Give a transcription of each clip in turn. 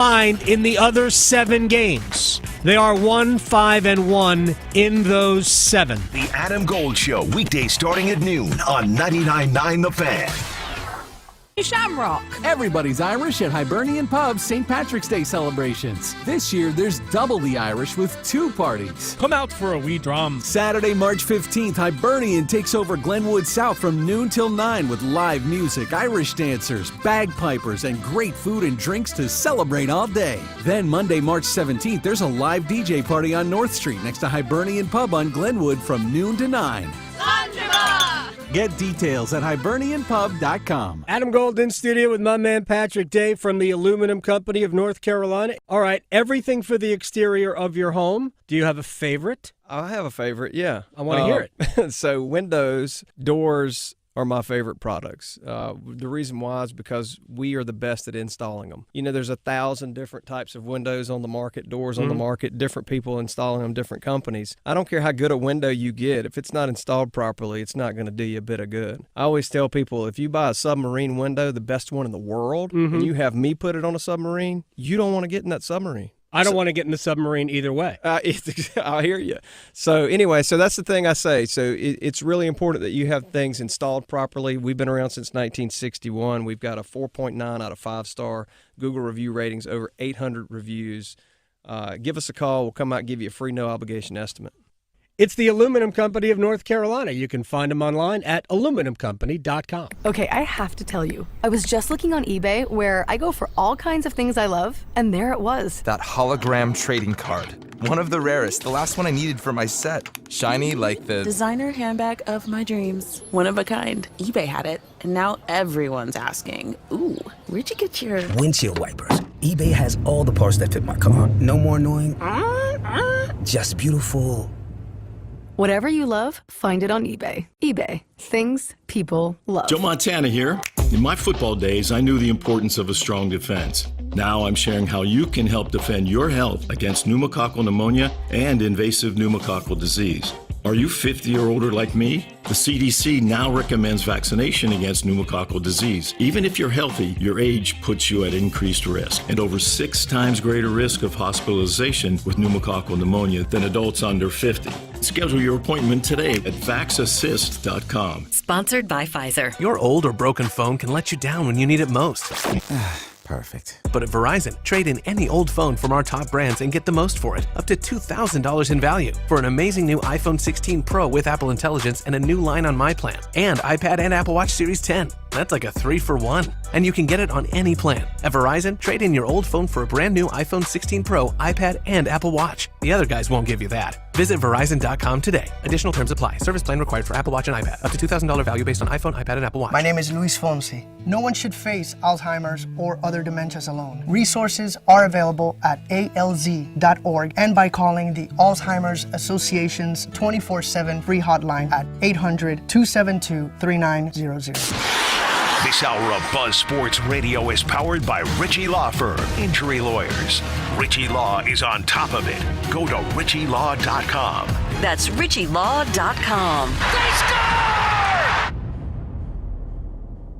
In the other 7 games. They are 1-5-1 in those 7. The Adam Gold Show, weekdays starting at noon on 99.9 The Fan. Shamrock. Everybody's Irish at Hibernian Pub's St. Patrick's Day celebrations. This year, there's double the Irish with 2 parties. Come out for a wee drum. Saturday, March 15th, Hibernian takes over Glenwood South from noon till 9 with live music, Irish dancers, bagpipers, and great food and drinks to celebrate all day. Then Monday, March 17th, there's a live DJ party on North Street next to Hibernian Pub on Glenwood from noon to 9. Get details at hibernianpub.com. Adam Gold in studio with my man Patrick Day from the Aluminum Company of North Carolina. All right, everything for the exterior of your home. Do you have a favorite? I have a favorite, yeah. I want to hear it. So windows, doors are my favorite products. The reason why is because we are the best at installing them. You know, there's 1,000 different types of windows on the market, doors on the market, different people installing them, different companies. I don't care how good a window you get. If it's not installed properly, it's not going to do you a bit of good. I always tell people, if you buy a submarine window, the best one in the world, and you have me put it on a submarine, you don't want to get in that submarine. I don't want to get in the submarine either way. I hear you. So anyway, so that's the thing I say. So it's really important that you have things installed properly. We've been around since 1961. We've got a 4.9 out of 5-star Google review ratings, over 800 reviews. Give us a call. We'll come out and give you a free no-obligation estimate. It's the Aluminum Company of North Carolina. You can find them online at aluminumcompany.com. Okay, I have to tell you, I was just looking on eBay where I go for all kinds of things I love, and there it was. That hologram trading card. One of the rarest, the last one I needed for my set. Shiny like the designer handbag of my dreams. One of a kind. eBay had it, and now everyone's asking, ooh, where'd you get your windshield wipers? eBay has all the parts that fit my car. No more annoying, just beautiful. Whatever you love, find it on eBay. eBay. Things people love. Joe Montana here. In my football days, I knew the importance of a strong defense. Now I'm sharing how you can help defend your health against pneumococcal pneumonia and invasive pneumococcal disease. Are you 50 or older like me? The CDC now recommends vaccination against pneumococcal disease. Even if you're healthy, your age puts you at increased risk and over 6 times greater risk of hospitalization with pneumococcal pneumonia than adults under 50. Schedule your appointment today at vaxassist.com. Sponsored by Pfizer. Your old or broken phone can let you down when you need it most. Perfect. But at Verizon, trade in any old phone from our top brands and get the most for it, up to $2,000 in value, for an amazing new iPhone 16 Pro with Apple Intelligence and a new line on My Plan, and iPad and Apple Watch Series 10. That's like a 3-for-1. And you can get it on any plan. At Verizon, trade in your old phone for a brand new iPhone 16 Pro, iPad, and Apple Watch. The other guys won't give you that. Visit Verizon.com today. Additional terms apply. Service plan required for Apple Watch and iPad. Up to $2,000 value based on iPhone, iPad, and Apple Watch. My name is Luis Fonsi. No one should face Alzheimer's or other dementias alone. Resources are available at alz.org and by calling the Alzheimer's Association's 24/7 free hotline at 800-272-3900. This hour of Buzz Sports Radio is powered by Ritchie Law Firm, injury lawyers. Ritchie Law is on top of it. Go to ritchielaw.com. That's ritchielaw.com. They score!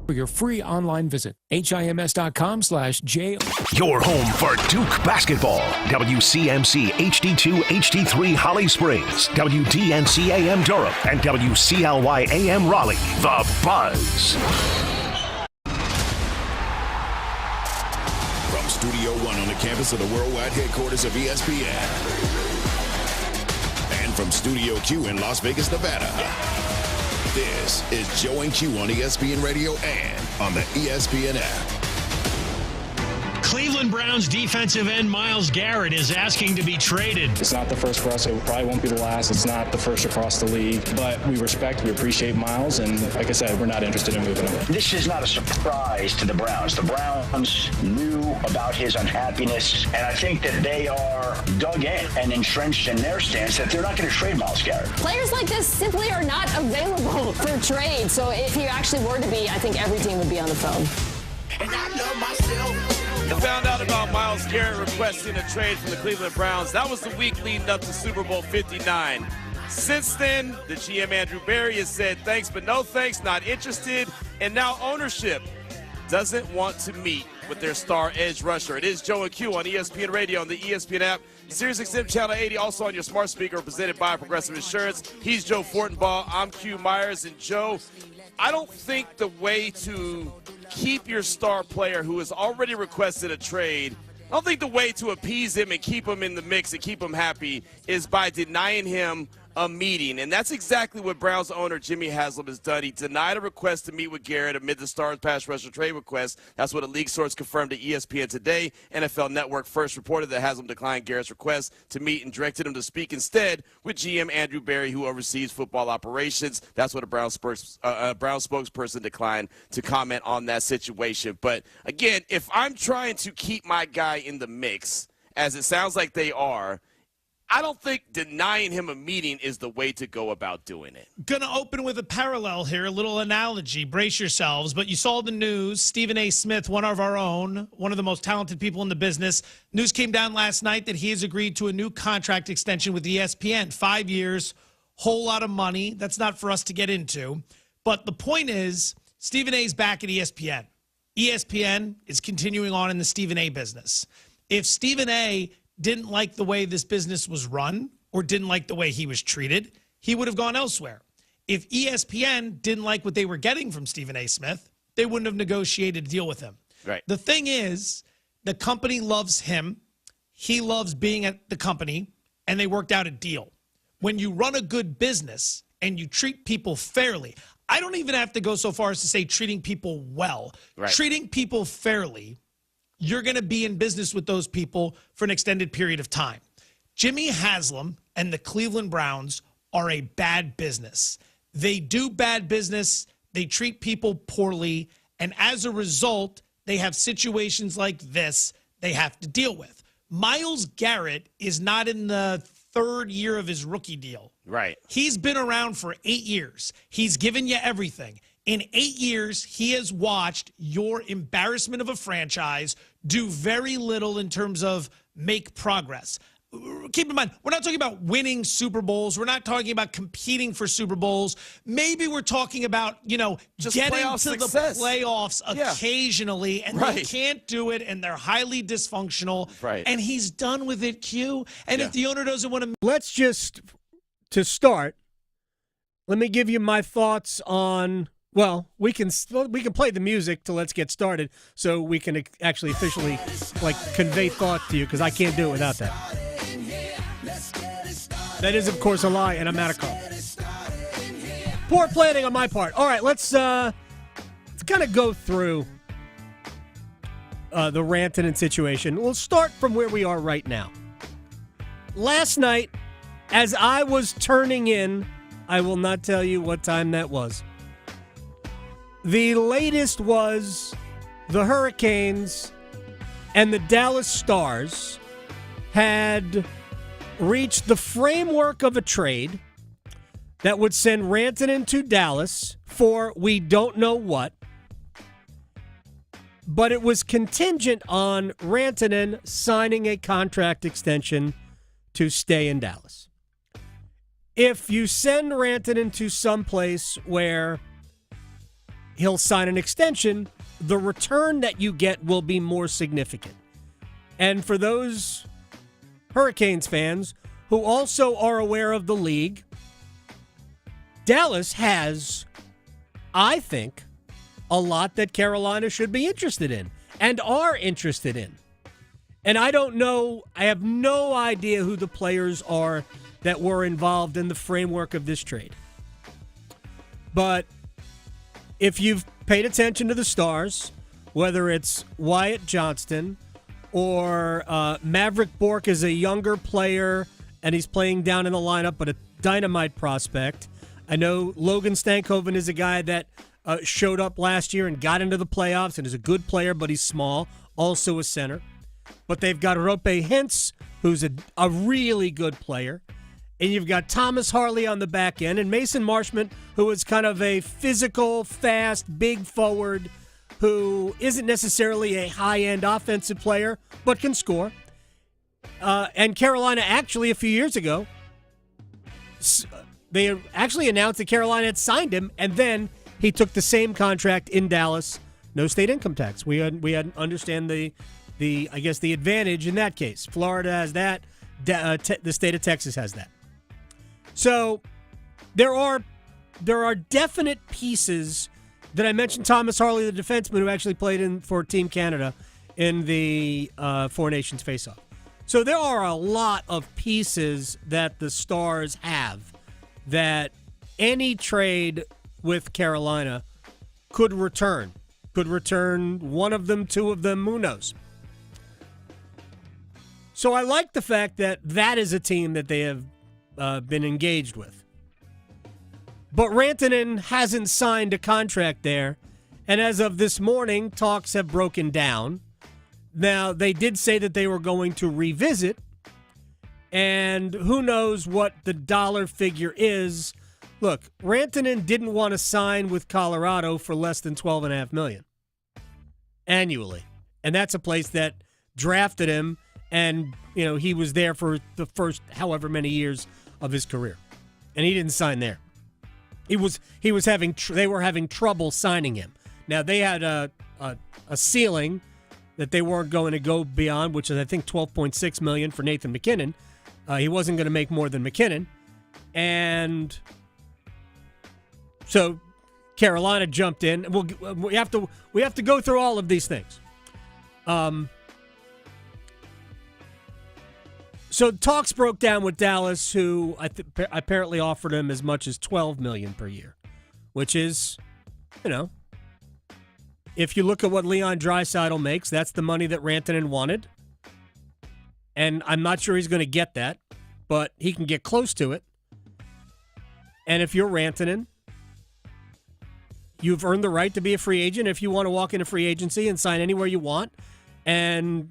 For your free online visit, hims.com/J. Your home for Duke basketball. WCMC HD2 HD3 Holly Springs, WDNC AM Durham, and WCLY AM Raleigh. The Buzz. Studio One on the campus of the worldwide headquarters of ESPN. And from Studio Q in Las Vegas, Nevada. This is Joe and Q on ESPN Radio and on the ESPN app. Cleveland Browns defensive end Myles Garrett is asking to be traded. It's not the first for us. It probably won't be the last. It's not the first across the league. But we appreciate Myles. And like I said, we're not interested in moving him. This is not a surprise to the Browns. The Browns knew about his unhappiness. And I think that they are dug in and entrenched in their stance that they're not going to trade Myles Garrett. Players like this simply are not available for trade. So if you actually were to be, I think every team would be on the phone. And I love myself. I found out about Myles Garrett requesting a trade from the Cleveland Browns. That was the week leading up to Super Bowl 59. Since then, the GM Andrew Berry has said thanks but no thanks, not interested. And now ownership doesn't want to meet with their star edge rusher. It is Joe and Q on ESPN Radio on the ESPN app, SiriusXM Channel 80, also on your smart speaker, presented by Progressive Insurance. He's Joe Fortenbaugh. I'm Q Myers. And Joe, I don't think the way to keep your star player who has already requested a trade, I don't think the way to appease him and keep him in the mix and keep him happy is by denying him a meeting. And that's exactly what Browns owner Jimmy Haslam has done. He denied a request to meet with Garrett amid the Stars pass rusher trade request. That's what a league source confirmed to ESPN today. NFL Network first reported that Haslam declined Garrett's request to meet and directed him to speak instead with GM Andrew Berry, who oversees football operations. That's what a Browns spokesperson declined to comment on that situation. But again, if I'm trying to keep my guy in the mix, as it sounds like they are, I don't think denying him a meeting is the way to go about doing it. Going to open with a parallel here, a little analogy. Brace yourselves. But you saw the news. Stephen A. Smith, one of our own, one of the most talented people in the business. News came down last night that he has agreed to a new contract extension with ESPN. 5 years, whole lot of money. That's not for us to get into. But the point is, Stephen A. is back at ESPN. ESPN is continuing on in the Stephen A. business. If Stephen A. didn't like the way this business was run or didn't like the way he was treated, he would have gone elsewhere. If ESPN didn't like what they were getting from Stephen A. Smith, they wouldn't have negotiated a deal with him. Right. The thing is, the company loves him. He loves being at the company, and they worked out a deal. When you run a good business and you treat people fairly, I don't even have to go so far as to say treating people well. Right. Treating people fairly, you're going to be in business with those people for an extended period of time. Jimmy Haslam and the Cleveland Browns are a bad business. They do bad business. They treat people poorly. And as a result, they have situations like this they have to deal with. Myles Garrett is not in the third year of his rookie deal. Right. He's been around for 8 years. He's given you everything. In 8 years, he has watched your embarrassment of a franchise do very little in terms of make progress. Keep in mind, we're not talking about winning Super Bowls. We're not talking about competing for Super Bowls. Maybe we're talking about, Just getting playoff to success. the playoffs occasionally, and they can't do it, and they're highly dysfunctional. Right. And he's done with it, Q. And if the owner doesn't want to... Let's just, to start, let me give you my thoughts on... Well, we can play the music till let's get started, so we can actually officially convey thought to you, because I can't do it without that. That is, of course, a lie, and I'm out of call. Poor planning on my part. All right, let's kind of go through the Rantanen situation. We'll start from where we are right now. Last night, as I was turning in, I will not tell you what time that was. The latest was the Hurricanes and the Dallas Stars had reached the framework of a trade that would send Rantanen to Dallas for we don't know what, but it was contingent on Rantanen signing a contract extension to stay in Dallas. If you send Rantanen to someplace where he'll sign an extension, the return that you get will be more significant. And for those Hurricanes fans who also are aware of the league, Dallas has, I think, a lot that Carolina should be interested in and are interested in. And I don't know, I have no idea who the players are that were involved in the framework of this trade. But if you've paid attention to the Stars, whether it's Wyatt Johnston or Maverick Bourque is a younger player and he's playing down in the lineup, but a dynamite prospect. I know Logan Stankoven is a guy that showed up last year and got into the playoffs and is a good player, but he's small, also a center. But they've got Rope Hintz, who's a really good player. And you've got Thomas Harley on the back end and Mason Marshman, who is kind of a physical, fast, big forward who isn't necessarily a high-end offensive player, but can score. And Carolina actually, a few years ago, they actually announced that Carolina had signed him, and then he took the same contract in Dallas no state income tax. We understand the I guess the advantage in that case. Florida has that. The state of Texas has that. So there are definite pieces that I mentioned. Thomas Harley, the defenseman who actually played for Team Canada in the Four Nations faceoff. So there are a lot of pieces that the Stars have that any trade with Carolina could return. Could return one of them, two of them, who knows? So I like the fact that is a team that they have been engaged with. But Rantanen hasn't signed a contract there, and as of this morning, talks have broken down. Now, they did say that they were going to revisit, and who knows what the dollar figure is. Look, Rantanen didn't want to sign with Colorado for less than $12.5 million annually, and that's a place that drafted him, and he was there for the first however many years of his career, and he didn't sign there. They were having trouble signing him. Now they had a ceiling that they weren't going to go beyond, which is I think $12.6 million for Nathan MacKinnon. He wasn't going to make more than MacKinnon, and so Carolina jumped in. We have to go through all of these things. So talks broke down with Dallas, who apparently offered him as much as $12 million per year, which is, if you look at what Leon Draisaitl makes, that's the money that Rantanen wanted. And I'm not sure he's going to get that, but he can get close to it. And if you're Rantanen, you've earned the right to be a free agent. If you want to walk into free agency and sign anywhere you want and,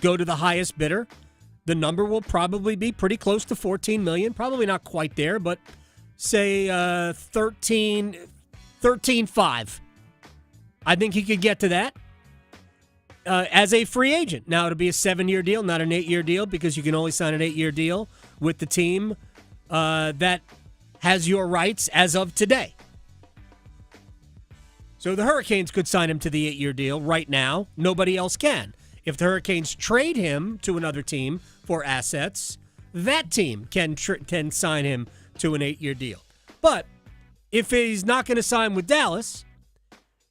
go to the highest bidder, the number will probably be pretty close to $14 million. Probably not quite there, but say 13.5. I think he could get to that as a free agent. Now, it'll be a 7-year deal, not an 8-year deal, because you can only sign an 8-year deal with the team that has your rights as of today. So the Hurricanes could sign him to the 8-year deal right now. Nobody else can. If the Hurricanes trade him to another team for assets, that team can sign him to an 8-year deal. But if he's not going to sign with Dallas,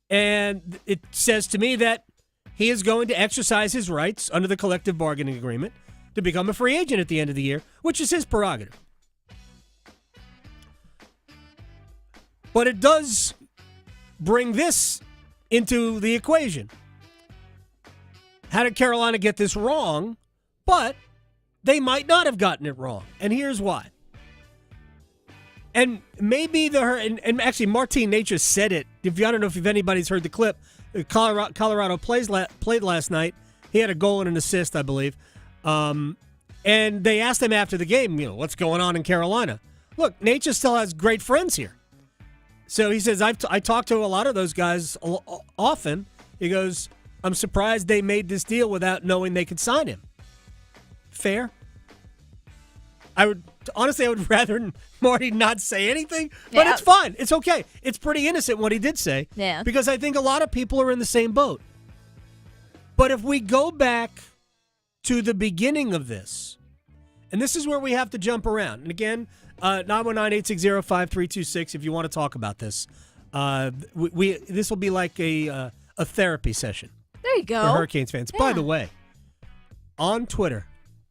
and it says to me that he is going to exercise his rights under the collective bargaining agreement to become a free agent at the end of the year, which is his prerogative. But it does bring this into the equation. How did Carolina get this wrong? But they might not have gotten it wrong. And here's why. And maybe and actually Martin Natchez said it. I don't know if anybody's heard the clip. Colorado played last night. He had a goal and an assist, I believe. And they asked him after the game, what's going on in Carolina? Look, Natchez still has great friends here. So he says, I talk to a lot of those guys often. He goes, I'm surprised they made this deal without knowing they could sign him. Fair. I would rather Marty not say anything, but It's fine. It's okay. It's pretty innocent what he did say. Yeah. Because I think a lot of people are in the same boat. But if we go back to the beginning of this, and this is where we have to jump around. And again, 919-860-5326 if you want to talk about this. This will be like a therapy session. There you go. For Hurricanes fans. Yeah. By the way, on Twitter,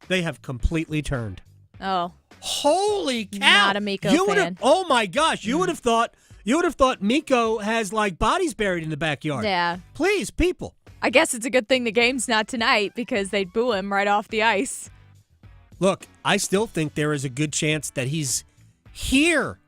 they have completely turned. Oh. Holy cow. Not a Mikko fan. Oh my gosh, you would have thought Mikko has like bodies buried in the backyard. Yeah. Please, people. I guess it's a good thing the game's not tonight because they'd boo him right off the ice. Look, I still think there is a good chance that he's here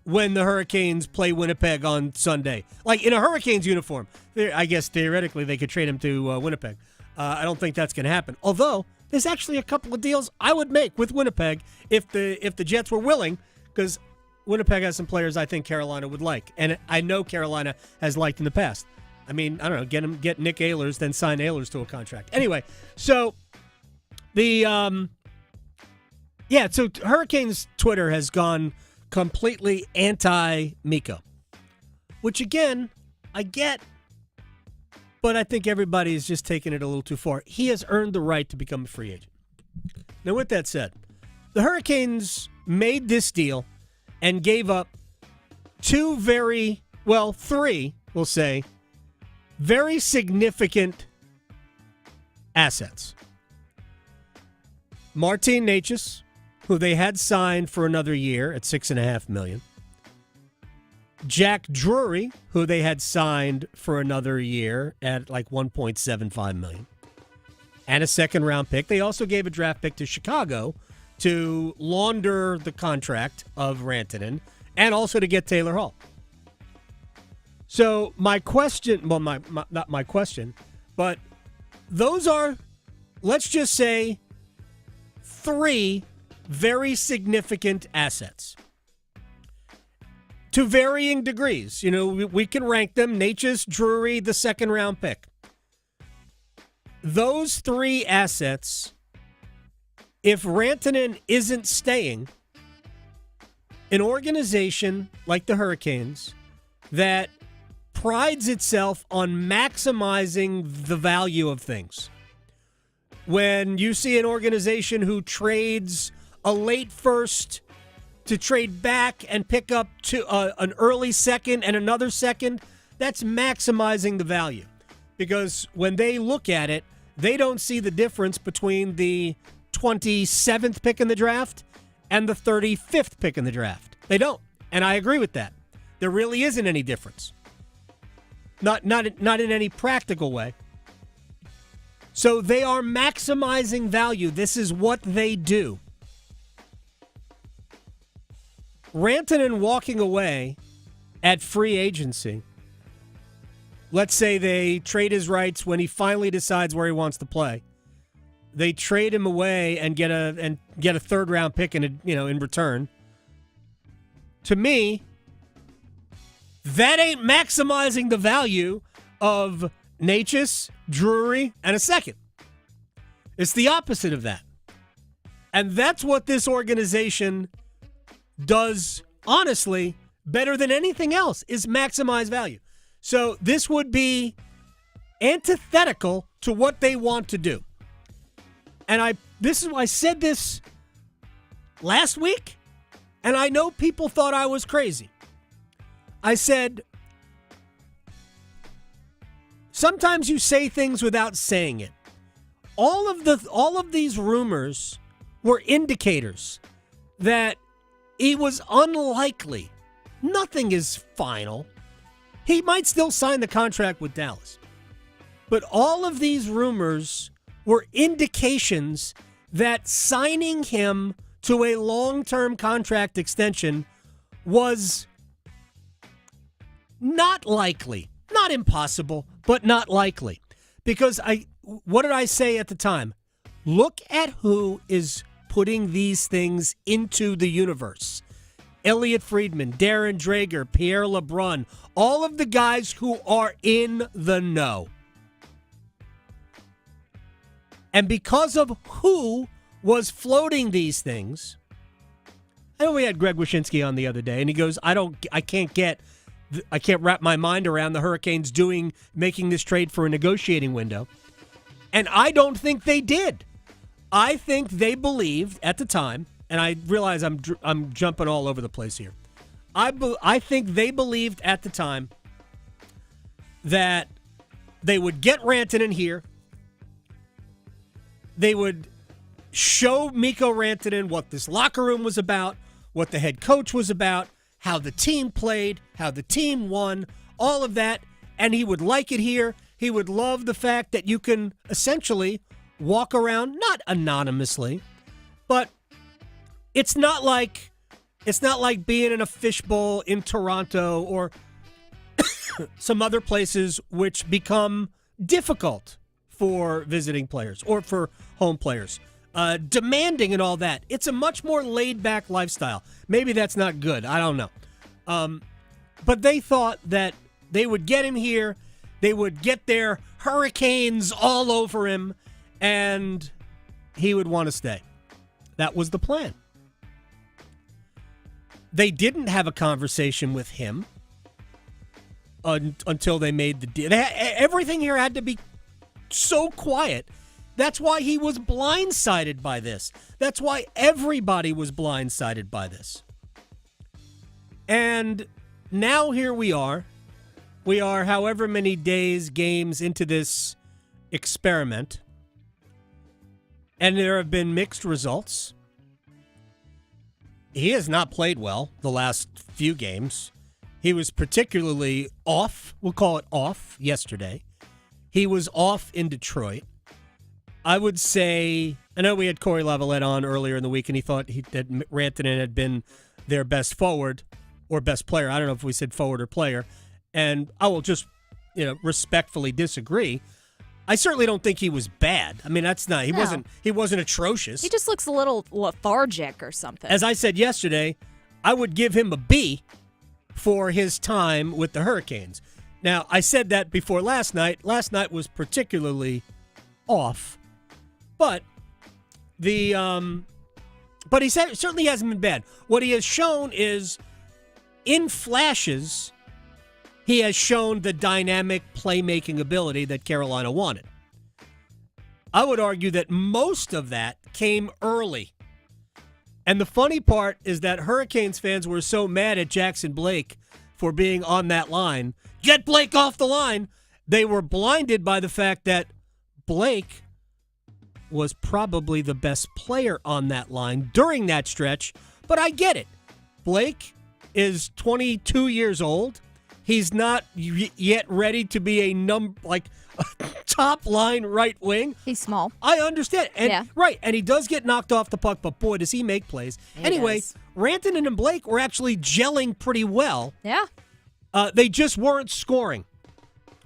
when the Hurricanes play Winnipeg on Sunday. Like in a Hurricanes uniform. I guess theoretically they could trade him to Winnipeg. I don't think that's going to happen. Although there's actually a couple of deals I would make with Winnipeg if the Jets were willing, because Winnipeg has some players I think Carolina would like, and I know Carolina has liked in the past. I mean, I don't know, get Nick Ehlers, then sign Ehlers to a contract. Anyway, so so Hurricanes Twitter has gone completely anti-Mikko, which again, I get, but I think everybody is just taking it a little too far. He has earned the right to become a free agent. Now, with that said, the Hurricanes made this deal and gave up three, we'll say, very significant assets. Martin Necas, who they had signed for another year at $6.5 million. Jack Drury, who they had signed for another year at like $1.75 million. And a second-round pick. They also gave a draft pick to Chicago to launder the contract of Rantanen and also to get Taylor Hall. So my question, well, not my question, but those are, let's just say, three very significant assets to varying degrees. You know, we can rank them. Necas, Drury, the second-round pick. Those three assets, if Rantanen isn't staying, an organization like the Hurricanes that prides itself on maximizing the value of things. When you see an organization who trades a late first to trade back and pick up to an early second and another second, that's maximizing the value. Because when they look at it, they don't see the difference between the 27th pick in the draft and the 35th pick in the draft. They don't. And I agree with that. There really isn't any difference. Not in any practical way. So they are maximizing value. This is what they do. Rantanen walking away at free agency. Let's say they trade his rights when he finally decides where he wants to play. They trade him away and get a third-round pick in return. To me, that ain't maximizing the value of Necas, Drury, and a second. It's the opposite of that. And that's what this organization does, honestly, better than anything else, is maximize value. So this would be antithetical to what they want to do. And I said this last week, and I know people thought I was crazy. I said, sometimes you say things without saying it. All of these rumors were indicators that it was unlikely. Nothing is final. He might still sign the contract with Dallas. But all of these rumors were indications that signing him to a long-term contract extension was not likely. Not impossible, but not likely. Because what did I say at the time? Look at who is putting these things into the universe. Elliot Friedman, Darren Drager, Pierre LeBrun, all of the guys who are in the know. And because of who was floating these things, I know we had Greg Wyshynski on the other day, and he goes, I can't wrap my mind around the Hurricanes making this trade for a negotiating window. And I don't think they did. I think they believed at the time, and I realize I'm jumping all over the place here. I think they believed at the time that they would get Rantanen here. They would show Mikko Rantanen what this locker room was about, what the head coach was about, how the team played, how the team won, all of that, and he would like it here. He would love the fact that you can essentially walk around, not anonymously, but it's not like being in a fishbowl in Toronto or some other places which become difficult for visiting players or for home players. Demanding and all that. It's a much more laid-back lifestyle. Maybe that's not good. I don't know. But they thought that they would get him here, they would get their Hurricanes all over him, and he would want to stay. That was the plan. They didn't have a conversation with him. until they made the deal. Everything here had to be so quiet. That's why he was blindsided by this. That's why everybody was blindsided by this. And now here we are. We are however many days, games into this experiment. And there have been mixed results. He has not played well the last few games. He was particularly off, we'll call it off, yesterday. He was off in Detroit. I would say, I know we had Corey Lavalette on earlier in the week, and he thought that Rantanen had been their best forward or best player. I don't know if we said forward or player. And I will just, respectfully disagree. I certainly don't think he was bad. I mean, that's not, he wasn't atrocious. He just looks a little lethargic or something. As I said yesterday, I would give him a B for his time with the Hurricanes. Now, I said that before last night. Last night was particularly off. But he certainly hasn't been bad. What he has shown is, in flashes, he has shown the dynamic playmaking ability that Carolina wanted. I would argue that most of that came early. And the funny part is that Hurricanes fans were so mad at Jackson Blake for being on that line. Get Blake off the line. They were blinded by the fact that Blake was probably the best player on that line during that stretch. But I get it. Blake is 22 years old. He's not yet ready to be a top line right wing. He's small. I understand. And, yeah. Right. And he does get knocked off the puck, but boy, does he make plays. Anyway, Rantanen and Blake were actually gelling pretty well. Yeah. They just weren't scoring.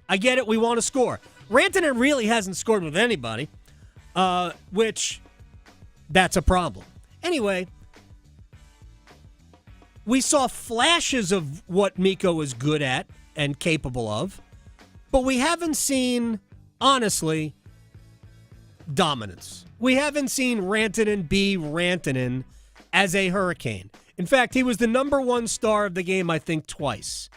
I get it. We want to score. Rantanen really hasn't scored with anybody, which that's a problem. Anyway, we saw flashes of what Mikko is good at and capable of, but we haven't seen, honestly, dominance. We haven't seen Rantanen be Rantanen as a Hurricane. In fact, he was the number one star of the game, I think, twice,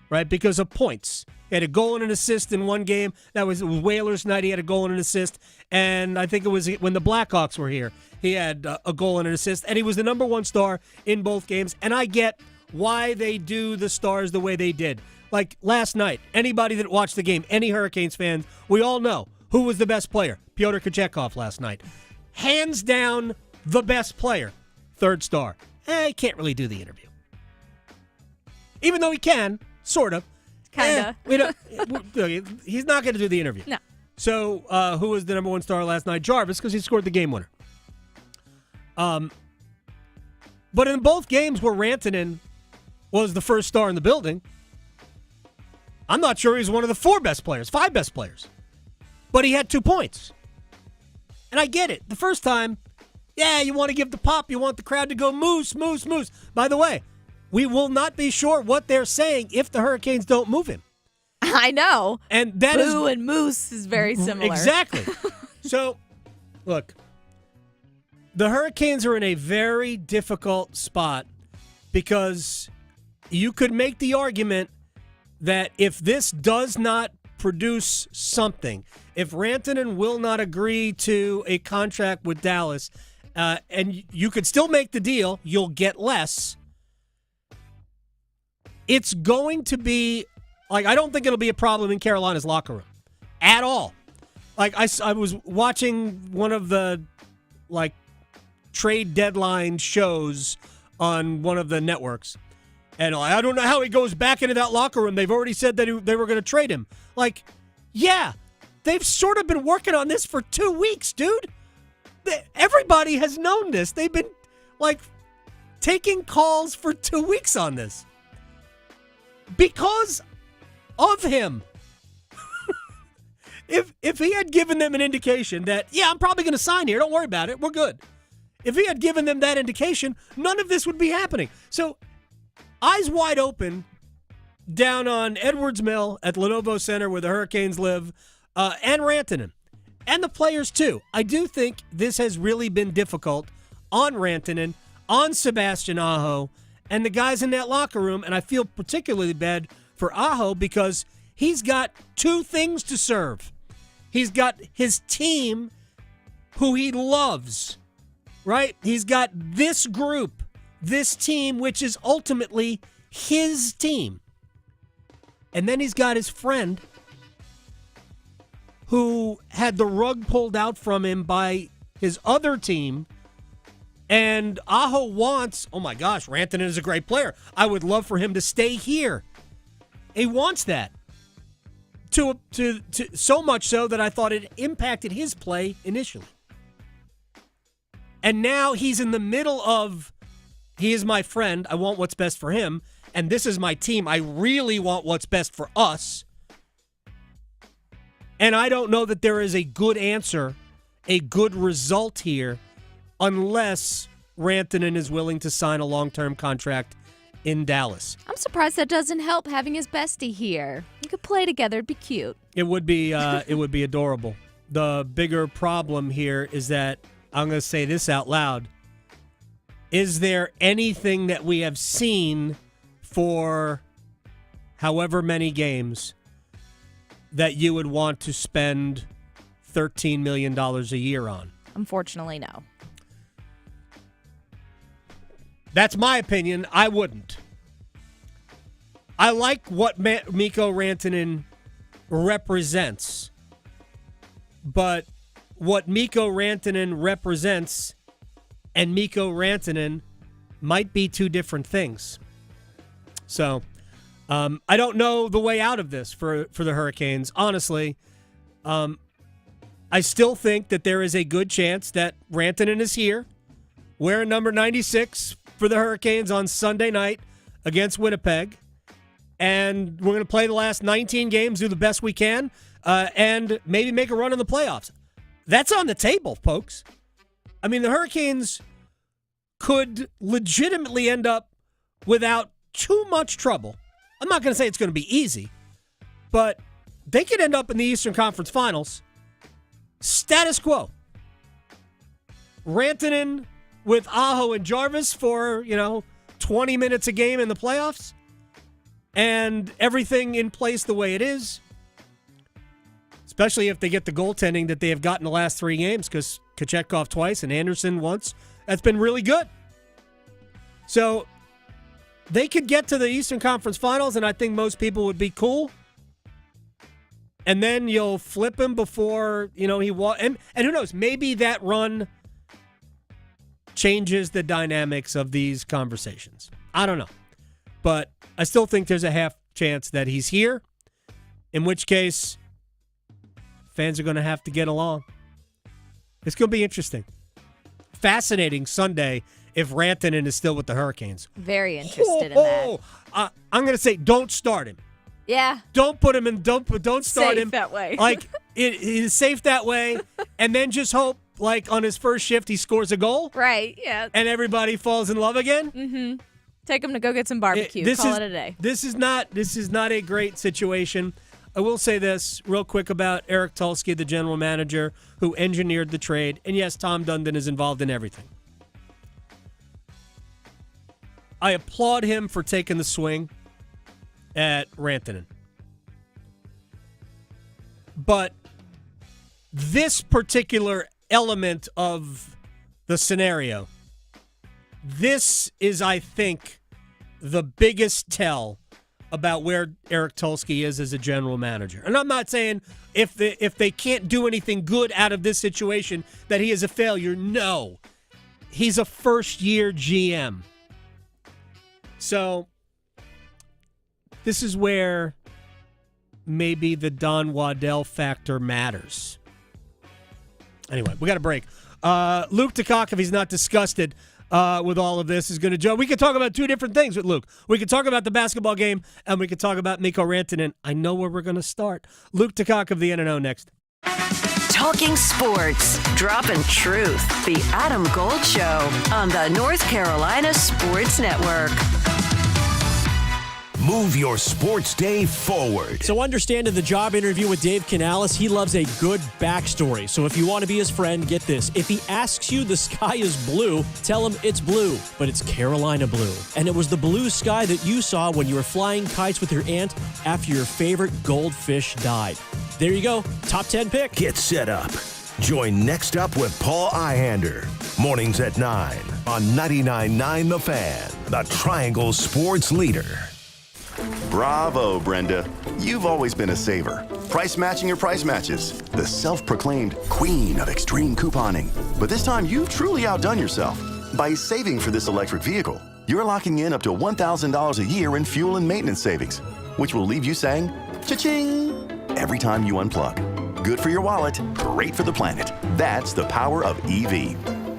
right? Because of points. He had a goal and an assist in one game. It was Whalers night. He had a goal and an assist. And I think it was when the Blackhawks were here. He had a goal and an assist. And he was the number one star in both games. And I get why they do the stars the way they did. Like last night, anybody that watched the game, any Hurricanes fans, we all know who was the best player. Pyotr Kochetkov last night. Hands down, the best player. Third star. He can't really do the interview. Even though he can, sort of. Kind of. He's not going to do the interview. No. So, who was the number one star last night? Jarvis, because he scored the game winner. But in both games where Rantanen was the first star in the building, I'm not sure he's one of the five best players. But he had 2 points. And I get it. The first time, you want to give the pop. You want the crowd to go moose, moose, moose. By the way, we will not be sure what they're saying if the Hurricanes don't move him. I know. And that Boo and moose is very similar. Exactly. So, look, the Hurricanes are in a very difficult spot because you could make the argument that if this does not produce something, if Rantanen will not agree to a contract with Dallas, and you could still make the deal, you'll get less. It's going to be, I don't think it'll be a problem in Carolina's locker room at all. I was watching one of the, trade deadline shows on one of the networks, and I don't know how he goes back into that locker room. They've already said that they were going to trade him. They've sort of been working on this for 2 weeks, dude. Everybody has known this. They've been, taking calls for 2 weeks on this. Because of him. If he had given them an indication that, I'm probably going to sign here, don't worry about it, we're good. If he had given them that indication, none of this would be happening. So, eyes wide open down on Edwards Mill at Lenovo Center where the Hurricanes live, and Rantanen. And the players, too. I do think this has really been difficult on Rantanen, on Sebastian Aho, and the guys in that locker room, and I feel particularly bad for Aho because he's got two things to serve. He's got his team, who he loves, right? He's got this group, this team, which is ultimately his team. And then he's got his friend who had the rug pulled out from him by his other team. And Aho wants, oh my gosh, Rantanen is a great player. I would love for him to stay here. He wants that. To so much so that I thought it impacted his play initially. And now he's in the middle of, he is my friend, I want what's best for him, and this is my team, I really want what's best for us. And I don't know that there is a good answer, a good result here, unless Rantanen is willing to sign a long-term contract in Dallas. I'm surprised that doesn't help having his bestie here. You could play together, it'd be cute. It would be adorable. The bigger problem here is that, I'm going to say this out loud, is there anything that we have seen for however many games that you would want to spend $13 million a year on? Unfortunately, no. That's my opinion. I wouldn't. I like what Mikko Rantanen represents, but what Mikko Rantanen represents and Mikko Rantanen might be two different things. So, I don't know the way out of this for the Hurricanes. Honestly, I still think that there is a good chance that Rantanen is here, wearing number 96 for the Hurricanes on Sunday night against Winnipeg. And we're going to play the last 19 games, do the best we can, and maybe make a run in the playoffs. That's on the table, folks. I mean, the Hurricanes could legitimately end up without too much trouble. I'm not going to say it's going to be easy, but they could end up in the Eastern Conference Finals. Status quo. Rantanen with Aho and Jarvis for, 20 minutes a game in the playoffs, and everything in place the way it is, especially if they get the goaltending that they have gotten the last 3 games, because Kochetkov twice and Anderson once. That's been really good. So they could get to the Eastern Conference Finals, and I think most people would be cool. And then you'll flip him before, he and who knows, maybe that run changes the dynamics of these conversations. I don't know. But I still think there's a half chance that he's here, in which case fans are going to have to get along. It's going to be interesting. Fascinating Sunday if Rantanen is still with the Hurricanes. Very interested in that. I'm going to say don't start him. Yeah. Don't put him in. Don't start him. Safe that way. Like it is safe that way, and then just hope on his first shift he scores a goal. Right. Yeah. And everybody falls in love again. Mm-hmm. Take him to go get some barbecue. Call it a day. This is not a great situation. I will say this real quick about Eric Tulsky, the general manager who engineered the trade. And yes, Tom Dundon is involved in everything. I applaud him for taking the swing at Rantanen. But this particular element of the scenario, this is, I think, the biggest tell about where Eric Tulsky is as a general manager. And I'm not saying if they can't do anything good out of this situation that he is a failure. No. He's a first-year GM. So this is where maybe the Don Waddell factor matters. Anyway, we got a break. Luke DeCock, if he's not disgusted with all of this, is going to join. We could talk about 2 different things with Luke. We could talk about the basketball game, and we could talk about Mikko Rantanen. I know where we're going to start. Luke DeCock of the N&O next. Talking sports, dropping truth. The Adam Gold Show on the North Carolina Sports Network. Move your sports day forward. So understand in the job interview with Dave Canales, he loves a good backstory. So if you want to be his friend, get this. If he asks you the sky is blue, tell him it's blue, but it's Carolina blue. And it was the blue sky that you saw when you were flying kites with your aunt after your favorite goldfish died. There you go. Top 10 pick. Get set up. Join Next Up with Paul Ihander. Mornings at 9 on 99.9 The Fan, the Triangle Sports Leader. Bravo, Brenda. You've always been a saver. Price matching your price matches. The self-proclaimed queen of extreme couponing. But this time, you've truly outdone yourself. By saving for this electric vehicle, you're locking in up to $1,000 a year in fuel and maintenance savings, which will leave you saying, cha-ching, every time you unplug. Good for your wallet, great for the planet. That's the power of EV.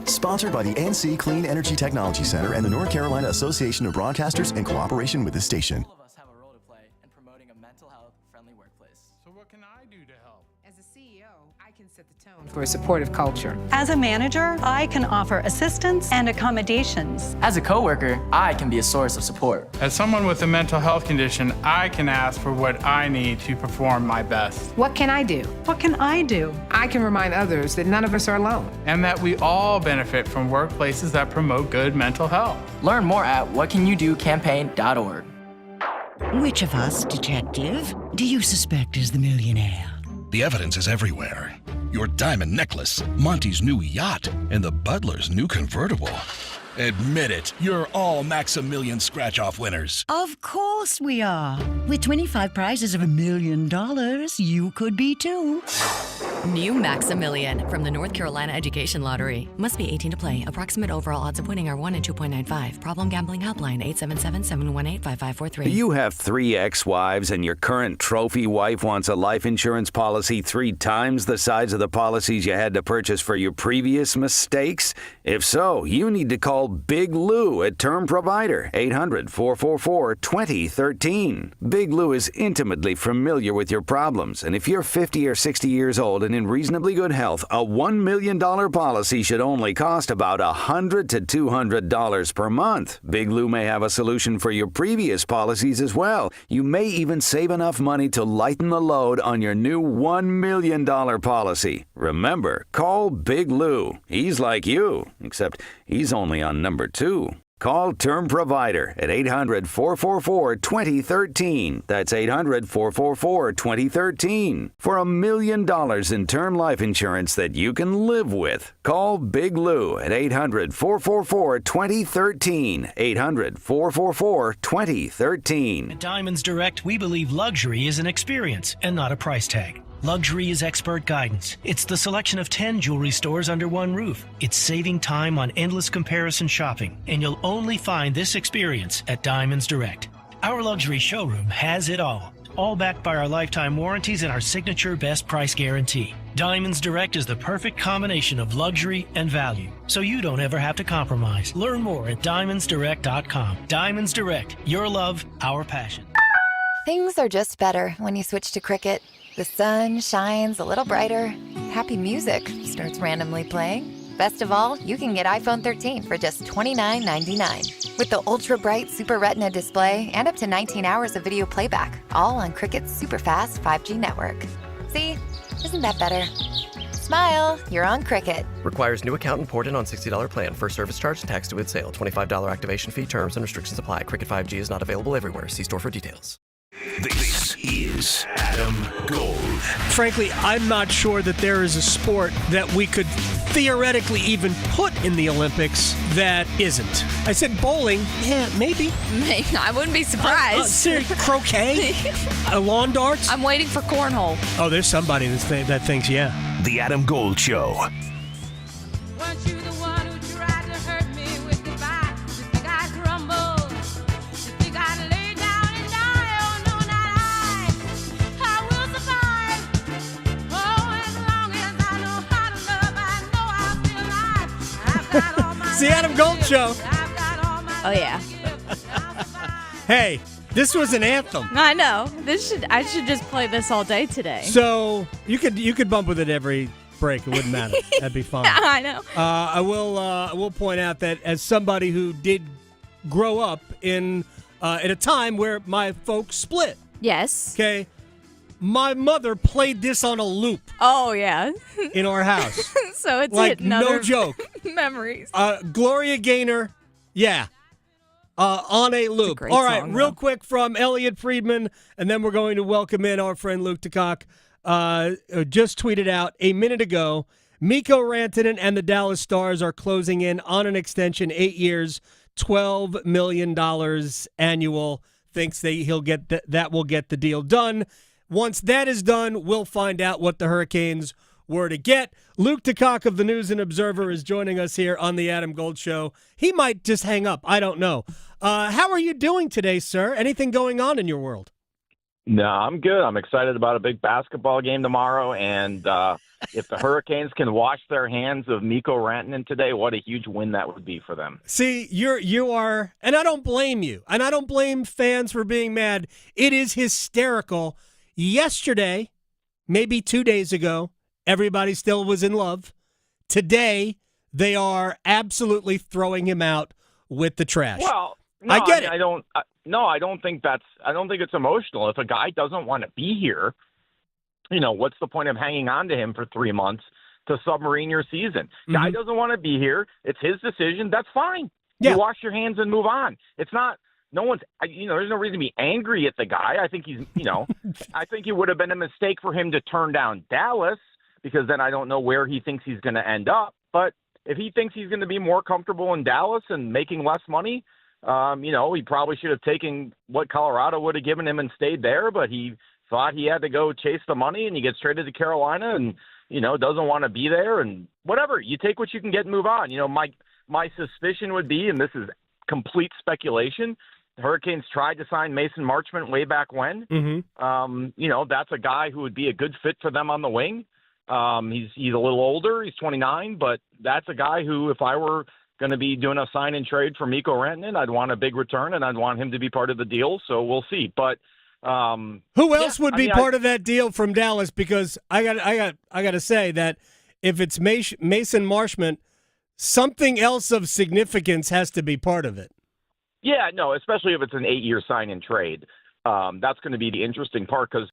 Sponsored by the NC Clean Energy Technology Center and the North Carolina Association of Broadcasters in cooperation with this station. All of us have a role to play in promoting a mental health friendly workplace. So what can I do to help? As a CEO, I can set the tone for a supportive culture. As a manager, I can offer assistance and accommodations. As a coworker, I can be a source of support. As someone with a mental health condition, I can ask for what I need to perform my best. What can I do? What can I do? I can remind others that none of us are alone. And that we all benefit from workplaces that promote good mental health. Learn more at whatcanyoudocampaign.org. Which of us, detective, do you suspect is the millionaire? The evidence is everywhere. Your diamond necklace, Monty's new yacht, and the butler's new convertible. Admit it, you're all Maximilian scratch-off winners. Of course we are. With 25 prizes of $1 million, you could be too. New Maximilian from the North Carolina Education Lottery. Must be 18 to play. Approximate overall odds of winning are 1 in 2.95. Problem gambling helpline 877-718-5543. Do you have 3 ex-wives and your current trophy wife wants a life insurance policy 3 times the size of the policies you had to purchase for your previous mistakes? If so, you need to call Big Lou at Term Provider, 800-444-2013. Big Lou is intimately familiar with your problems, and if you're 50 or 60 years old and in reasonably good health, a $1 million policy should only cost about $100 to $200 per month. Big Lou may have a solution for your previous policies as well. You may even save enough money to lighten the load on your new $1 million policy. Remember, call Big Lou. He's like you, except he's only on number 2. Call Term Provider at 800-444-2013. That's 800-444-2013. For $1 million in term life insurance that you can live with. Call Big Lou at 800-444-2013. 800-444-2013. At Diamonds Direct, we believe luxury is an experience and not a price tag. Luxury is expert guidance. It's the selection of 10 jewelry stores under one roof. It's saving time on endless comparison shopping, and you'll only find this experience at Diamonds Direct. Our luxury showroom has it all backed by our lifetime warranties and our signature best price guarantee. Diamonds Direct is the perfect combination of luxury and value, so you don't ever have to compromise. Learn more at diamondsdirect.com. Diamonds Direct, your love, our passion. Things are just better when you switch to Cricket. The sun shines a little brighter. Happy music starts randomly playing. Best of all, you can get iPhone 13 for just $29.99. With the ultra-bright Super Retina display and up to 19 hours of video playback, all on Cricket's super-fast 5G network. See? Isn't that better? Smile, you're on Cricket. Requires new account imported on $60 plan. First service charge and tax to with sale. $25 activation fee. Terms and restrictions apply. Cricket 5G is not available everywhere. See store for details. This is Adam Gold. Frankly, I'm not sure that there is a sport that we could theoretically even put in the Olympics that isn't. I said bowling. Yeah, maybe. I wouldn't be surprised. Croquet? Lawn darts? I'm waiting for cornhole. Oh, there's somebody that thinks, yeah. The Adam Gold Show. It's the Adam Gold Show. Oh, yeah. Hey, this was an anthem. I know. I should just play this all day today. So you could bump with it every break. It wouldn't matter. That'd be fine. I know. I will point out that as somebody who did grow up in at a time where my folks split. Yes. Okay. My mother played this on a loop. Oh, yeah. In our house. So it's like, another no joke. memories. Gloria Gaynor, yeah. On a loop. All right, song, real quick from Elliot Friedman, and then we're going to welcome in our friend Luke DeCock. Just tweeted out a minute ago, Mikko Rantanen and the Dallas Stars are closing in on an extension, 8 years, $12 million annual. Thinks he'll get that will get the deal done. Once that is done, we'll find out what the Hurricanes were to get. Luke DeCock of the News and Observer is joining us here on the Adam Gold Show. He might just hang up. I don't know. How are you doing today, sir? Anything going on in your world? No, I'm good. I'm excited about a big basketball game tomorrow, and if the Hurricanes can wash their hands of Mikko Rantanen today, what a huge win that would be for them. See, you are, and I don't blame you, and I don't blame fans for being mad. It is hysterical. Yesterday, maybe 2 days ago, everybody still was in love. Today, they are absolutely throwing him out with the trash. Well, no, I get it. I don't think it's emotional. If a guy doesn't want to be here, what's the point of hanging on to him for 3 months to submarine your season? Guy doesn't want to be here. It's his decision. That's fine. Yeah. You wash your hands and move on. It's not. No one's, there's no reason to be angry at the guy. I think I think it would have been a mistake for him to turn down Dallas, because then I don't know where he thinks he's going to end up. But if he thinks he's going to be more comfortable in Dallas and making less money, he probably should have taken what Colorado would have given him and stayed there. But he thought he had to go chase the money, and he gets traded to Carolina and, doesn't want to be there. And whatever, you take what you can get and move on. My suspicion would be, and this is complete speculation, the Hurricanes tried to sign Mason Marchment way back when. That's a guy who would be a good fit for them on the wing. He's a little older. He's 29, but that's a guy who, if I were going to be doing a sign and trade for Mikko Rantanen, I'd want a big return, and I'd want him to be part of the deal. So we'll see. But who else would be part of that deal from Dallas? Because I got to say that if it's Mason Marchment, something else of significance has to be part of it. Yeah, no, especially if it's an 8-year sign and trade. That's going to be the interesting part, because,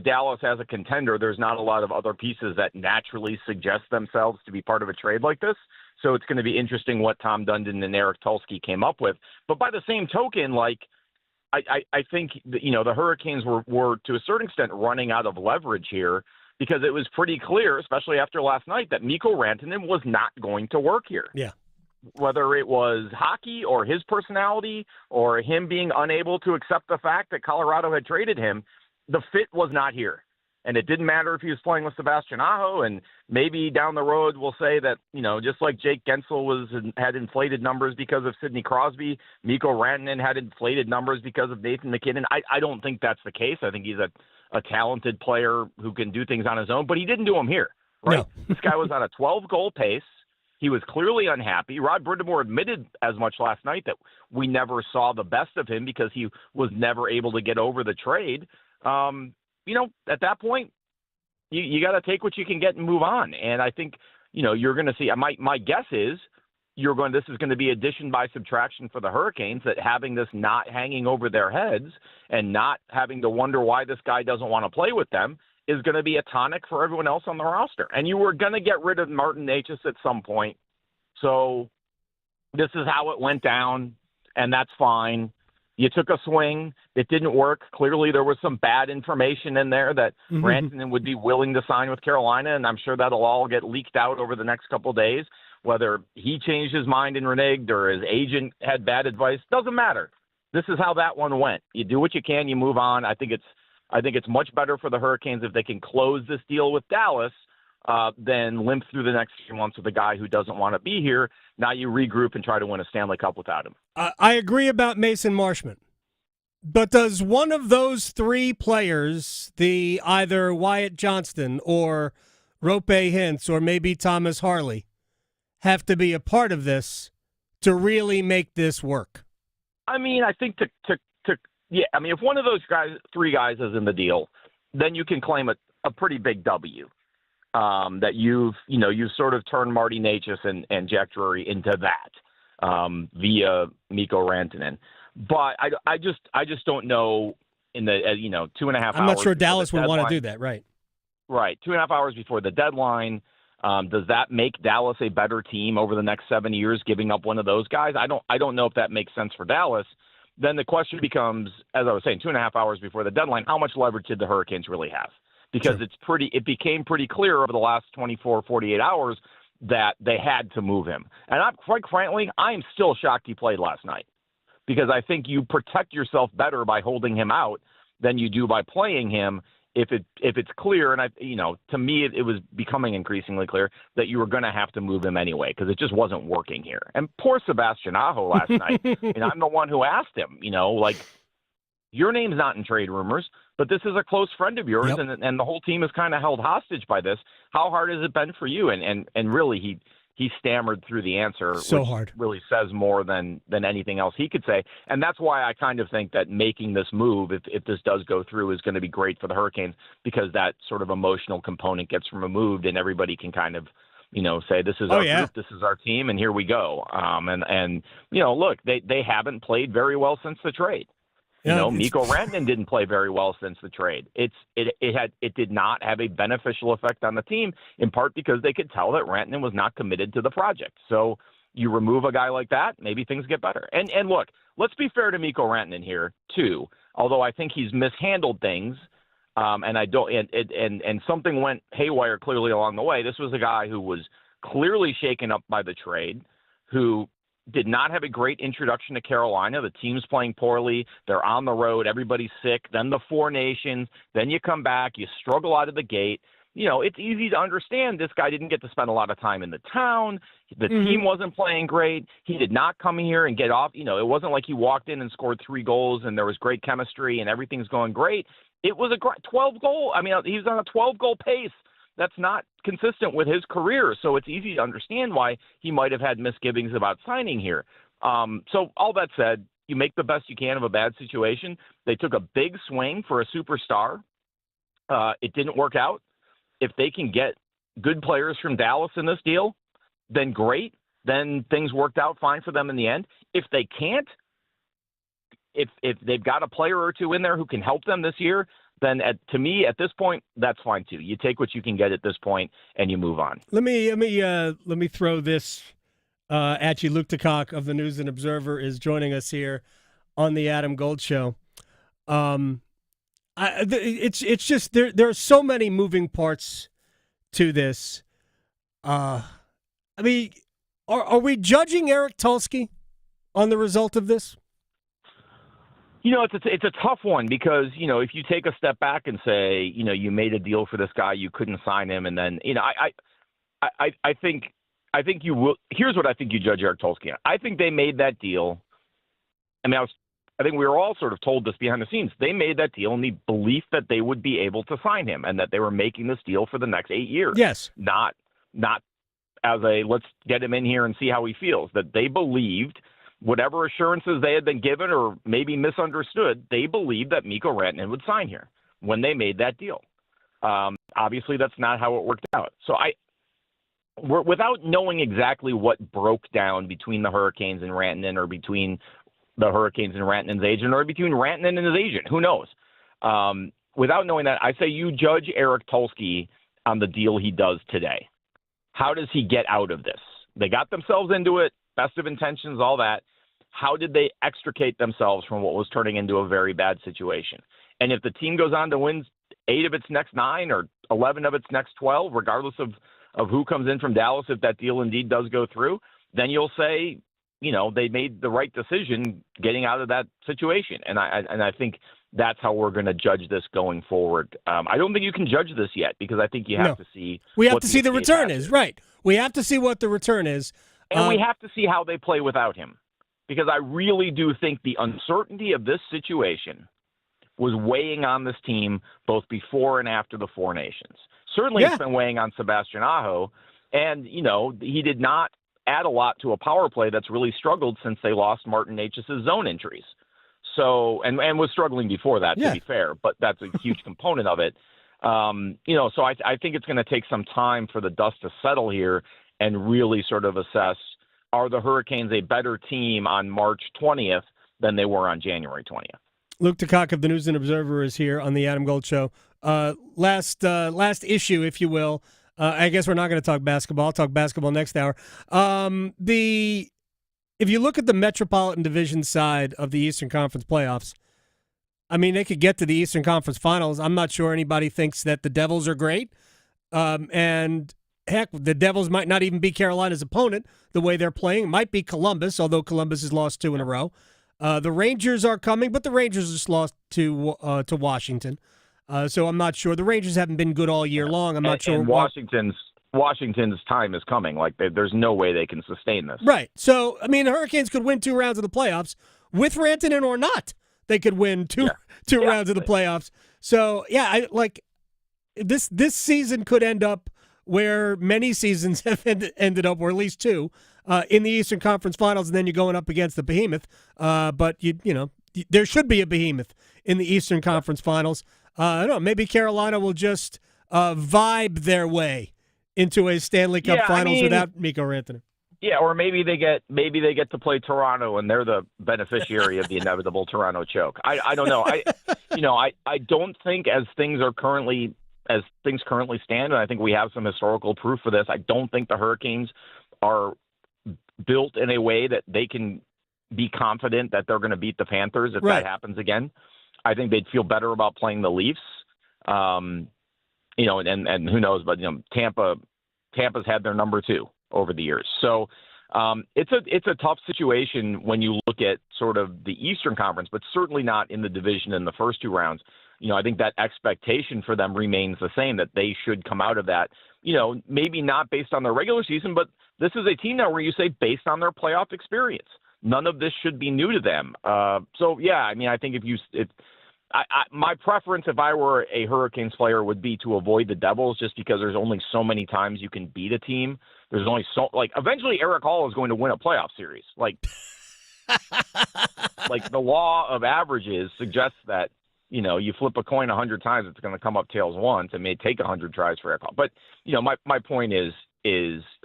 Dallas as a contender, there's not a lot of other pieces that naturally suggest themselves to be part of a trade like this. So it's going to be interesting what Tom Dundon and Eric Tulsky came up with. But by the same token, I think the Hurricanes were to a certain extent running out of leverage here, because it was pretty clear, especially after last night, that Mikko Rantanen was not going to work here. Yeah. Whether it was hockey or his personality or him being unable to accept the fact that Colorado had traded him, the fit was not here. And it didn't matter if he was playing with Sebastian Aho, and maybe down the road we'll say that, just like Jake Gensel had inflated numbers because of Sidney Crosby, Mikko Rantanen had inflated numbers because of Nathan McKinnon. I don't think that's the case. I think he's a talented player who can do things on his own, but he didn't do them here, right? No. This guy was on a 12-goal pace. He was clearly unhappy. Rod Brindamore admitted as much last night that we never saw the best of him because he was never able to get over the trade. At that point, you got to take what you can get and move on. And I think, you're going to see, my guess is this is going to be addition by subtraction for the Hurricanes, that having this not hanging over their heads and not having to wonder why this guy doesn't want to play with them is going to be a tonic for everyone else on the roster. And you were going to get rid of Martin Necas at some point. So this is how it went down, and that's fine. You took a swing. It didn't work. Clearly there was some bad information in there that Rantanen would be willing to sign with Carolina, and I'm sure that'll all get leaked out over the next couple of days. Whether he changed his mind and reneged or his agent had bad advice, doesn't matter. This is how that one went. You do what you can, you move on. I think it's much better for the Hurricanes if they can close this deal with Dallas than limp through the next few months with a guy who doesn't want to be here. Now you regroup and try to win a Stanley Cup without him. I agree about Mason Marchment. But does one of those three players, the either Wyatt Johnston or Rope Hintz or maybe Thomas Harley, have to be a part of this to really make this work? I mean, I think if one of those three guys is in the deal, then you can claim a pretty big W. That you've sort of turned Marty Necas and Jack Drury into that via Mikko Rantanen. But I just don't know in the 2.5 hours. I'm not sure Dallas would want to do that, right? Right, 2.5 hours before the deadline. Does that make Dallas a better team over the next 7 years, giving up one of those guys? I don't know if that makes sense for Dallas. Then the question becomes, as I was saying, 2.5 hours before the deadline, how much leverage did the Hurricanes really have? Because it became pretty clear over the last 24, 48 hours that they had to move him. And quite frankly, I'm still shocked he played last night, because I think you protect yourself better by holding him out than you do by playing him. If it's clear, and to me it was becoming increasingly clear that you were going to have to move him anyway, because it just wasn't working here. And poor Sebastian Aho last night. And I'm the one who asked him, your name's not in trade rumors, but this is a close friend of yours, and the whole team is kind of held hostage by this. How hard has it been for you? And really he stammered through the answer, so which hard. Really says more than anything else he could say. And that's why I kind of think that making this move, if this does go through, is going to be great for the Hurricanes, because that sort of emotional component gets removed and everybody can kind of, say this is our group, this is our team, and here we go. Look, they haven't played very well since the trade. Mikko Rantanen didn't play very well since the trade. It did not have a beneficial effect on the team, in part because they could tell that Rantanen was not committed to the project. So you remove a guy like that, maybe things get better. And look, let's be fair to Mikko Rantanen here too. Although I think he's mishandled things, and something went haywire clearly along the way. This was a guy who was clearly shaken up by the trade, who did not have a great introduction to Carolina. The team's playing poorly. They're on the road. Everybody's sick. Then the Four Nations. Then you come back. You struggle out of the gate. It's easy to understand this guy didn't get to spend a lot of time in the town. The team wasn't playing great. He did not come here and get off. It wasn't like he walked in and scored 3 goals and there was great chemistry and everything's going great. It was a 12-goal. He was on a 12-goal pace. That's not consistent with his career, so it's easy to understand why he might have had misgivings about signing here. So all that said, you make the best you can of a bad situation. They took a big swing for a superstar. It didn't work out. If they can get good players from Dallas in this deal, then great. Then things worked out fine for them in the end. If they can't, if they've got a player or two in there who can help them this year, then to me, at this point, that's fine too. You take what you can get at this point and you move on. Let me throw this at you. Luke DeCock of the News and Observer is joining us here on the Adam Gold Show. It's just there are so many moving parts to this. Are we judging Eric Tulsky on the result of this? It's a tough one, because, if you take a step back and say, you made a deal for this guy, you couldn't sign him. And then, I think you will. Here's what I think you judge Eric Tulsky on. I think they made that deal. I think we were all sort of told this behind the scenes. They made that deal in the belief that they would be able to sign him and that they were making this deal for the next 8 years. Yes. Not as a let's get him in here and see how he feels. That they believed, whatever assurances they had been given or maybe misunderstood, they believed that Mikko Rantanen would sign here when they made that deal. Obviously, that's not how it worked out. So without knowing exactly what broke down between the Hurricanes and Rantanen, or between the Hurricanes and Rantanen's agent, or between Rantanen and his agent, who knows? Without knowing that, I say you judge Eric Tulsky on the deal he does today. How does he get out of this? They got themselves into it. Best of intentions, all that. How did they extricate themselves from what was turning into a very bad situation? And if the team goes on to win 8 of its next 9 or 11 of its next 12, regardless of who comes in from Dallas, if that deal indeed does go through, then you'll say, they made the right decision getting out of that situation. And I think that's how we're going to judge this going forward. I don't think you can judge this yet, because I think you have to see. We have to see the return is, right. We have to see what the return is. And we have to see how they play without him, because I really do think the uncertainty of this situation was weighing on this team both before and after the Four Nations. Certainly it's been weighing on Sebastian Aho, and, he did not add a lot to a power play that's really struggled since they lost Martin Necas's zone injuries. So, and was struggling before that, to be fair, but that's a huge component of it. So I think it's going to take some time for the dust to settle here and really sort of assess, are the Hurricanes a better team on March 20th than they were on January 20th. Luke DeCock of the News and Observer is here on the Adam Gold Show. Last issue, if you will. I guess we're not going to talk basketball. I'll talk basketball next hour. If you look at the Metropolitan Division side of the Eastern Conference playoffs, I mean, they could get to the Eastern Conference Finals. I'm not sure anybody thinks that the Devils are great. And, heck, the Devils might not even be Carolina's opponent the way they're playing. It might be Columbus, although Columbus has lost 2 in a row. The Rangers are coming, but the Rangers just lost to Washington. So I'm not sure. The Rangers haven't been good all year long. I'm not sure. And Washington's time is coming. Like, there's no way they can sustain this. Right. So, I mean, the Hurricanes could win 2 rounds of the playoffs with Rantanen or not. They could win two rounds of the playoffs. So, yeah, this season could end up where many seasons have ended up, or at least 2, in the Eastern Conference Finals, and then you're going up against the behemoth. But, you know, there should be a behemoth in the Eastern Conference Finals. I don't know, maybe Carolina will just vibe their way into a Stanley Cup Finals without Mikko Rantanen. Yeah, or maybe they get to play Toronto and they're the beneficiary of the inevitable Toronto choke. I don't know. I don't think as things currently stand, and I think we have some historical proof for this. I don't think the Hurricanes are built in a way that they can be confident that they're going to beat the Panthers if that happens again. I think they'd feel better about playing the Leafs. And who knows, but Tampa's had their number 2 over the years. So it's a tough situation when you look at sort of the Eastern Conference, but certainly not in the division in the first 2 rounds. I think that expectation for them remains the same, that they should come out of that, maybe not based on their regular season, but this is a team now where you say based on their playoff experience. None of this should be new to them. I think my preference if I were a Hurricanes player would be to avoid the Devils, just because there's only so many times you can beat a team. There's only eventually Eric Hall is going to win a playoff series. Like the law of averages suggests that, you flip a coin 100 times, it's going to come up tails once. It may take 100 tries for Eric Hall. But, my point is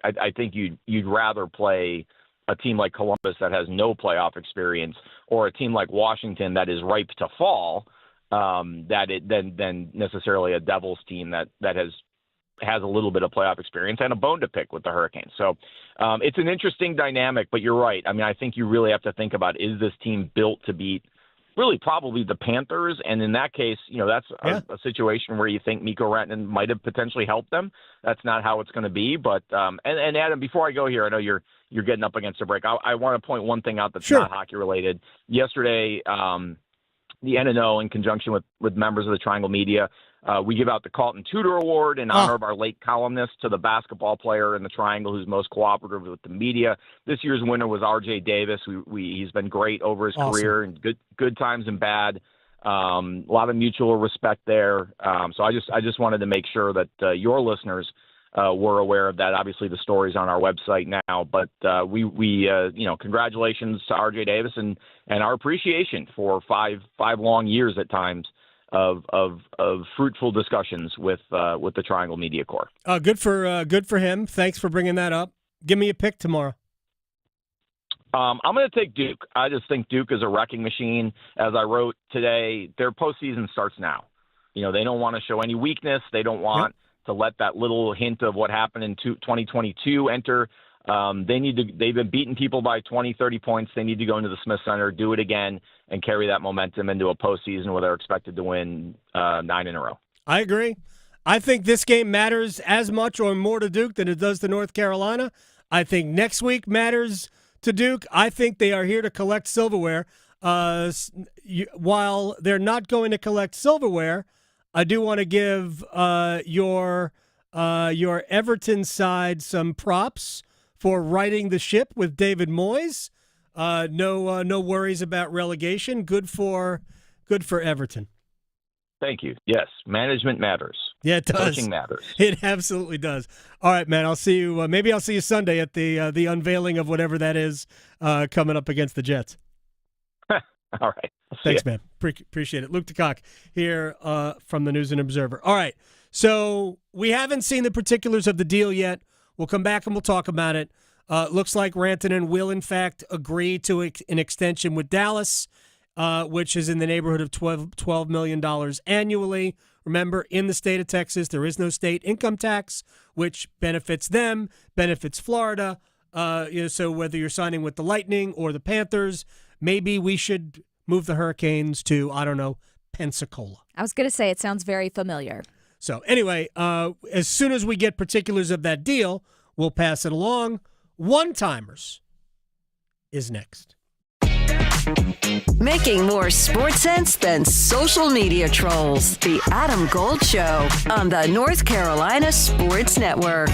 I think you'd rather play a team like Columbus that has no playoff experience, or a team like Washington that is ripe to fall, than necessarily a Devils team that has a little bit of playoff experience and a bone to pick with the Hurricanes. So it's an interesting dynamic, but you're right. I mean, I think you really have to think about, is this team built to beat really probably the Panthers? And in that case, that's a situation where you think Mikko Rantanen might have potentially helped them. That's not how it's going to be. But and Adam, before I go here, I know you're getting up against a break. I want to point one thing out that's not hockey related. Yesterday, the NNO, in conjunction with members of the Triangle Media, we give out the Carlton Tudor Award in honor of our late columnist to the basketball player in the Triangle who's most cooperative with the media. This year's winner was R.J. Davis. He's been great over his career, and good times and bad. A lot of mutual respect there. So I just wanted to make sure that your listeners were aware of that. Obviously, the story's on our website now, but we congratulations to R.J. Davis and our appreciation for five long years at times of fruitful discussions with the Triangle Media Corps. Good for him. Thanks for bringing that up. Give me a pick tomorrow. I'm going to take Duke. I just think Duke is a wrecking machine. As I wrote today, their postseason starts now. They don't want to show any weakness. They don't want to let that little hint of what happened in 2022 enter. They've been beating people by 20, 30 points. They need to go into the Smith Center, do it again, and carry that momentum into a postseason where they're expected to win 9 in a row. I agree. I think this game matters as much or more to Duke than it does to North Carolina. I think next week matters to Duke. I think they are here to collect silverware. While they're not going to collect silverware, I do want to give your Everton side some props for righting the ship with David Moyes. No worries about relegation. Good for Everton. Thank you. Yes, management matters. Yeah, it does. Coaching matters. It absolutely does. All right, man. I'll see you. Maybe I'll see you Sunday at the unveiling of whatever that is coming up against the Jets. All right. Thanks, man. Appreciate it. Luke DeCock here from the News and Observer. All right. So we haven't seen the particulars of the deal yet. We'll come back and we'll talk about it. Looks like Rantanen will, in fact, agree to an extension with Dallas, which is in the neighborhood of $12 million annually. Remember, in the state of Texas, there is no state income tax, which benefits them, benefits Florida. So whether you're signing with the Lightning or the Panthers, maybe we should move the Hurricanes to, I don't know, Pensacola. I was going to say, it sounds very familiar. So anyway, as soon as we get particulars of that deal, we'll pass it along. One-timers is next. Making more sports sense than social media trolls. The Adam Gold Show on the North Carolina Sports Network.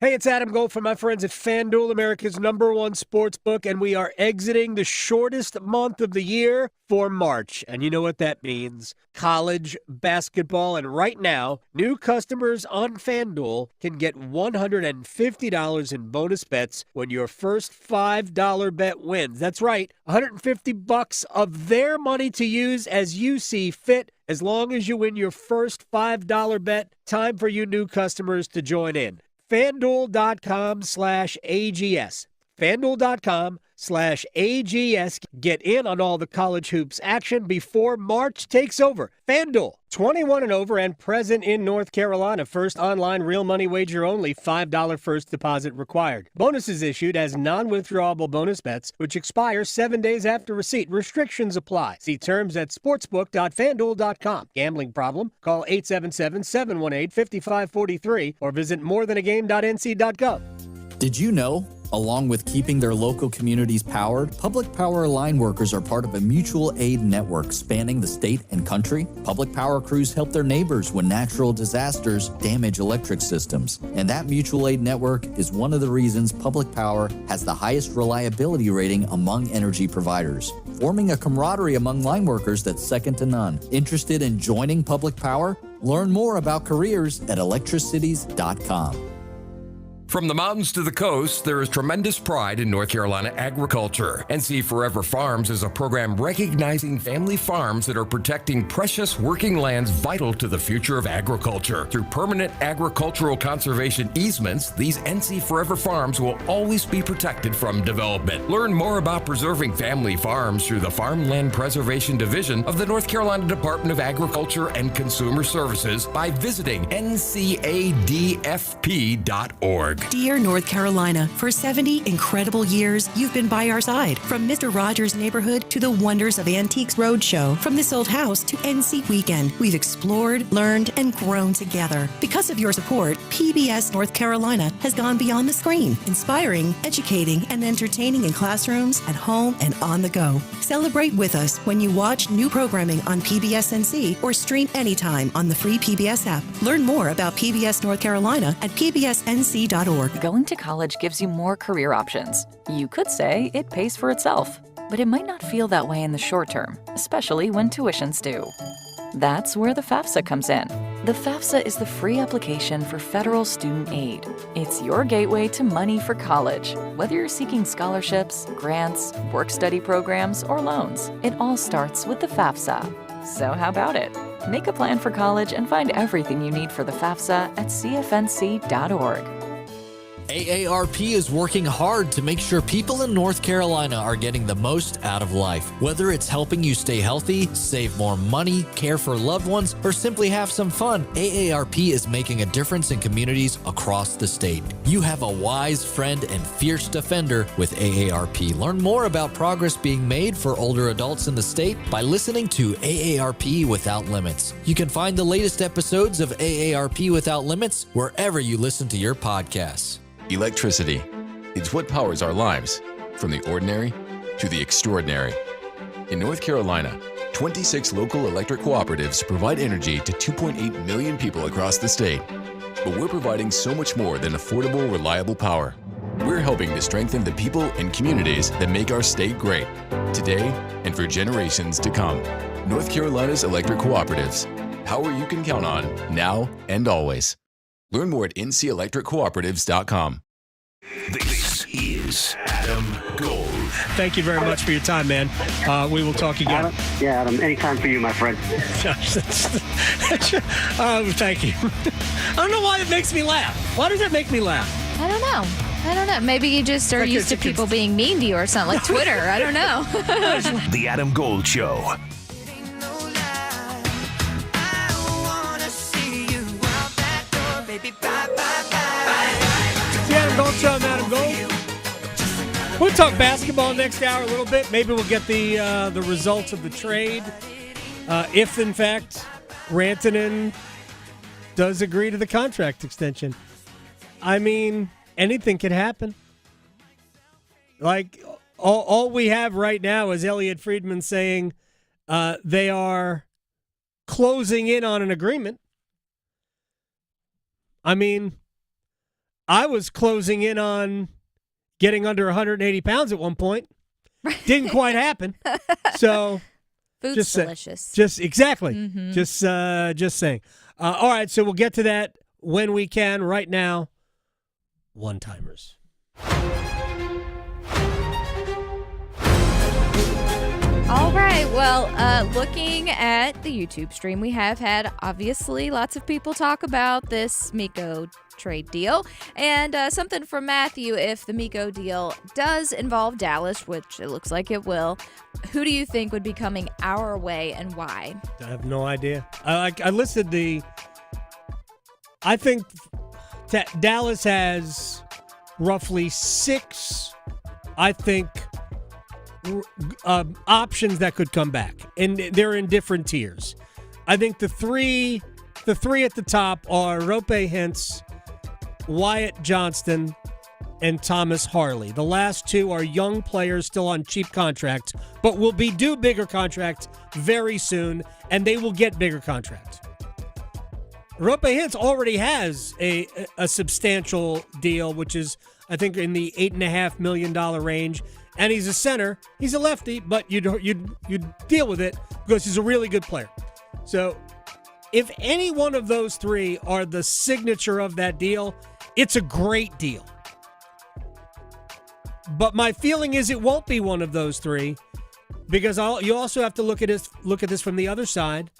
Hey, it's Adam Gold from my friends at FanDuel, America's #1 sports book, and we are exiting the shortest month of the year for March. And you know what that means. College basketball. And right now, new customers on FanDuel can get $150 in bonus bets when your first $5 bet wins. That's right, $150 of their money to use as you see fit. As long as you win your first $5 bet, time for you new customers to join in. FanDuel.com/AGS. FanDuel.com/AGS. Get in on all the college hoops action before March takes over. FanDuel, 21 and over and present in North Carolina. First online real money wager only. $5 first deposit required. Bonuses issued as non-withdrawable bonus bets, which expire 7 days after receipt. Restrictions apply. See terms at sportsbook.fanduel.com. Gambling problem? Call 877-718-5543 or visit morethanagame.nc.gov. Did you know? Along with keeping their local communities powered, public power line workers are part of a mutual aid network spanning the state and country. Public power crews help their neighbors when natural disasters damage electric systems. And that mutual aid network is one of the reasons public power has the highest reliability rating among energy providers, forming a camaraderie among line workers that's second to none. Interested in joining public power? Learn more about careers at electricities.com. From the mountains to the coast, there is tremendous pride in North Carolina agriculture. NC Forever Farms is a program recognizing family farms that are protecting precious working lands vital to the future of agriculture. Through permanent agricultural conservation easements, these NC Forever Farms will always be protected from development. Learn more about preserving family farms through the Farmland Preservation Division of the North Carolina Department of Agriculture and Consumer Services by visiting ncadfp.org. Dear North Carolina, for 70 incredible years, you've been by our side. From Mr. Rogers' Neighborhood to the wonders of Antiques Roadshow, from This Old House to NC Weekend, we've explored, learned, and grown together. Because of your support, PBS North Carolina has gone beyond the screen, inspiring, educating, and entertaining in classrooms, at home, and on the go. Celebrate with us when you watch new programming on PBS NC or stream anytime on the free PBS app. Learn more about PBS North Carolina at pbsnc.org. Going to college gives you more career options. You could say it pays for itself, but it might not feel that way in the short term, especially when tuitions do. That's where the FAFSA comes in. The FAFSA is the free application for federal student aid. It's your gateway to money for college. Whether you're seeking scholarships, grants, work-study programs, or loans, it all starts with the FAFSA. So how about it? Make a plan for college and find everything you need for the FAFSA at cfnc.org. AARP is working hard to make sure people in North Carolina are getting the most out of life. Whether it's helping you stay healthy, save more money, care for loved ones, or simply have some fun, AARP is making a difference in communities across the state. You have a wise friend and fierce defender with AARP. Learn more about progress being made for older adults in the state by listening to AARP Without Limits. You can find the latest episodes of AARP Without Limits wherever you listen to your podcasts. Electricity. It's what powers our lives, from the ordinary to the extraordinary. In North Carolina, 26 local electric cooperatives provide energy to 2.8 million people across the state. But we're providing so much more than affordable, reliable power. We're helping to strengthen the people and communities that make our state great, today and for generations to come. North Carolina's electric cooperatives. Power you can count on, now and always. Learn more at ncelectriccooperatives.com. This is Adam Gold. Thank you very much for your time, man. We will talk again. Adam, anytime for you, my friend. Thank you. I don't know why it makes me laugh. Why does that make me laugh? I don't know. Maybe you just are used to people being mean to you or something, like Twitter. I don't know. The Adam Gold Show. The Adam Gold Show, I'm Adam Gold. We'll talk basketball next hour a little bit. Maybe we'll get the results of the trade. If, in fact, Rantanen does agree to the contract extension. I mean, anything could happen. Like, all we have right now is Elliot Friedman saying they are closing in on an agreement. I mean, I was closing in on getting under 180 pounds at one point. Didn't quite happen. So, food's delicious. Just exactly. Mm-hmm. Just saying. All right, so we'll get to that when we can. Right now, one-timers. All right. Well, looking at the YouTube stream, we have had, obviously, lots of people talk about this Mikko trade deal. And something from Matthew, if the Mikko deal does involve Dallas, which it looks like it will, who do you think would be coming our way and why? I have no idea. I listed I think Dallas has roughly 6, I think, options that could come back, and they're in different tiers. I think the three at the top are Rope Hintz, Wyatt Johnston, and Thomas Harley. The last 2 are young players still on cheap contracts, but will be due bigger contracts very soon, and they will get bigger contracts. Rope Hintz already has a substantial deal, which is, I think, in the $8.5 million range. And he's a center. He's a lefty, but you'd deal with it because he's a really good player. So if any one of those 3 are the signature of that deal, it's a great deal. But my feeling is it won't be one of those 3 because you also have to look at this from the other side.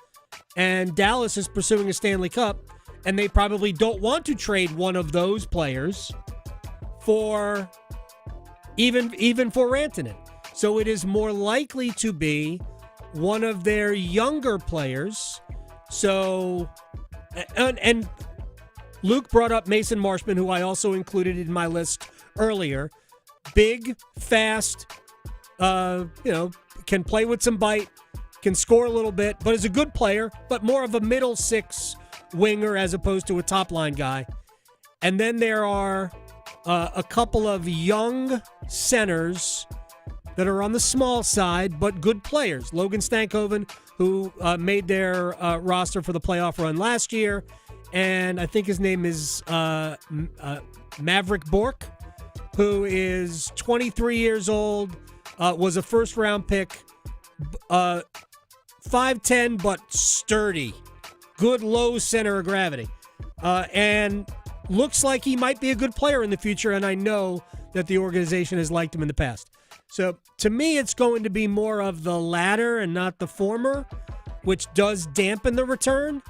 And Dallas is pursuing a Stanley Cup, and they probably don't want to trade one of those players for even for Rantanen. So it is more likely to be one of their younger players. So, and Luke brought up Mason Marshman, who I also included in my list earlier. Big, fast, can play with some bite, can score a little bit, but is a good player, but more of a middle 6 winger as opposed to a top-line guy. And then there are a couple of young centers that are on the small side, but good players. Logan Stankoven, who made their roster for the playoff run last year, and I think his name is Maverick Bork, who is 23 years old, was a first-round pick, 5'10", but sturdy. Good low center of gravity. And looks like he might be a good player in the future, and I know that the organization has liked him in the past. So, to me, it's going to be more of the latter and not the former, which does dampen the return.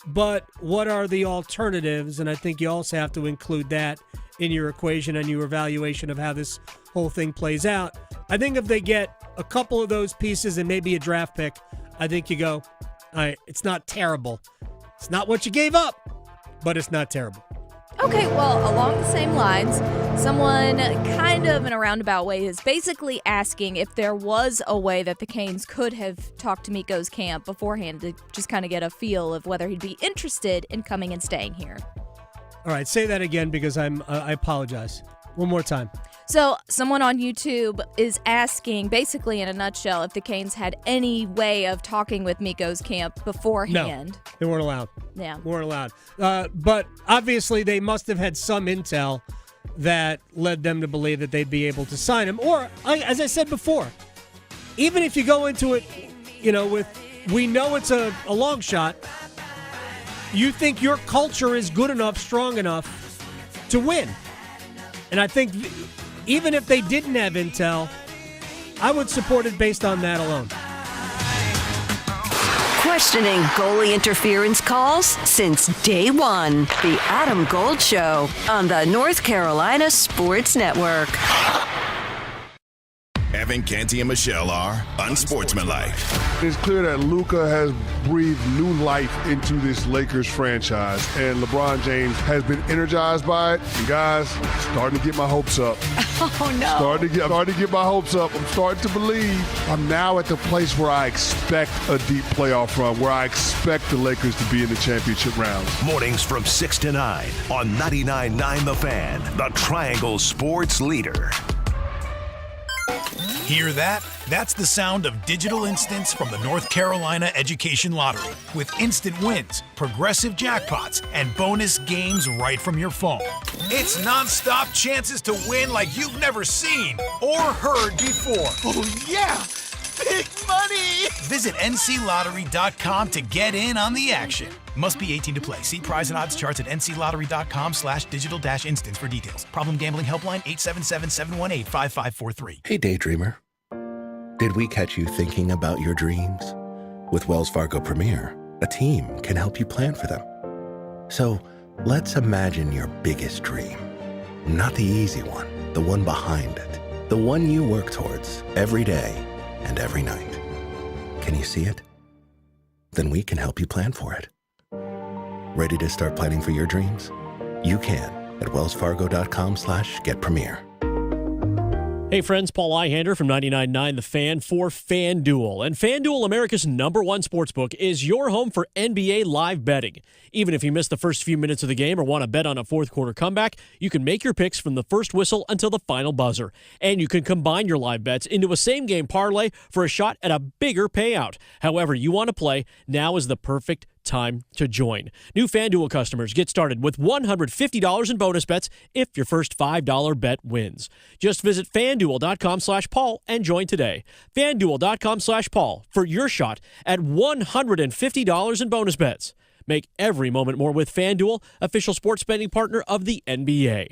But what are the alternatives? And I think you also have to include that in your equation and your evaluation of how this whole thing plays out. I think if they get a couple of those pieces and maybe a draft pick, I think you go, all right, it's not terrible. It's not what you gave up, but it's not terrible. Okay, well, along the same lines, someone kind of in a roundabout way is basically asking if there was a way that the Canes could have talked to Mikko's camp beforehand to just kind of get a feel of whether he'd be interested in coming and staying here. All right, say that again because I apologize. One more time. So someone on YouTube is asking, basically in a nutshell, if the Canes had any way of talking with Mikko's camp beforehand. No, they weren't allowed. Yeah. Weren't allowed. But obviously they must have had some intel that led them to believe that they'd be able to sign him. Or, as I said before, even if you go into it, with we know it's a long shot, you think your culture is good enough, strong enough to win. And I think even if they didn't have intel, I would support it based on that alone. questioning goalie interference calls since day one. The Adam Gold Show on the North Carolina Sports Network. Evan, Canty, and Michelle are unsportsmanlike. It's clear that Luka has breathed new life into this Lakers franchise, and LeBron James has been energized by it. And guys, starting to get my hopes up. Oh, no. Starting to get my hopes up. I'm starting to believe. I'm now at the place where I expect a deep playoff run, where I expect the Lakers to be in the championship rounds. Mornings from 6 to 9 on 99.9 The Fan, the Triangle Sports Leader. Hear that? That's the sound of digital instants from the North Carolina Education Lottery. With instant wins, progressive jackpots, and bonus games right from your phone. It's nonstop chances to win like you've never seen or heard before. Oh, yeah! Big money! Visit nclottery.com to get in on the action. Must be 18 to play. See prize and odds charts at nclottery.com/digital-instants for details. Problem gambling helpline 877-718-5543. Hey, daydreamer. Did we catch you thinking about your dreams? With Wells Fargo Premier, a team can help you plan for them. So let's imagine your biggest dream. Not the easy one, the one behind it. The one you work towards every day and every night. Can you see it? Then we can help you plan for it. Ready to start planning for your dreams? You can at wellsfargo.com/getpremier. Hey friends, Paul Ihander from 99.9 The Fan for FanDuel. And FanDuel, America's #1 sportsbook, is your home for NBA live betting. Even if you miss the first few minutes of the game or want to bet on a fourth quarter comeback, you can make your picks from the first whistle until the final buzzer. And you can combine your live bets into a same-game parlay for a shot at a bigger payout. However you want to play, now is the perfect time to join. New FanDuel customers get started with $150 in bonus bets if your first $5 bet wins. Just visit FanDuel.com/Paul and join today. FanDuel.com/Paul for your shot at $150 in bonus bets. Make every moment more with FanDuel, official sports betting partner of the NBA.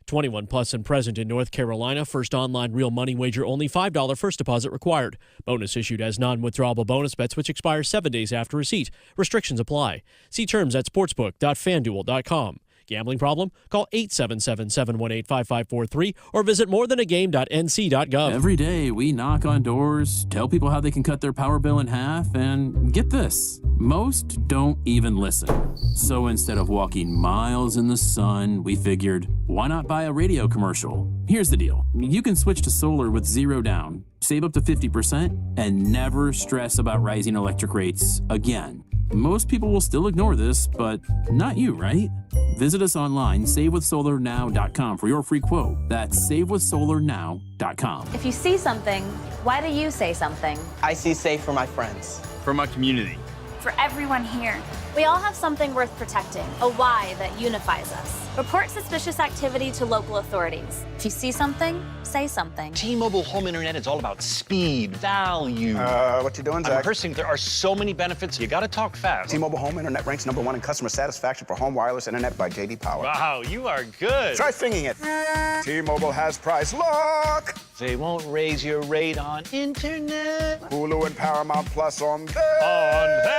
21 plus and present in North Carolina. First online real money wager only. $5 first deposit required. Bonus issued as non-withdrawable bonus bets which expire 7 days after receipt. Restrictions apply. See terms at sportsbook.fanduel.com. Gambling problem? Call 877-718-5543 or visit morethanagame.nc.gov. Every day we knock on doors, tell people how they can cut their power bill in half, and get this, most don't even listen. So instead of walking miles in the sun, we figured, why not buy a radio commercial? Here's the deal. You can switch to solar with zero down, save up to 50%, and never stress about rising electric rates again. Most people will still ignore this, but not you, right? Visit us online, savewithsolarnow.com for your free quote. That's savewithsolarnow.com. If you see something, why do you say something? I see safe for my friends. For my community. For everyone here. We all have something worth protecting, a why that unifies us. Report suspicious activity to local authorities. If you see something, say something. T-Mobile Home Internet is all about speed, value. What you doing, Zach? I'm rehearsing. There are so many benefits. You got to talk fast. T-Mobile Home Internet ranks #1 in customer satisfaction for home wireless internet by J.D. Power. Wow, you are good. Try singing it. T-Mobile has price lock. They won't raise your rate on internet. Hulu and Paramount Plus on them. On them.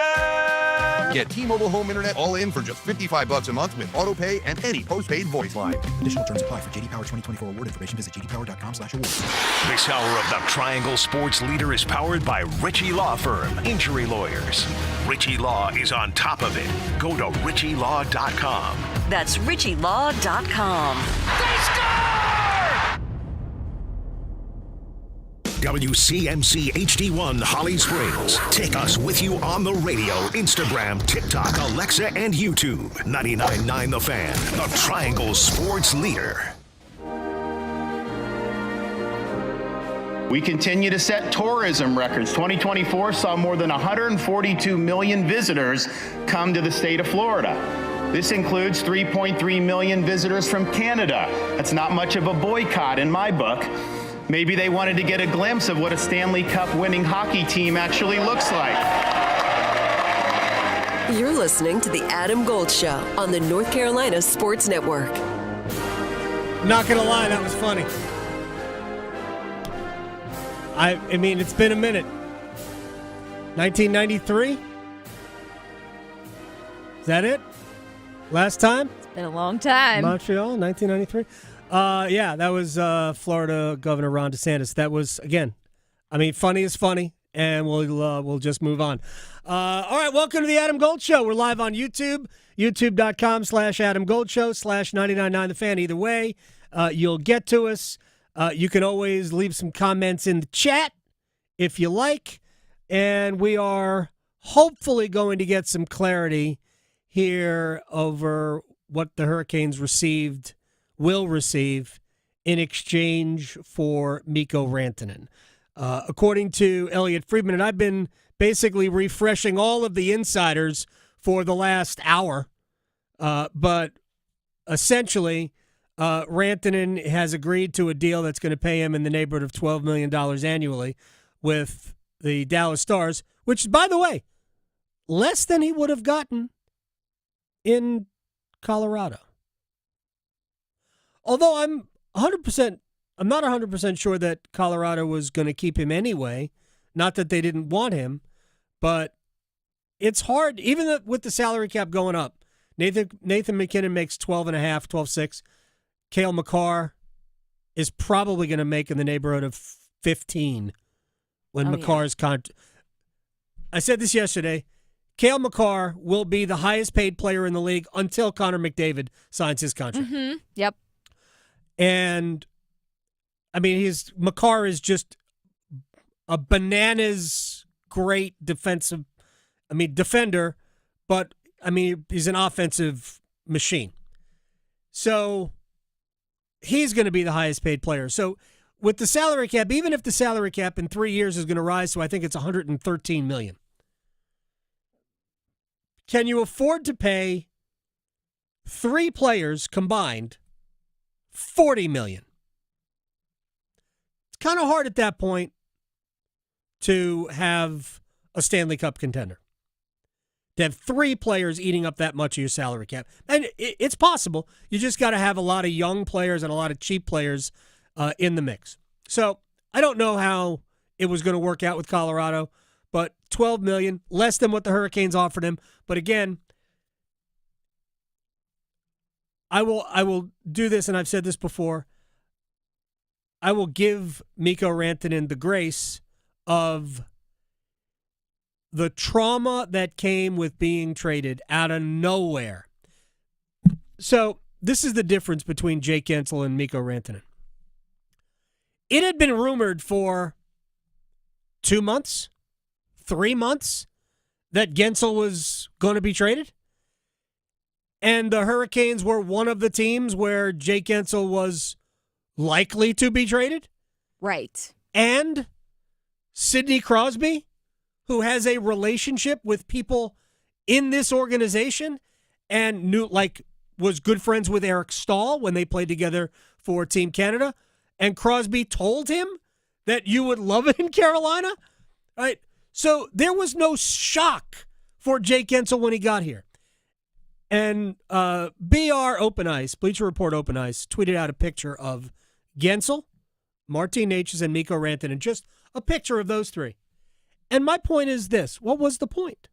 Get T-Mobile Home Internet all in for just $55 a month with auto pay and any postpaid voice line. Additional terms apply. For J.D. Power 2024 award information, visit jdpower.com/awards. This hour of the Triangle Sports Leader is powered by Ritchie Law Firm, injury lawyers. Ritchie Law is on top of it. Go to ritchielaw.com. That's ritchielaw.com. They score! WCMC HD1 Holly Springs. Take us with you on the radio, Instagram, TikTok, Alexa, and YouTube. 99.9 The Fan, the Triangle Sports Leader. We continue to set tourism records. 2024 saw more than 142 million visitors come to the state of Florida. This includes 3.3 million visitors from Canada. That's not much of a boycott in my book. Maybe they wanted to get a glimpse of what a Stanley Cup winning hockey team actually looks like. You're listening to The Adam Gold Show on the North Carolina Sports Network. Not gonna lie, that was funny. I mean, it's been a minute. 1993? Is that it? Last time? It's been a long time. Montreal, 1993. Yeah, that was Florida Governor Ron DeSantis. That was, again, I mean, funny is funny, and we'll just move on. All right, welcome to the Adam Gold Show. We're live on YouTube, youtube.com/Adam Gold Show /999 The Fan. Either way, you'll get to us. You can always leave some comments in the chat if you like, and we are hopefully going to get some clarity here over what the Hurricanes will receive in exchange for Mikko Rantanen. According to Elliot Friedman, and I've been basically refreshing all of the insiders for the last hour, but essentially Rantanen has agreed to a deal that's going to pay him in the neighborhood of $12 million annually with the Dallas Stars, which, by the way, less than he would have gotten in Colorado. Although I'm not 100% sure that Colorado was going to keep him anyway. Not that they didn't want him, but it's hard, even with the salary cap going up. Nathan McKinnon makes 12.5, 12.6. Cale Makar is probably going to make in the neighborhood of 15 when Makar's contract. I said this yesterday. Cale Makar will be the highest paid player in the league until Connor McDavid signs his contract. Mm-hmm. Yep. And I mean, Makar is just a bananas great defender, but I mean, he's an offensive machine. So he's going to be the highest paid player. So with the salary cap, even if the salary cap in 3 years is going to rise to, I think it's $113 million. Can you afford to pay 3 players combined $40 million? It's kind of hard at that point to have a Stanley Cup contender. To have 3 players eating up that much of your salary cap. And it's possible. You just got to have a lot of young players and a lot of cheap players in the mix. So I don't know how it was going to work out with Colorado, but $12 million, less than what the Hurricanes offered him. But again, I will do this, and I've said this before. I will give Mikko Rantanen the grace of the trauma that came with being traded out of nowhere. So this is the difference between Jake Guentzel and Mikko Rantanen. It had been rumored for 2 months, 3 months, that Guentzel was going to be traded. And the Hurricanes were one of the teams where Jake Guentzel was likely to be traded. Right. And Sidney Crosby, who has a relationship with people in this organization and was good friends with Eric Stahl when they played together for Team Canada. And Crosby told him that you would love it in Carolina. Right? So there was no shock for Jake Guentzel when he got here. And BR Open Ice, Bleacher Report Open Ice, tweeted out a picture of Guentzel, Martin Necas, and Mikko Rantanen, just a picture of those 3. And my point is this. What was the point?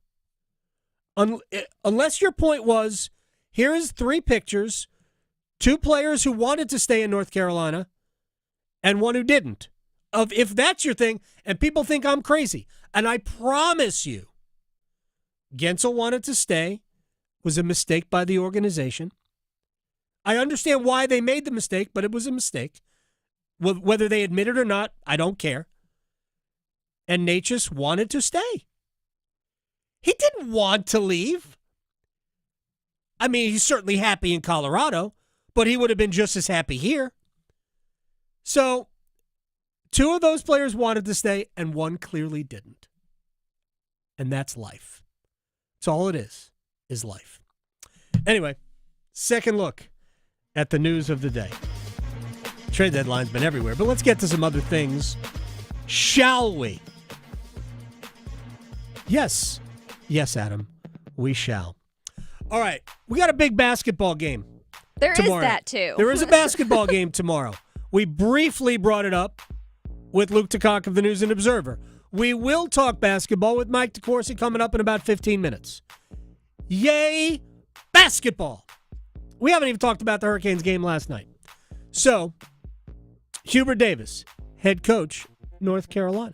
Unless your point was, here is 3 pictures, 2 players who wanted to stay in North Carolina, and 1 who didn't. If that's your thing, and people think I'm crazy, and I promise you, Guentzel wanted to stay, was a mistake by the organization. I understand why they made the mistake, but it was a mistake. Whether they admit it or not, I don't care. And Necas wanted to stay. He didn't want to leave. I mean, he's certainly happy in Colorado, but he would have been just as happy here. So 2 of those players wanted to stay, and 1 clearly didn't. And that's life. That's all it is life. Anyway, second look at the news of the day. Trade deadline's been everywhere, but let's get to some other things, shall we? Yes, Adam, we shall. All right, we got a big basketball game tomorrow. Is that too. There is a basketball game tomorrow. We briefly brought it up with Luke DeCock of the News and Observer. We will talk basketball with Mike DeCourcy coming up in about 15 minutes. Yay Basketball. We haven't even talked about the Hurricanes game last night. So, Hubert Davis, head coach, North Carolina,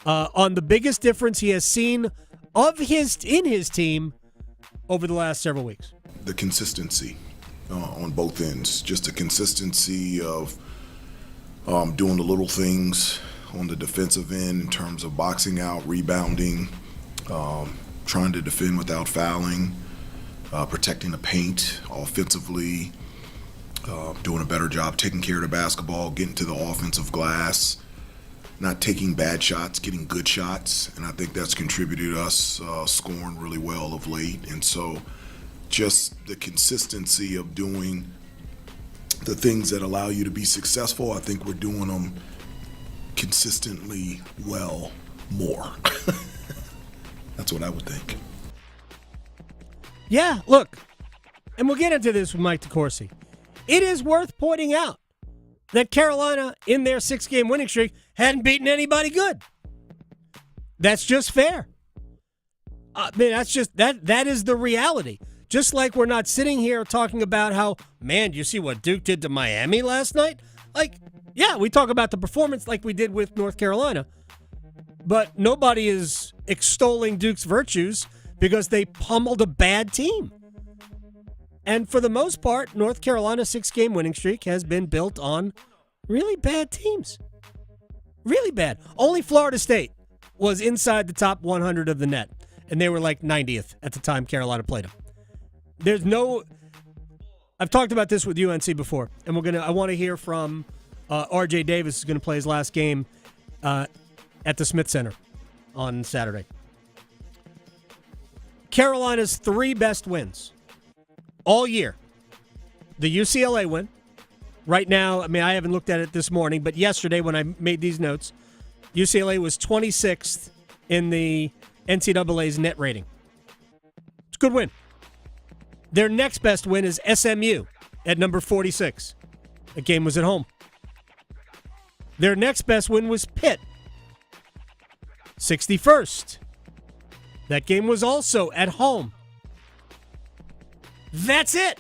on the biggest difference he has seen in his team over the last several weeks. The consistency on both ends, just the consistency of doing the little things on the defensive end in terms of boxing out, rebounding, trying to defend without fouling, protecting the paint offensively, doing a better job taking care of the basketball, getting to the offensive glass, not taking bad shots, getting good shots, and I think that's contributed to us scoring really well of late. And so just the consistency of doing the things that allow you to be successful, I think we're doing them consistently well more. That's what I would think. Yeah, look, and we'll get into this with Mike DeCourcy. It is worth pointing out that Carolina, in their 6-game winning streak, hadn't beaten anybody good. That's just fair. That is the reality. Just like we're not sitting here talking about how, man, do you see what Duke did to Miami last night? Like, yeah, we talk about the performance like we did with North Carolina, but nobody is extolling Duke's virtues because they pummeled a bad team. And for the most part, North Carolina's 6-game winning streak has been built on really bad teams. Really bad. Only Florida State was inside the top 100 of the net, and they were like 90th at the time Carolina played them. I've talked about this with UNC before, and I want to hear from RJ Davis, who's going to play his last game at the Smith Center on Saturday. Carolina's 3 best wins all year. The UCLA win. Right now, I haven't looked at it this morning, but yesterday when I made these notes, UCLA was 26th in the NCAA's net rating. It's a good win. Their next best win is SMU at number 46. The game was at home. Their next best win was Pitt, 61st. That game was also at home. That's it.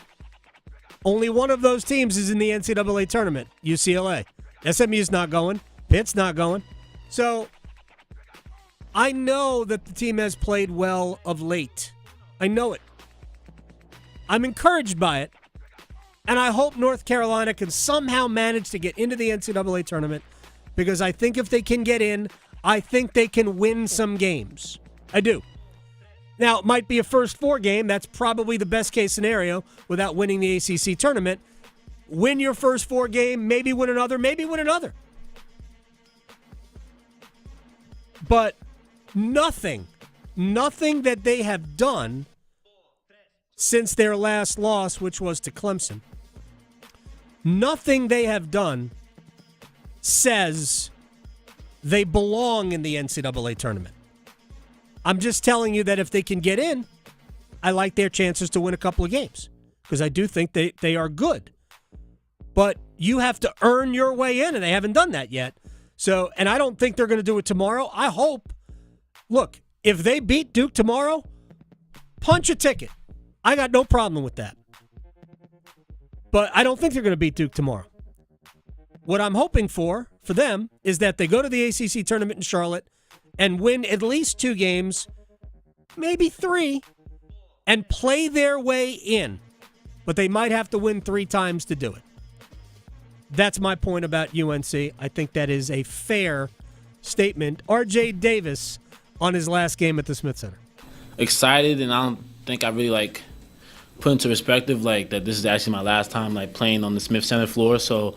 Only one of those teams is in the NCAA tournament, UCLA. SMU's not going. Pitt's not going. So I know that the team has played well of late. I know it. I'm encouraged by it. And I hope North Carolina can somehow manage to get into the NCAA tournament, because I think if they can get in, I think they can win some games. I do. Now, it might be a first 4 game. That's probably the best case scenario without winning the ACC tournament. Win your first 4 game, maybe win another, But nothing that they have done since their last loss, which was to Clemson, nothing they have done says they belong in the NCAA tournament. I'm just telling you that if they can get in, I like their chances to win a couple of games, because I do think they are good. But you have to earn your way in, and they haven't done that yet. So, and I don't think they're going to do it tomorrow. I hope. Look, if they beat Duke tomorrow, punch a ticket. I got no problem with that. But I don't think they're going to beat Duke tomorrow. What I'm hoping for them is that they go to the ACC tournament in Charlotte and win at least 2 games, maybe 3, and play their way in. But they might have to win 3 times to do it. That's my point about UNC. I think that is a fair statement. RJ Davis on his last game at the Smith Center. Excited, and I don't think I really put into perspective that this is actually my last time playing on the Smith Center floor. So,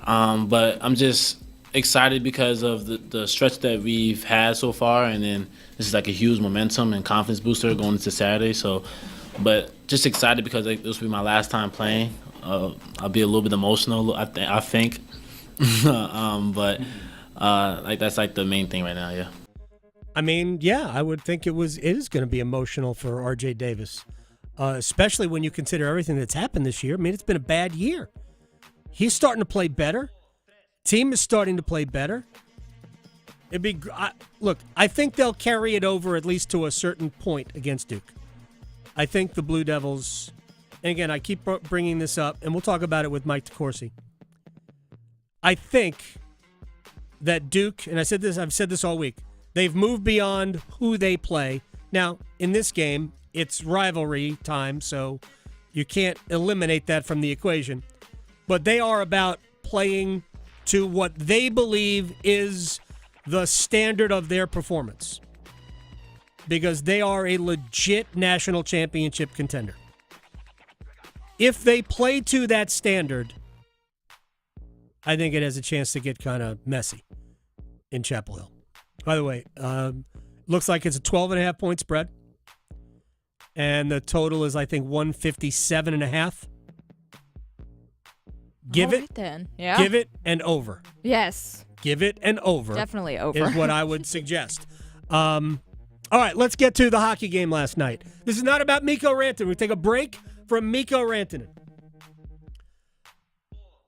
but I'm just excited because of the stretch that we've had so far, and then this is a huge momentum and confidence booster going into Saturday. So, but just excited because this will be my last time playing. I'll be a little bit emotional, I think, but that's the main thing right now. Yeah. I would think it is going to be emotional for RJ Davis, especially when you consider everything that's happened this year. It's been a bad year. He's starting to play better. Team is starting to play better. I think they'll carry it over at least to a certain point against Duke. I think the Blue Devils, and again, I keep bringing this up, and we'll talk about it with Mike DeCourcy. I think that Duke, and I've said this all week, they've moved beyond who they play. Now, in this game, it's rivalry time, so you can't eliminate that from the equation. But they are about playing to what they believe is the standard of their performance, because they are a legit national championship contender. If they play to that standard, I think it has a chance to get kind of messy in Chapel Hill. By the way, looks like it's a 12.5-point spread, and the total is, I think, 157.5. Give it, then. Yeah. Give it and over. Yes. Give it and over. Definitely over. Is what I would suggest. All right, let's get to the hockey game last night. This is not about Mikko Rantanen. We take a break from Mikko Rantanen.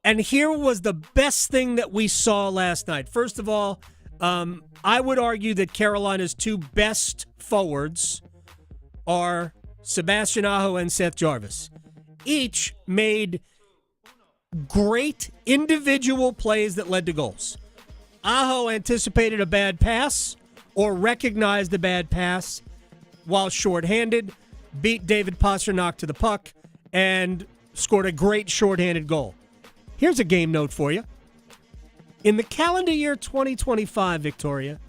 And here was the best thing that we saw last night. First of all, I would argue that Carolina's two best forwards are Sebastian Aho and Seth Jarvis. Each made great individual plays that led to goals. Aho anticipated a bad pass or recognized a bad pass while shorthanded, beat David Pastrnak to the puck, and scored a great shorthanded goal. Here's a game note for you. In the calendar year 2025, Victoria,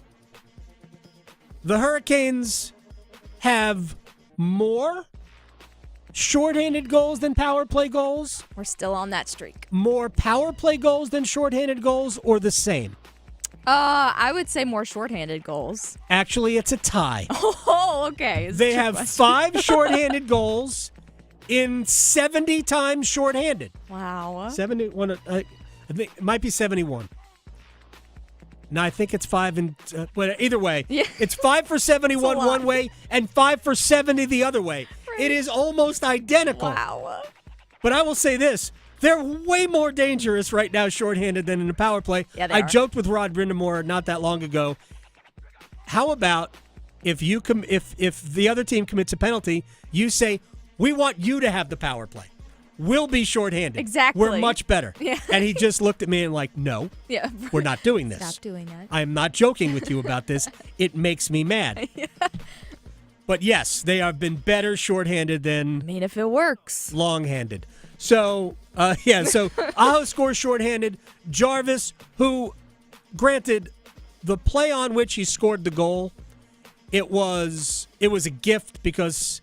the Hurricanes have more shorthanded goals than power play goals. We're still on that streak. More power play goals than shorthanded goals, or the same? I would say more shorthanded goals. Actually, it's a tie. Oh, okay. They have 5 shorthanded goals in 70 times shorthanded. Wow. 71. I think it might be 71. No, I think it's 5 and but either way, it's 5 for 71 one way and 5 for 70 the other way. Right. It is almost identical. Wow. But I will say this. They're way more dangerous right now shorthanded than in the power play. Yeah, I joked with Rod Brindamore not that long ago. How about if you if the other team commits a penalty, you say, we want you to have the power play. We'll be shorthanded. Exactly. We're much better. Yeah. And he just looked at me and like, no, yeah. We're not doing this. Stop doing that. I'm not joking with you about this. It makes me mad. Yeah. But yes, they have been better shorthanded than if it works. Long-handed. So, so Aho scores shorthanded. Jarvis, who, granted, the play on which he scored the goal, it was a gift because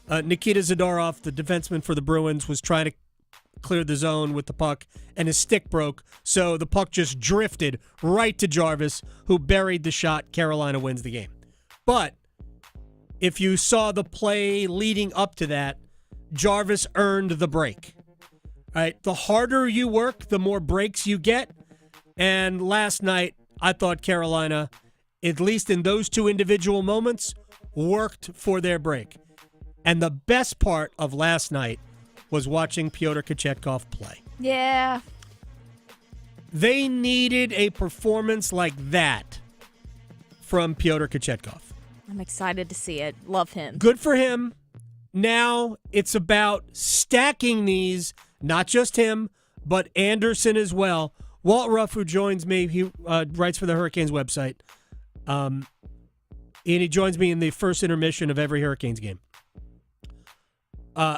Nikita Zadorov, the defenseman for the Bruins, was trying to clear the zone with the puck, and his stick broke, so the puck just drifted right to Jarvis, who buried the shot. Carolina wins the game. But if you saw the play leading up to that, Jarvis earned the break. All right, the harder you work, the more breaks you get. And last night, I thought Carolina, at least in those two individual moments, worked for their break. And the best part of last night was watching Pyotr Kochetkov play. Yeah. They needed a performance like that from Pyotr Kochetkov. I'm excited to see it. Love him. Good for him. Now it's about stacking these, not just him, but Anderson as well. Walt Ruff, who joins me, he writes for the Hurricanes website. And he joins me in the first intermission of every Hurricanes game.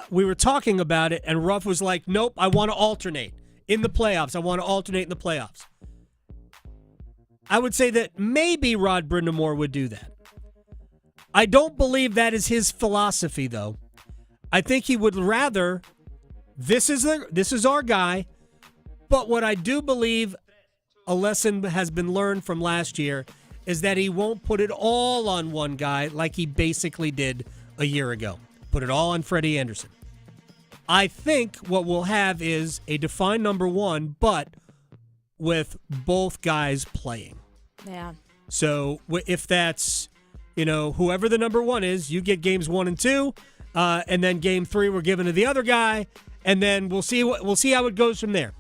We were talking about it, and Ruff was like, nope, I want to alternate in the playoffs. I want to alternate in the playoffs. I would say that maybe Rod Brindamore would do that. I don't believe that is his philosophy, though. I think he would rather, this is our guy, but what I do believe a lesson has been learned from last year is that he won't put it all on one guy like he basically did a year ago. Put it all on Freddie Anderson. I think what we'll have is a defined number one, but with both guys playing. Yeah. So if that's, whoever the number one is, you get games 1 and 2, and then game 3 we're giving to the other guy, and then we'll see how it goes from there.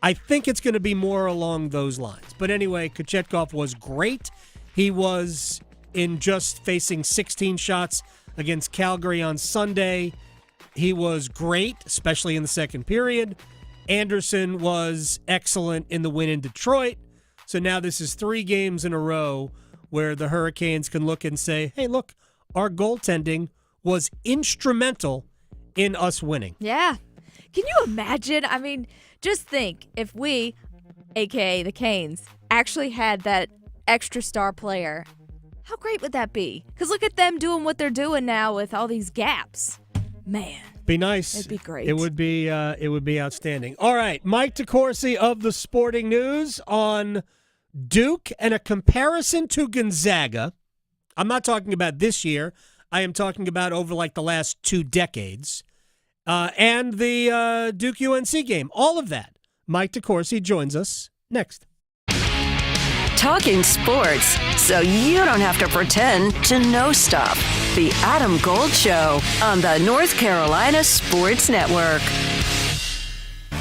I think it's going to be more along those lines. But anyway, Kochetkov was great. He was in just facing 16 shots against Calgary on Sunday. He was great, especially in the second period. Anderson was excellent in the win in Detroit. So now this is 3 games in a row where the Hurricanes can look and say, hey, look, our goaltending was instrumental in us winning. Yeah. Can you imagine? I mean, just think if we, a.k.a. the Canes, actually had that extra star player. How great would that be? Because look at them doing what they're doing now with all these gaps. Man. Be nice. It'd be great. It would be outstanding. All right, Mike DeCourcy of the Sporting News on Duke and a comparison to Gonzaga. I'm not talking about this year. I am talking about over like the last 2 decades. And the Duke UNC game. All of that. Mike DeCourcy joins us next. Talking sports so you don't have to pretend to know stuff. The Adam Gold Show on the North Carolina Sports Network.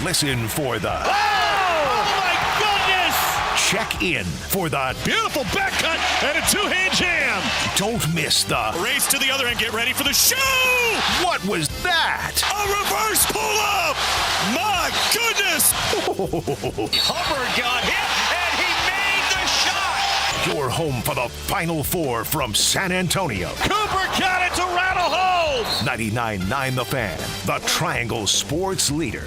Listen for the... Oh, my goodness! Check in for the... Beautiful back cut and a 2-hand jam. Don't miss the... Race to the other end. Get ready for the show! What was that? A reverse pull-up! My goodness! Hubbard got hit, and he made the shot! You're home for the Final Four from San Antonio. Cooper got it to rattle home! 99.9 The Fan, the Triangle Sports Leader.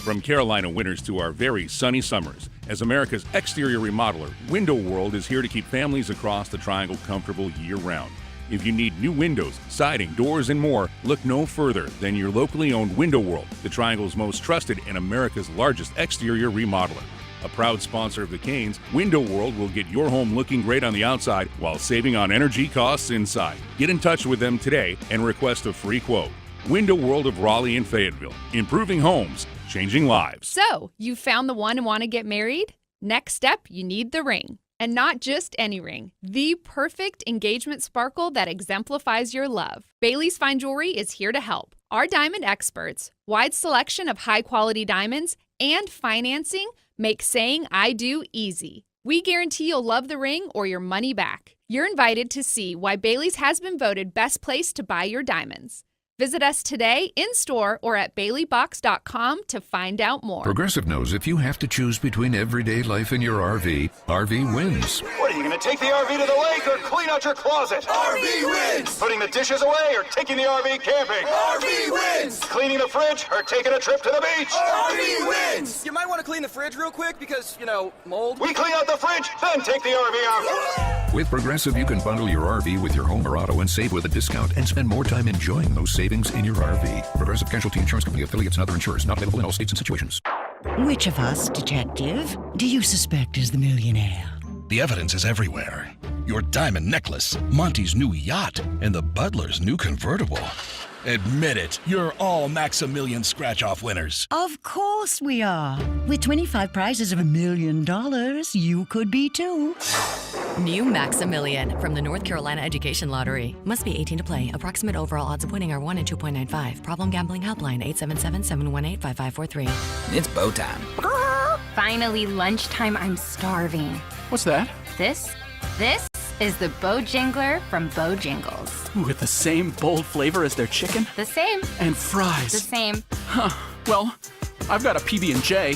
From Carolina winters to our very sunny summers, as America's exterior remodeler, Window World is here to keep families across the Triangle comfortable year-round. If you need new windows, siding, doors, and more, look no further than your locally owned Window World, the Triangle's most trusted and America's largest exterior remodeler. A proud sponsor of the Canes, Window World will get your home looking great on the outside while saving on energy costs inside. Get in touch with them today and request a free quote. Window World of Raleigh and Fayetteville, improving homes, changing lives. So, you found the one and want to get married? Next step, you need the ring. And not just any ring, the perfect engagement sparkle that exemplifies your love. Bailey's Fine Jewelry is here to help. Our diamond experts, wide selection of high-quality diamonds, and financing make saying I do easy. We guarantee you'll love the ring or your money back. You're invited to see why Bailey's has been voted best place to buy your diamonds. Visit us today in-store or at baileybox.com to find out more. Progressive knows if you have to choose between everyday life and your RV, RV wins. What, are you going to take the RV to the lake or clean out your closet? RV wins! Putting the dishes away or taking the RV camping? RV wins! Cleaning the fridge or taking a trip to the beach? RV wins! You might want to clean the fridge real quick because, mold. We clean out the fridge, then take the RV out. With Progressive, you can bundle your RV with your home or auto and save with a discount and spend more time enjoying those savings in your RV. Progressive Casualty Insurance Company, affiliates, and other insurers. Not available in all states and situations. Which of us, detective, do you suspect is the millionaire? The evidence is everywhere. Your diamond necklace, Monty's new yacht, and the butler's new convertible. Admit it, you're all Maximilian scratch-off winners. Of course we are. With 25 prizes of $1 million, you could be too. New Maximilian from the North Carolina Education Lottery. Must be 18 to play. Approximate overall odds of winning are 1 in 2.95. Problem gambling helpline 877-718-5543. It's bow time. Finally lunchtime. I'm starving. What's that? This is the Bojangler from Bojangles. With the same bold flavor as their chicken? The same. And fries. The same. Huh. Well, I've got a PB&J.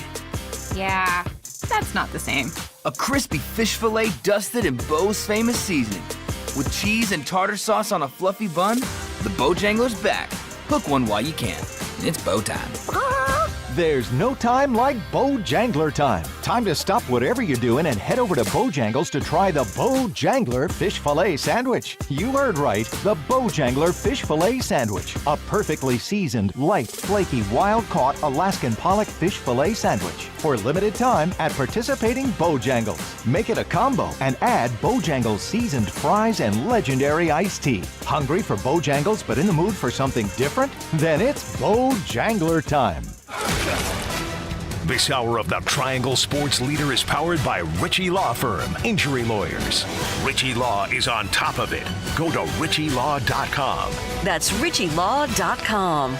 Yeah, that's not the same. A crispy fish fillet dusted in Bo's famous seasoning. With cheese and tartar sauce on a fluffy bun, the Bojangler's back. Hook one while you can. It's bow time. There's no time like Bojangler time. Time to stop whatever you're doing and head over to Bojangles to try the Bojangler Fish Fillet Sandwich. You heard right, the Bojangler Fish Fillet Sandwich. A perfectly seasoned, light, flaky, wild-caught Alaskan pollock fish fillet sandwich. For limited time at participating Bojangles. Make it a combo and add Bojangles seasoned fries and legendary iced tea. Hungry for Bojangles but in the mood for something different? Then it's Bojangler time. This hour of the Triangle Sports Leader is powered by Ritchie Law Firm, injury lawyers. Ritchie Law is on top of it. Go to ritchielaw.com. That's ritchielaw.com.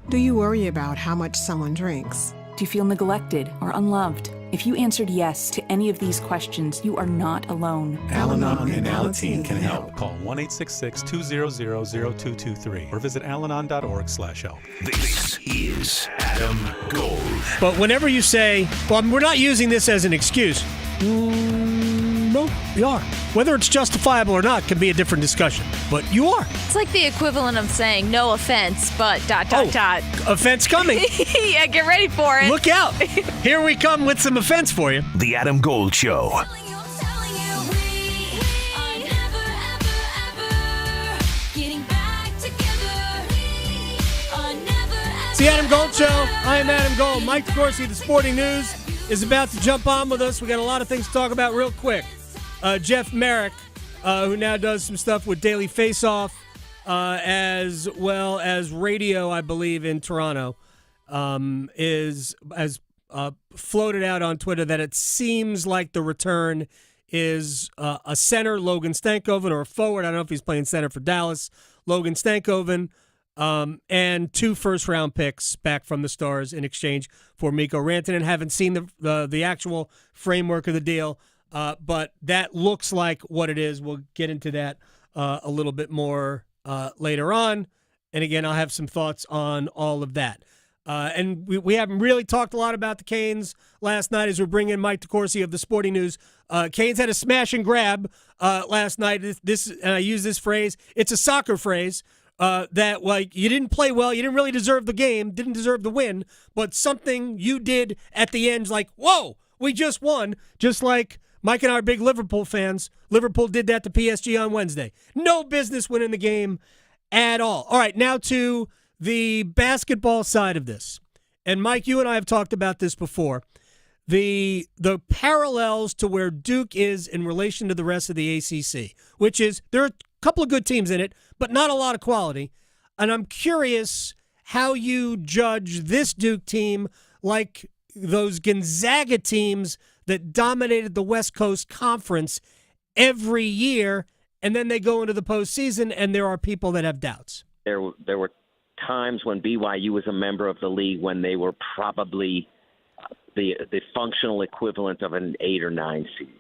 Do you worry about how much someone drinks? Do you feel neglected or unloved? If you answered yes to any of these questions, you are not alone. Al-Anon and Alateen can help. Call 1-866-200-0223 or visit alanon.org/help. This is Adam Gold. But whenever you say, well, we're not using this as an excuse, no, you are. Whether it's justifiable or not can be a different discussion, but you are. It's like the equivalent of saying no offense, but ... Offense coming. Yeah, get ready for it. Look out. Here we come with some offense for you. The Adam Gold Show. It's the Adam Gold Show. I am Adam Gold. Mike DeCourcy, the Sporting News, is about to jump on with us. We got a lot of things to talk about real quick. Jeff Merrick, who now does some stuff with Daily Face-Off, as well as radio, I believe, in Toronto, has floated out on Twitter that it seems like the return is a center, Logan Stankoven, or a forward. I don't know if he's playing center for Dallas. Logan Stankoven, and 2 first-round picks back from the Stars in exchange for Mikko Rantanen. Haven't seen the actual framework of the deal. But that looks like what it is. We'll get into that a little bit more later on. And again, I'll have some thoughts on all of that. And we haven't really talked a lot about the Canes last night as we bring in Mike DeCourcy of the Sporting News. Canes had a smash and grab last night. And I use this phrase. It's a soccer phrase that, like, you didn't play well. You didn't really deserve the game, didn't deserve the win. But something you did at the end is like, whoa, we just won. Just like Mike and I are big Liverpool fans. Liverpool did that to PSG on Wednesday. No business winning the game at all. All right, now to the basketball side of this. And Mike, you and I have talked about this before. The parallels to where Duke is in relation to the rest of the ACC, which is there are a couple of good teams in it, but not a lot of quality. And I'm curious how you judge this Duke team like those Gonzaga teams that dominated the West Coast Conference every year, and then they go into the postseason, and there are people that have doubts. There were times when BYU was a member of the league when they were probably the functional equivalent of an 8 or 9 seed.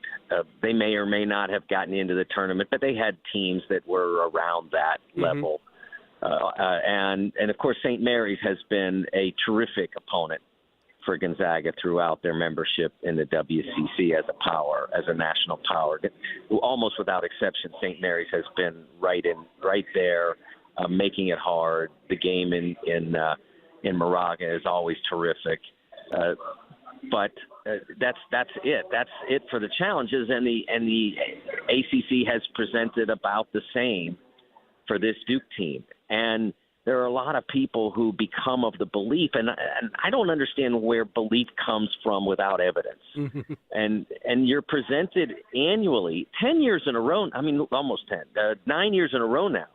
They may or may not have gotten into the tournament, but they had teams that were around that level. And of course, St. Mary's has been a terrific opponent for Gonzaga throughout their membership in the WCC as a power, as a national power. Almost without exception, St. Mary's has been right there, making it hard. The game in Moraga is always terrific. But that's it. That's it for the challenges, and the ACC has presented about the same for this Duke team. And there are a lot of people who become of the belief, and I don't understand where belief comes from without evidence. And you're presented annually, 10 years in a row, I mean, almost 10, 9 years in a row now,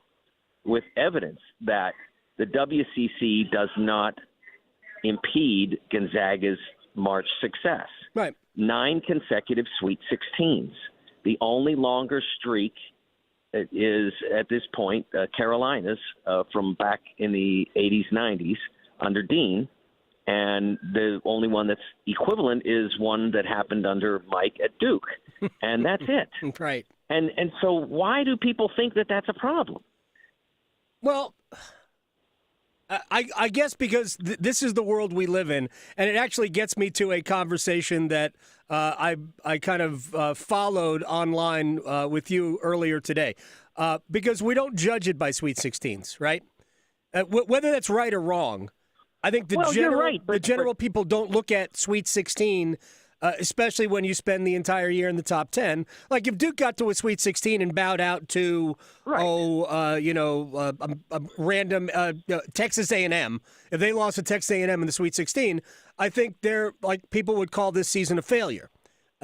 with evidence that the WCC does not impede Gonzaga's March success. Right. 9 consecutive Sweet 16s. The only longer streak is, at this point, Carolina's from back in the 80s, 90s under Dean. And the only one that's equivalent is one that happened under Mike at Duke. And that's it. Right. And so why do people think that that's a problem? Well, I guess because this is the world we live in, and it actually gets me to a conversation that I kind of followed online with you earlier today, because we don't judge it by Sweet 16s, right? Whether that's right or wrong, I think the general people don't look at Sweet 16. Especially when you spend the entire year in the top 10. Like if Duke got to a Sweet 16 and bowed out to, a random Texas A&M, if they lost to Texas A&M in the Sweet 16, I think people would call this season a failure.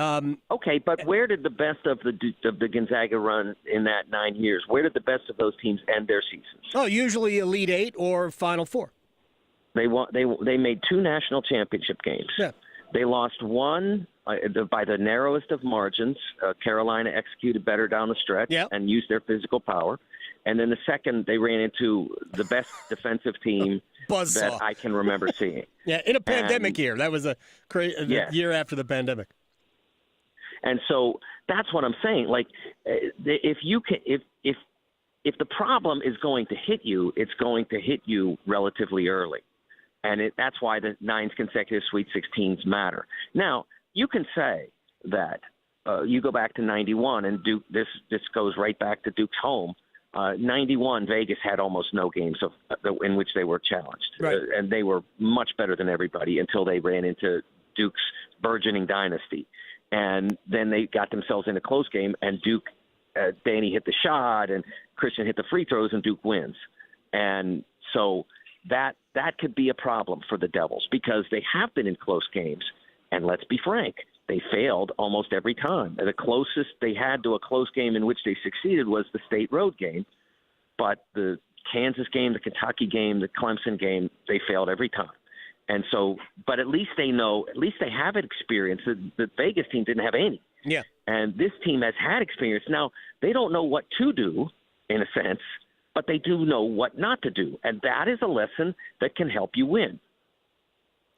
Okay, but where did the best of the Gonzaga run in that 9 years? Where did the best of those teams end their seasons? Oh, usually Elite Eight or Final Four. They made 2 national championship games. Yeah. They lost one by the narrowest of margins. Carolina executed better down the stretch and used their physical power. And then the second, they ran into the best defensive team that I can remember seeing. Yeah, in a pandemic year. That was a year after the pandemic. And so that's what I'm saying. Like, if the problem is going to hit you, it's going to hit you relatively early. And that's why the 9 consecutive Sweet 16s matter. Now, you can say that you go back to 91, and Duke. This goes right back to Duke's home. 91, Vegas had almost no games in which they were challenged. Right. And they were much better than everybody until they ran into Duke's burgeoning dynasty. And then they got themselves in a close game, and Duke, Danny hit the shot, and Christian hit the free throws, and Duke wins. And so that could be a problem for the Devils because they have been in close games. And let's be frank, they failed almost every time. The closest they had to a close game in which they succeeded was the State Road game. But the Kansas game, the Kentucky game, the Clemson game, they failed every time. And so, but at least they know, at least they have experience. The Vegas team didn't have any. Yeah. And this team has had experience. Now, they don't know what to do, in a sense, but they do know what not to do. And that is a lesson that can help you win.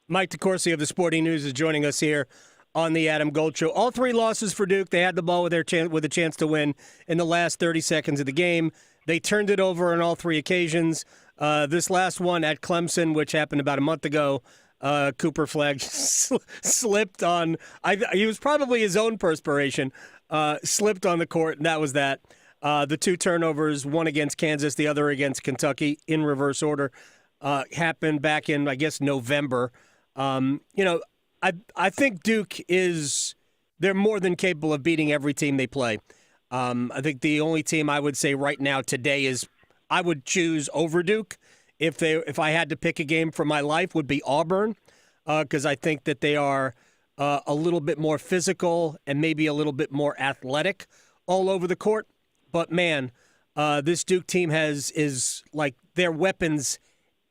Mike DeCourcy of the Sporting News is joining us here on the Adam Gold Show. All 3 losses for Duke. They had the ball with a chance to win in the last 30 seconds of the game. They turned it over on all 3 occasions. This last one at Clemson, which happened about a month ago, Cooper Flagg slipped on. He was probably his own perspiration. Slipped on the court, and that was that. The 2 turnovers, one against Kansas, the other against Kentucky, in reverse order, happened back in, I guess, November. I think Duke they're more than capable of beating every team they play. I think the only team I would say right now today is I would choose over Duke if I had to pick a game for my life would be Auburn, because I think that they are a little bit more physical and maybe a little bit more athletic all over the court. But man, this Duke team is like their weapons.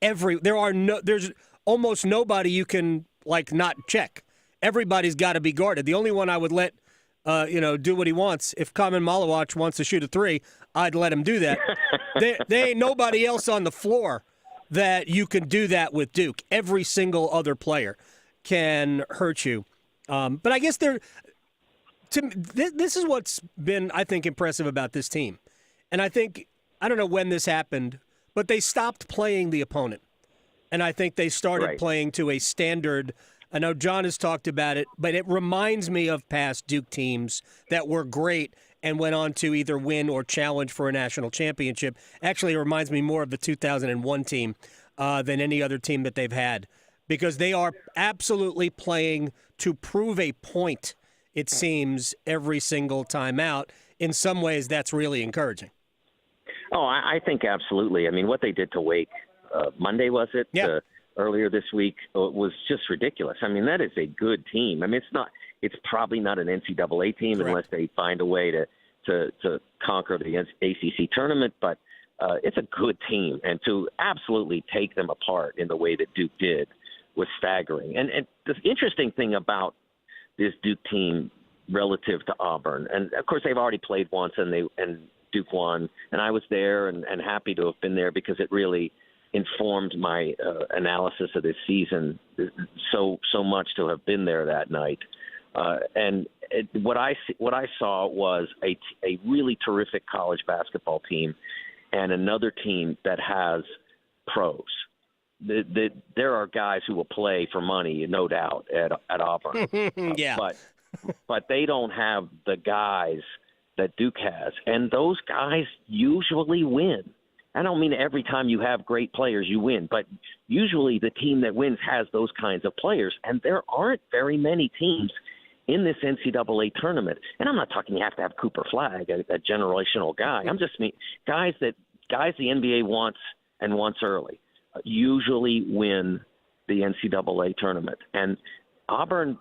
There's almost nobody you can not check. Everybody's got to be guarded. The only one I would let do what he wants. If Kamen Malawach wants to shoot a 3, I'd let him do that. There ain't nobody else on the floor that you can do that with Duke. Every single other player can hurt you. But I guess this is what's been, I think, impressive about this team. And I don't know when this happened, but they stopped playing the opponent. And I think they started playing to a standard. I know John has talked about it, but it reminds me of past Duke teams that were great and went on to either win or challenge for a national championship. Actually, it reminds me more of the 2001 team than any other team that they've had, because they are absolutely playing to prove a point, it seems, every single time out. In some ways, that's really encouraging. Oh, I think absolutely. I mean, what they did to Wake Monday, was it? Yeah. Earlier this week was just ridiculous. I mean, that is a good team. I mean, it's probably not an NCAA team unless they find a way to conquer the ACC tournament, but it's a good team. And to absolutely take them apart in the way that Duke did was staggering. And the interesting thing about this Duke team relative to Auburn, and of course they've already played once and Duke won, and I was there and happy to have been there because it really informed my analysis of this season so much to have been there that night. What I saw was a really terrific college basketball team and another team that has pros. There are guys who will play for money, no doubt, at Auburn. Yeah. But they don't have the guys that Duke has, and those guys usually win. I don't mean every time you have great players you win, but usually the team that wins has those kinds of players, and there aren't very many teams in this NCAA tournament. And I'm not talking you have to have Cooper Flagg, a generational guy. I'm just mean guys the NBA wants and wants early usually win the NCAA tournament. And Auburn,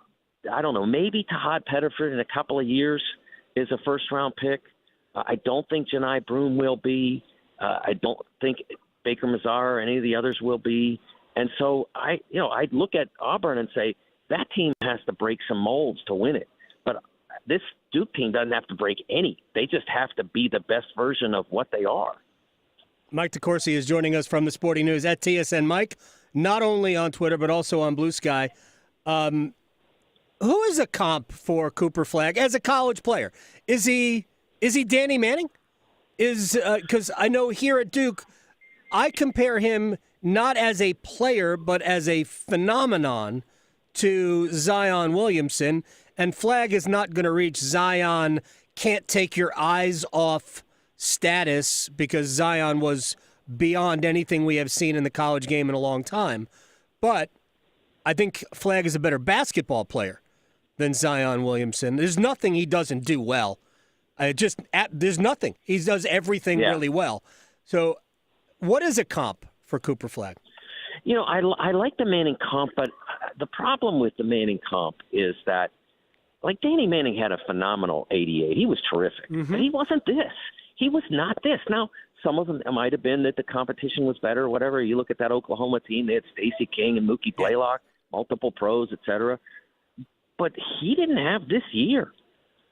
I don't know, maybe Tahad Pettiford in a couple of years is a first-round pick. I don't think Janai Broome will be. I don't think Baker Mazar or any of the others will be. And so I look at Auburn and say that team has to break some molds to win it. But this Duke team doesn't have to break any. They just have to be the best version of what they are. Mike DeCourcy is joining us from the Sporting News at TSN Mike, not only on Twitter but also on Blue Sky. Who is a comp for Cooper Flagg as a college player? Is he Danny Manning? Because I know here at Duke, I compare him not as a player but as a phenomenon to Zion Williamson, and Flagg is not going to reach Zion can't take your eyes off status because Zion was beyond anything we have seen in the college game in a long time. But I think Flagg is a better basketball player than Zion Williamson. There's nothing he doesn't do well. There's nothing. He does everything really well. So what is a comp for Cooper Flagg? You know, I like the Manning comp, but the problem with the Manning comp is that, like, Danny Manning had a phenomenal 88. He was terrific. But he wasn't this. He was not this. Now, some of them it might have been that the competition was better or whatever. You look at that Oklahoma team, they had Stacey King and Mookie Blaylock, multiple pros, et cetera. But he didn't have this year.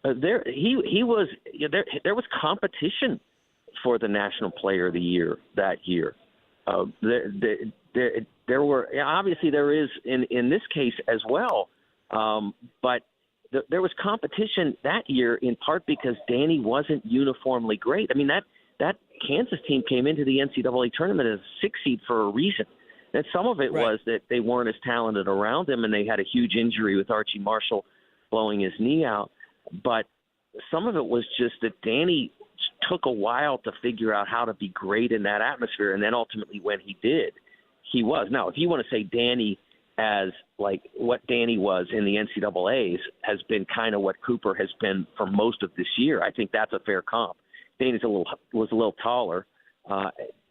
There was competition for the National Player of the Year that year. There were obviously there is in this case as well, but there was competition that year in part because Danny wasn't uniformly great. I mean that Kansas team came into the NCAA tournament as a 6 seed for a reason. And some of it was that they weren't as talented around him, and they had a huge injury with Archie Marshall blowing his knee out. But some of it was just that Danny took a while to figure out how to be great in that atmosphere, and then ultimately when he did, he was. Now, if you want to say Danny as like what Danny was in the NCAAs has been kind of what Cooper has been for most of this year, I think that's a fair comp. Danny was a little taller,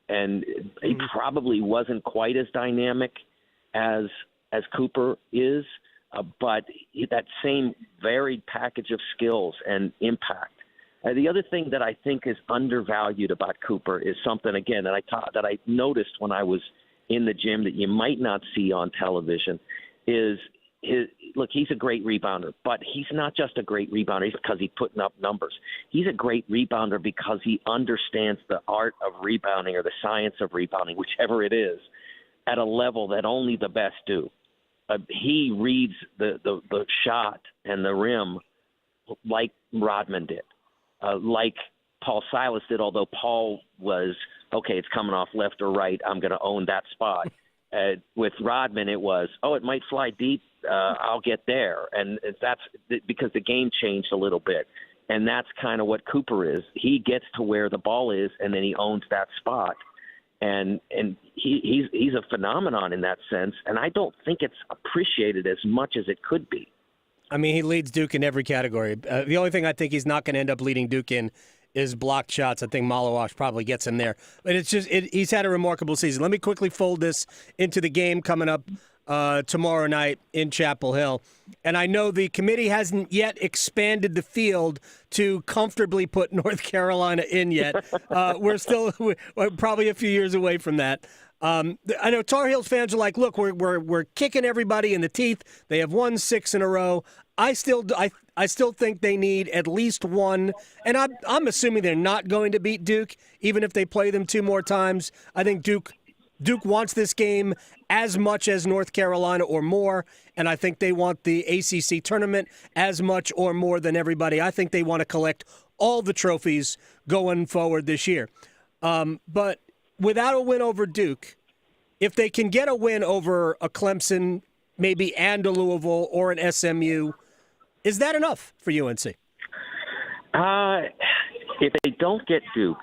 and he probably wasn't quite as dynamic as Cooper is, but that same varied package of skills and impact. The other thing that I think is undervalued about Cooper is something, again, that I noticed when I was in the gym that you might not see on television is he's a great rebounder, but he's not just a great rebounder because he's putting up numbers. He's a great rebounder because he understands the art of rebounding or the science of rebounding, whichever it is, at a level that only the best do. He reads the shot and the rim like Rodman did, like Paul Silas did, although Paul was, okay, it's coming off left or right, I'm going to own that spot. With Rodman, it was, it might fly deep, I'll get there. And that's because the game changed a little bit. And that's kind of what Cooper is. He gets to where the ball is, and then he owns that spot. And he's a phenomenon in that sense, and I don't think it's appreciated as much as it could be. I mean, he leads Duke in every category. The only thing I think he's not going to end up leading Duke in is blocked shots. I think Malawash probably gets him there. But he's had a remarkable season. Let me quickly fold this into the game coming up tomorrow night in Chapel Hill. And I know the committee hasn't yet expanded the field to comfortably put North Carolina in yet. We're probably a few years away from that. I know Tar Heels fans are like, look, we're kicking everybody in the teeth. They have won 6 in a row. I still think they need at least one, and I'm assuming they're not going to beat Duke, even if they play them 2 more times. I think Duke wants this game as much as North Carolina or more, and I think they want the ACC tournament as much or more than everybody. I think they want to collect all the trophies going forward this year. But without a win over Duke, if they can get a win over a Clemson, maybe and a Louisville or an SMU, is that enough for UNC? If they don't get Duke,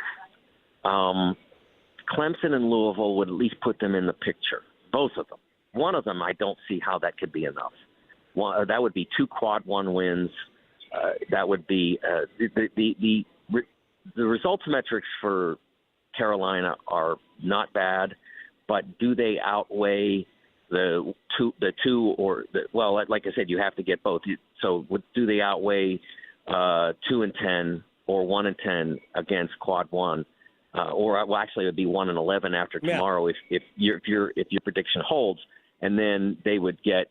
Clemson and Louisville would at least put them in the picture, both of them. One of them, I don't see how that could be enough. That would be 2 quad 1 wins. That would be the results metrics for Carolina are not bad, but do they outweigh the two or like I said, you have to get both. So do they outweigh 2-10 or 1-10 against quad 1? Actually, it would be 1-11 after tomorrow if your prediction holds, and then they would get,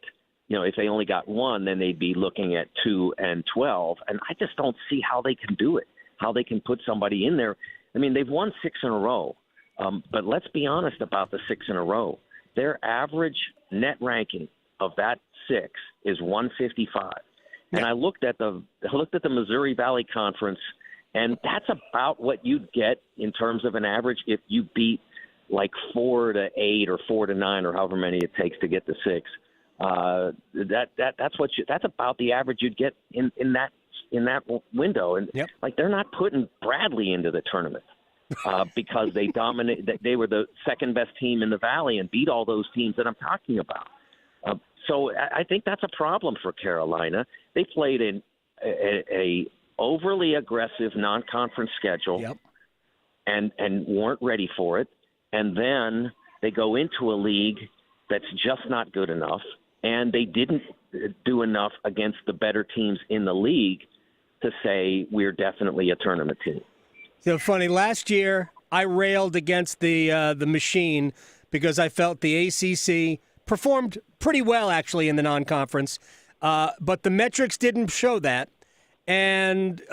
if they only got 1, then they'd be looking at 2-12, and I just don't see how they can do it, how they can put somebody in there. I mean, they've won 6 in a row. But let's be honest about the 6 in a row. Their average net ranking of that 6 is 155. And I looked at the Missouri Valley Conference, and that's about what you'd get in terms of an average if you beat like 4 to 8 or 4 to 9 or however many it takes to get to 6. That's about the average you'd get in that window. And like they're not putting Bradley into the tournament because they dominate. They were the second best team in the Valley and beat all those teams that I'm talking about. So I think that's a problem for Carolina. They played in a overly aggressive non-conference schedule and weren't ready for it. And then they go into a league that's just not good enough, and they didn't do enough against the better teams in the league to say we're definitely a tournament team. So funny, last year I railed against the machine because I felt the ACC performed pretty well, actually, in the non-conference. But the metrics didn't show that. And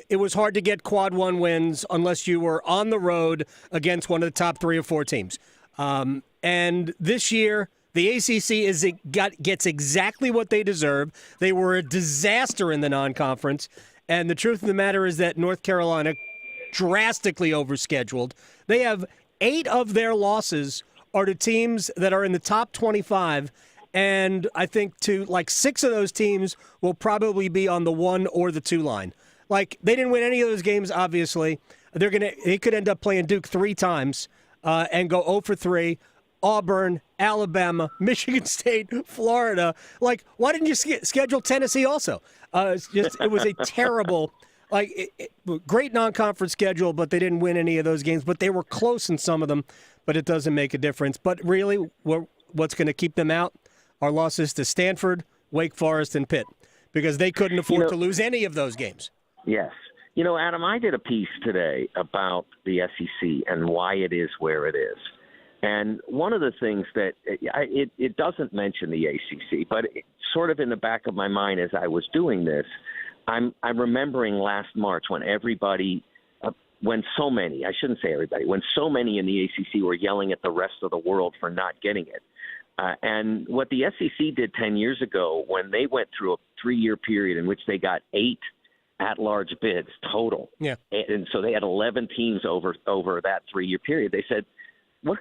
it was hard to get quad one wins unless you were on the road against one of the top 3 or 4 teams. And this year, the ACC gets exactly what they deserve. They were a disaster in the non-conference. And the truth of the matter is that North Carolina drastically overscheduled. They have 8 of their losses are to teams that are in the top 25, and I think to like 6 of those teams will probably be on the 1 or the 2 line. Like they didn't win any of those games. Obviously, they could end up playing Duke 3 times and go 0 for 3. Auburn, Alabama, Michigan State, Florida. Like, why didn't you schedule Tennessee also? It was a terrible. Great non-conference schedule, but they didn't win any of those games. But they were close in some of them, but it doesn't make a difference. But really, what's going to keep them out are losses to Stanford, Wake Forest, and Pitt, because they couldn't afford to lose any of those games. Yes. Adam, I did a piece today about the SEC and why it is where it is. And one of the things that it doesn't mention the ACC, but sort of in the back of my mind as I was doing this, I'm remembering last March when when so many in the ACC were yelling at the rest of the world for not getting it. And what the SEC did 10 years ago when they went through a 3-year period in which they got 8 at-large bids total. Yeah. And so they had 11 teams over that 3-year period. They said,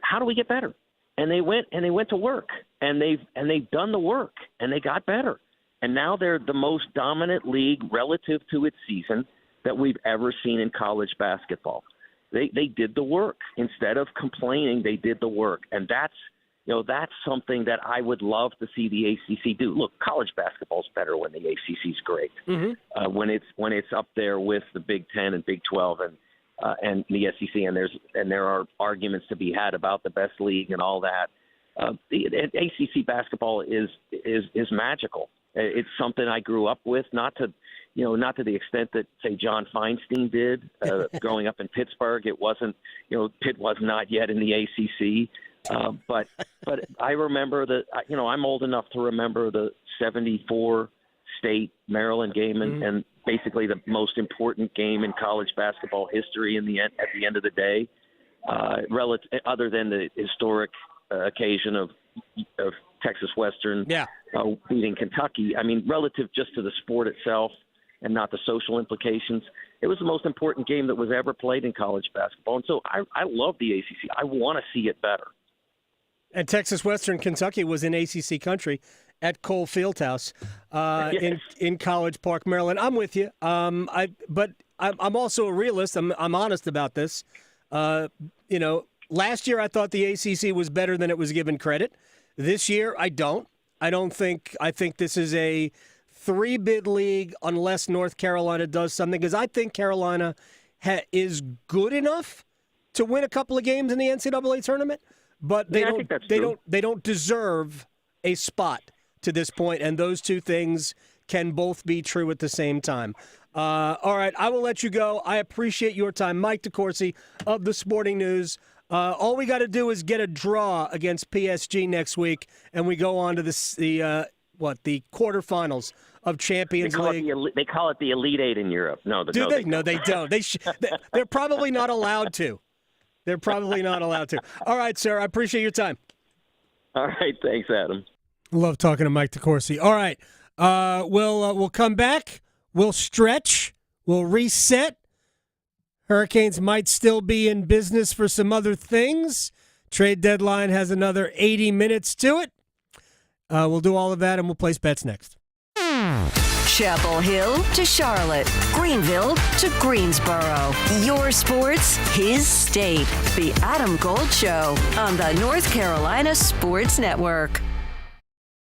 how do we get better? And they went to work, and they've done the work, and they got better. And now they're the most dominant league relative to its season that we've ever seen in college basketball. They did the work. Instead of complaining, they did the work. And that's something that I would love to see the ACC do. Look, college basketball's better when the ACC's great. Mm-hmm. When it's up there with the Big Ten and Big 12 and the SEC, and there are arguments to be had about the best league and all that. The ACC basketball is magical. It's something I grew up with, not to the extent that, say, John Feinstein did growing up in Pittsburgh. It wasn't, Pitt was not yet in the ACC. But I remember I'm old enough to remember the 74 State Maryland game and basically the most important game in college basketball history at the end of the day, other than the historic occasion of Texas Western beating Kentucky. I mean, relative just to the sport itself and not the social implications, it was the most important game that was ever played in college basketball. And so I love the ACC. I want to see it better. And Texas Western Kentucky was in ACC country at Cole Fieldhouse in College Park, Maryland. I'm with you. But I'm also a realist. I'm honest about this. Last year I thought the ACC was better than it was given credit. This year I don't. I think this is a 3-bid league unless North Carolina does something, because I think Carolina is good enough to win a couple of games in the NCAA tournament, but they don't deserve a spot to this point, and those two things can both be true at the same time. All right, I will let you go. I appreciate your time. Mike DeCourcy of the Sporting News. All we got to do is get a draw against PSG next week, and we go on to the quarterfinals of Champions League. They call it the Elite Eight in Europe. No, do they? No, they don't. They're probably not allowed to. They're probably not allowed to. All right, sir. I appreciate your time. All right. Thanks, Adam. Love talking to Mike DeCourcy. All right. We'll come back. We'll stretch. We'll reset. Hurricanes might still be in business for some other things. Trade deadline has another 80 minutes to it. We'll do all of that, and we'll place bets next. Chapel Hill to Charlotte, Greenville to Greensboro. Your sports, his state. The Adam Gold Show on the North Carolina Sports Network.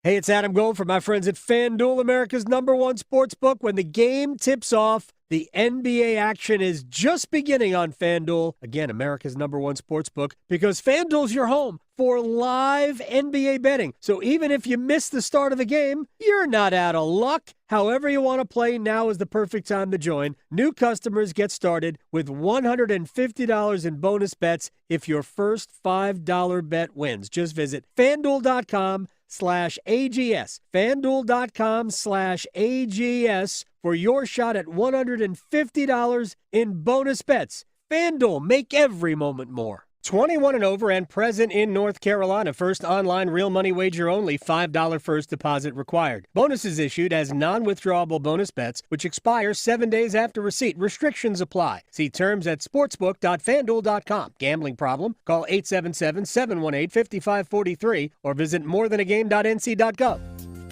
Hey, it's Adam Gold from my friends at FanDuel, America's #1 sports book. When the game tips off, the NBA action is just beginning on FanDuel. Again, America's #1 sports book, because FanDuel's your home for live NBA betting. So even if you miss the start of the game, you're not out of luck. However you want to play, now is the perfect time to join. New customers get started with $150 in bonus bets if your first $5 bet wins. Just visit FanDuel.com/AGS. FanDuel.com/AGS for your shot at $150 in bonus bets. FanDuel, make every moment more. 21 and over and present in North Carolina. First online real money wager only. $5 first deposit required. Bonuses issued as non-withdrawable bonus bets, which expire 7 days after receipt. Restrictions apply. See terms at sportsbook.fanduel.com. Gambling problem? Call 877-718-5543 or visit morethanagame.nc.gov.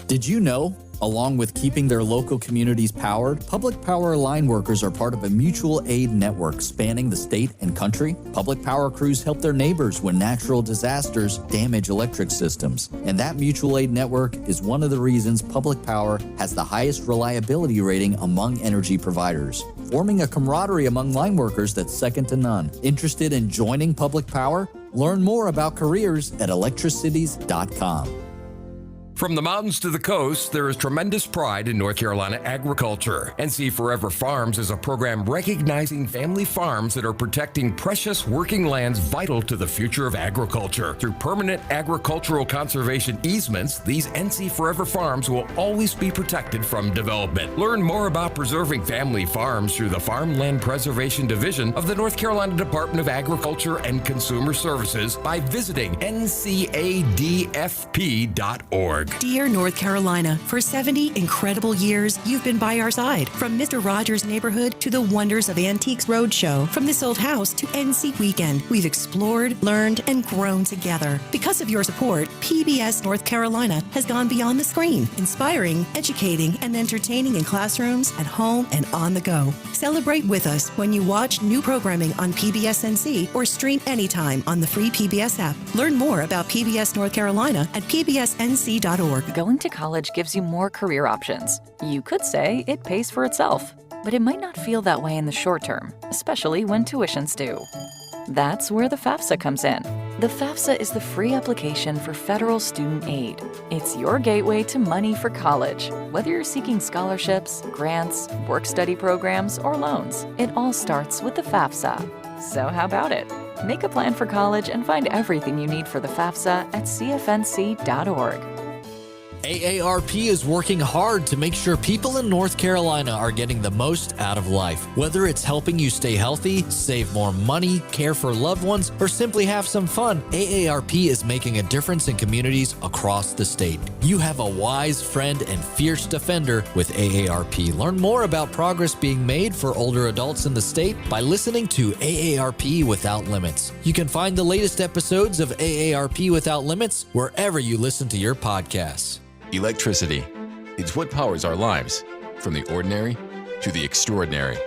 Did you know? Along with keeping their local communities powered, public power line workers are part of a mutual aid network spanning the state and country. Public power crews help their neighbors when natural disasters damage electric systems. And that mutual aid network is one of the reasons public power has the highest reliability rating among energy providers, forming a camaraderie among line workers that's second to none. Interested in joining public power? Learn more about careers at electricities.com. From the mountains to the coast, there is tremendous pride in North Carolina agriculture. NC Forever Farms is a program recognizing family farms that are protecting precious working lands vital to the future of agriculture. Through permanent agricultural conservation easements, these NC Forever Farms will always be protected from development. Learn more about preserving family farms through the Farmland Preservation Division of the North Carolina Department of Agriculture and Consumer Services by visiting ncadfp.org. Dear North Carolina, for 70 incredible years, you've been by our side. From Mr. Rogers' Neighborhood to the wonders of Antiques Roadshow, from This Old House to NC Weekend, we've explored, learned, and grown together. Because of your support, PBS North Carolina has gone beyond the screen, inspiring, educating, and entertaining in classrooms, at home, and on the go. Celebrate with us when you watch new programming on PBS NC or stream anytime on the free PBS app. Learn more about PBS North Carolina at pbsnc.org. Going to college gives you more career options. You could say it pays for itself, but it might not feel that way in the short term, especially when tuitions do. That's where the FAFSA comes in. The FAFSA is the free application for federal student aid. It's your gateway to money for college. Whether you're seeking scholarships, grants, work-study programs, or loans, it all starts with the FAFSA. So how about it? Make a plan for college and find everything you need for the FAFSA at cfnc.org. AARP is working hard to make sure people in North Carolina are getting the most out of life. Whether it's helping you stay healthy, save more money, care for loved ones, or simply have some fun, AARP is making a difference in communities across the state. You have a wise friend and fierce defender with AARP. Learn more about progress being made for older adults in the state by listening to AARP Without Limits. You can find the latest episodes of AARP Without Limits wherever you listen to your podcasts. Electricity. It's what powers our lives, from the ordinary to the extraordinary.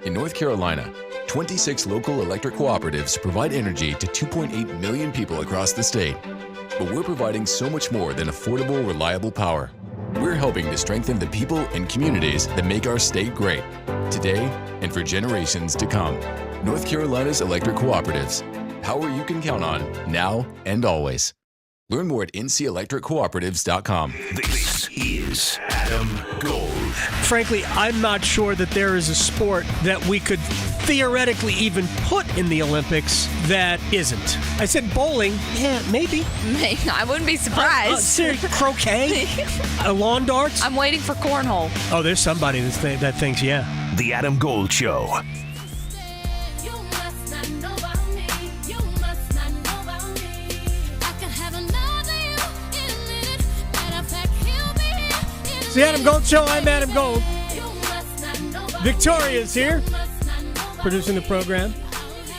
In North Carolina, 26 local electric cooperatives provide energy to 2.8 million people across the state. But we're providing so much more than affordable, reliable power. We're helping to strengthen the people and communities that make our state great, today and for generations to come. North Carolina's electric cooperatives. Power you can count on, now and always. Learn more at ncelectriccooperatives.com. This is Adam Gold. Frankly, I'm not sure that there is a sport that we could theoretically even put in the Olympics that isn't. I said bowling. Yeah, maybe. I wouldn't be surprised. Croquet? Lawn darts? I'm waiting for cornhole. Oh, there's somebody that thinks, yeah. The Adam Gold Show. the Adam Gold Show. I'm Adam Gold. Victoria's here, producing the program.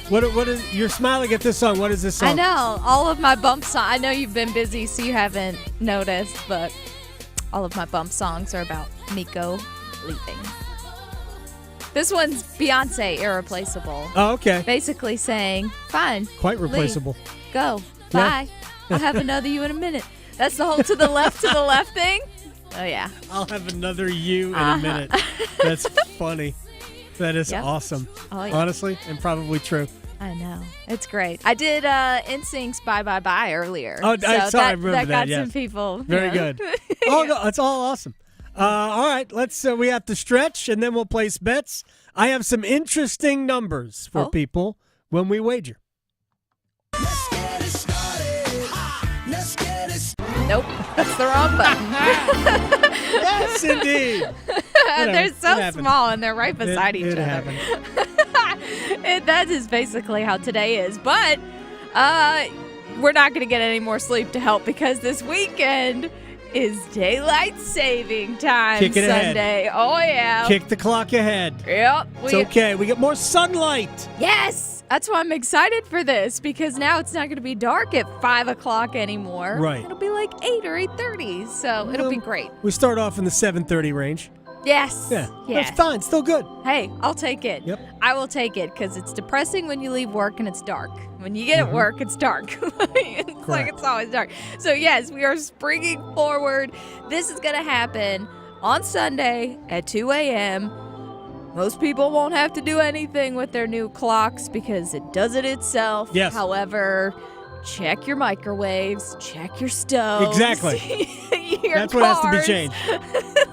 What is you're smiling at this song? What is this song? I know all of my bump songs. I know you've been busy, so you haven't noticed, but all of my bump songs are about Mikko leaving. This one's Beyonce, Irreplaceable. Oh, okay. Basically saying, fine. Quite replaceable. Leave, go. Bye. I'll have another you in a minute. That's the whole to the left thing. Oh, yeah. I'll have another you in a minute. That's funny. That is awesome. Oh, yeah. Honestly, and probably true. I know. It's great. I did NSYNC's Bye Bye Bye earlier. Oh, I remember that. That got yes. some people. Very good. Oh, no, that's all awesome. All right, let's. We have to stretch, and then we'll place bets. I have some interesting numbers for people when we wager. Nope, that's the wrong button. Yes, indeed. They're so small, and they're right beside each other. Happened. That is basically how today is. But we're not going to get any more sleep to help because this weekend is daylight saving time. Kick it Sunday. ahead. Oh, yeah. Kick the clock ahead. Yep. It's okay. We get more sunlight. Yes. That's why I'm excited for this because now it's not going to be dark at 5 o'clock anymore. Right. It'll be like 8 or 8:30, so it'll be great. We start off in the 7:30 range. Yes. Yeah. Yes. That's fine. Still good. Hey, I'll take it. Yep. I will take it because it's depressing when you leave work and it's dark. When you get at work, it's dark. It's like it's always dark. So, yes, we are springing forward. This is going to happen on Sunday at 2 a.m. Most people won't have to do anything with their new clocks because it does it itself. Yes. However, check your microwaves, check your stoves. Exactly. That's what has to be changed.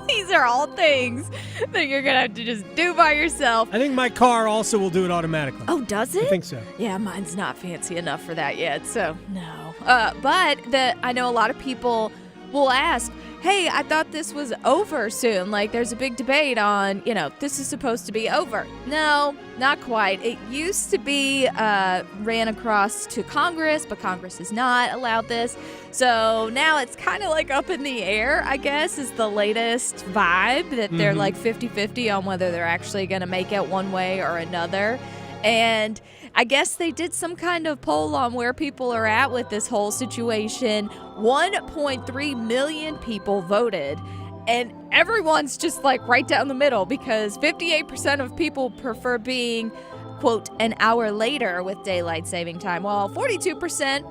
These are all things that you're going to have to just do by yourself. I think my car also will do it automatically. Oh, does it? I think so. Yeah, mine's not fancy enough for that yet, so no. But I know a lot of people will ask, hey, I thought this was over soon. Like, there's a big debate on, this is supposed to be over. No, not quite. It used to be ran across to Congress, but Congress has not allowed this. So now it's kind of like up in the air, I guess, is the latest vibe that they're like 50-50 on whether they're actually going to make it one way or another. And I guess they did some kind of poll on where people are at with this whole situation. 1.3 million people voted, and everyone's just like right down the middle because 58% of people prefer being, quote, an hour later with daylight saving time, while 42%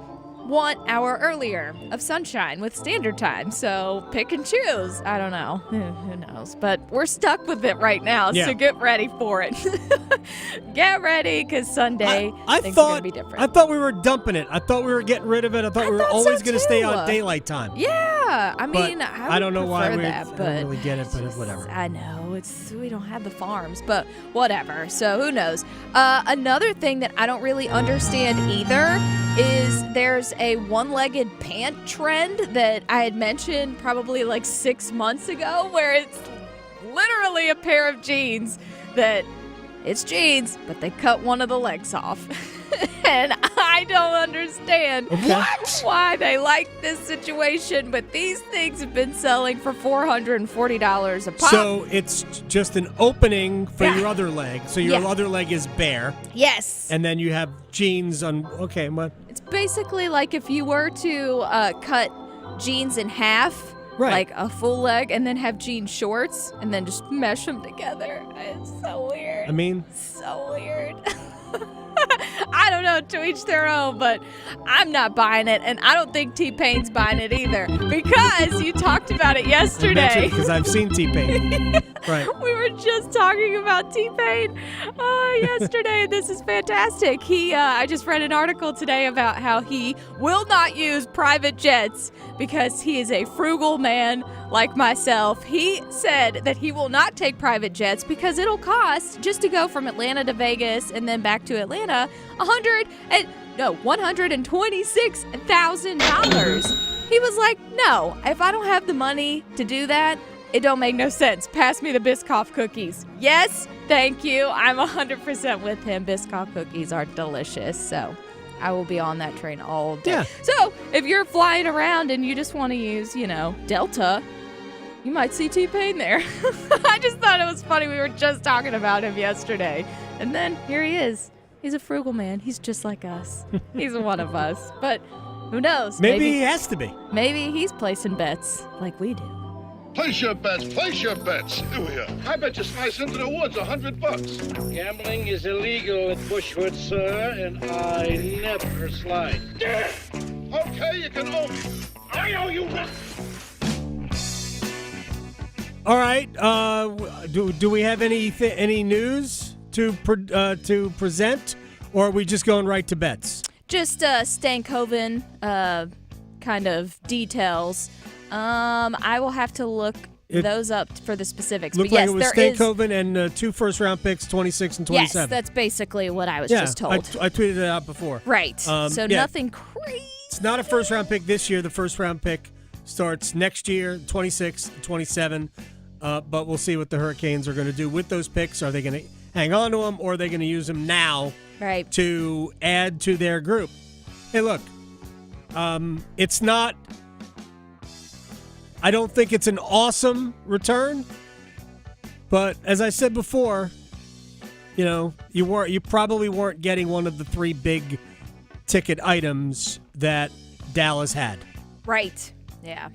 want hour earlier of sunshine with standard time. So pick and choose. I don't know. Who knows? But we're stuck with it right now, so get ready for it. Get ready, because Sunday things are going to be different. I thought we were dumping it. I thought we were getting rid of it. I thought we were always going to stay on daylight time. Yeah. I mean, I don't know why that, I don't really get it, but whatever. I know. We don't have the farms, but whatever. So who knows? Another thing that I don't really understand either is there's a one-legged pant trend that I had mentioned probably like 6 months ago, where it's literally a pair of jeans that it's jeans, but they cut one of the legs off. And I don't understand why they like this situation, but these things have been selling for $440 a pop. So it's just an opening for your other leg. So your other leg is bare. Yes. And then you have jeans on. Okay, what? It's basically like if you were to cut jeans in half, like a full leg, and then have jean shorts, and then just mesh them together. It's so weird. I mean, so weird. I don't know, to each their own, but I'm not buying it, and I don't think T-Pain's buying it either, because you talked about it yesterday. Because I've seen T-Pain. Right. We were just talking about T-Pain yesterday, and this is fantastic. I just read an article today about how he will not use private jets because he is a frugal man like myself. He said that he will not take private jets because it'll cost, just to go from Atlanta to Vegas and then back to Atlanta, $126,000. He was like, no, if I don't have the money to do that, it don't make no sense. Pass me the Biscoff cookies. Yes, thank you. I'm 100% with him. Biscoff cookies are delicious, so I will be on that train all day. Yeah. So if you're flying around and you just want to use, Delta, you might see T-Pain there. I just thought it was funny. We were just talking about him yesterday. And then here he is. He's a frugal man. He's just like us. He's one of us. But who knows? Maybe he has to be. Maybe he's placing bets like we do. Place your bets. Place your bets. Here. I bet you slice into the woods $100. Gambling is illegal at Bushwood, sir, and I never slide. Okay, you can owe me. I owe you nothing. All right. Do we have any news to present, or are we just going right to bets? Just Stankoven kind of details. I will have to look those up for the specifics. Looked but yes, like it was Stankoven and 2 first-round picks, 26 and 27. Yes, that's basically what I was just told. I tweeted it out before. Right. So nothing crazy. It's not a first-round pick this year. The first-round pick starts next year, 26, 27. But we'll see what the Hurricanes are going to do with those picks. Are they going to hang on to them, or are they going to use them now to add to their group? Hey, look, it's not – I don't think it's an awesome return, but as I said before, you probably weren't getting one of the 3 big ticket items that Dallas had. Right. Yeah.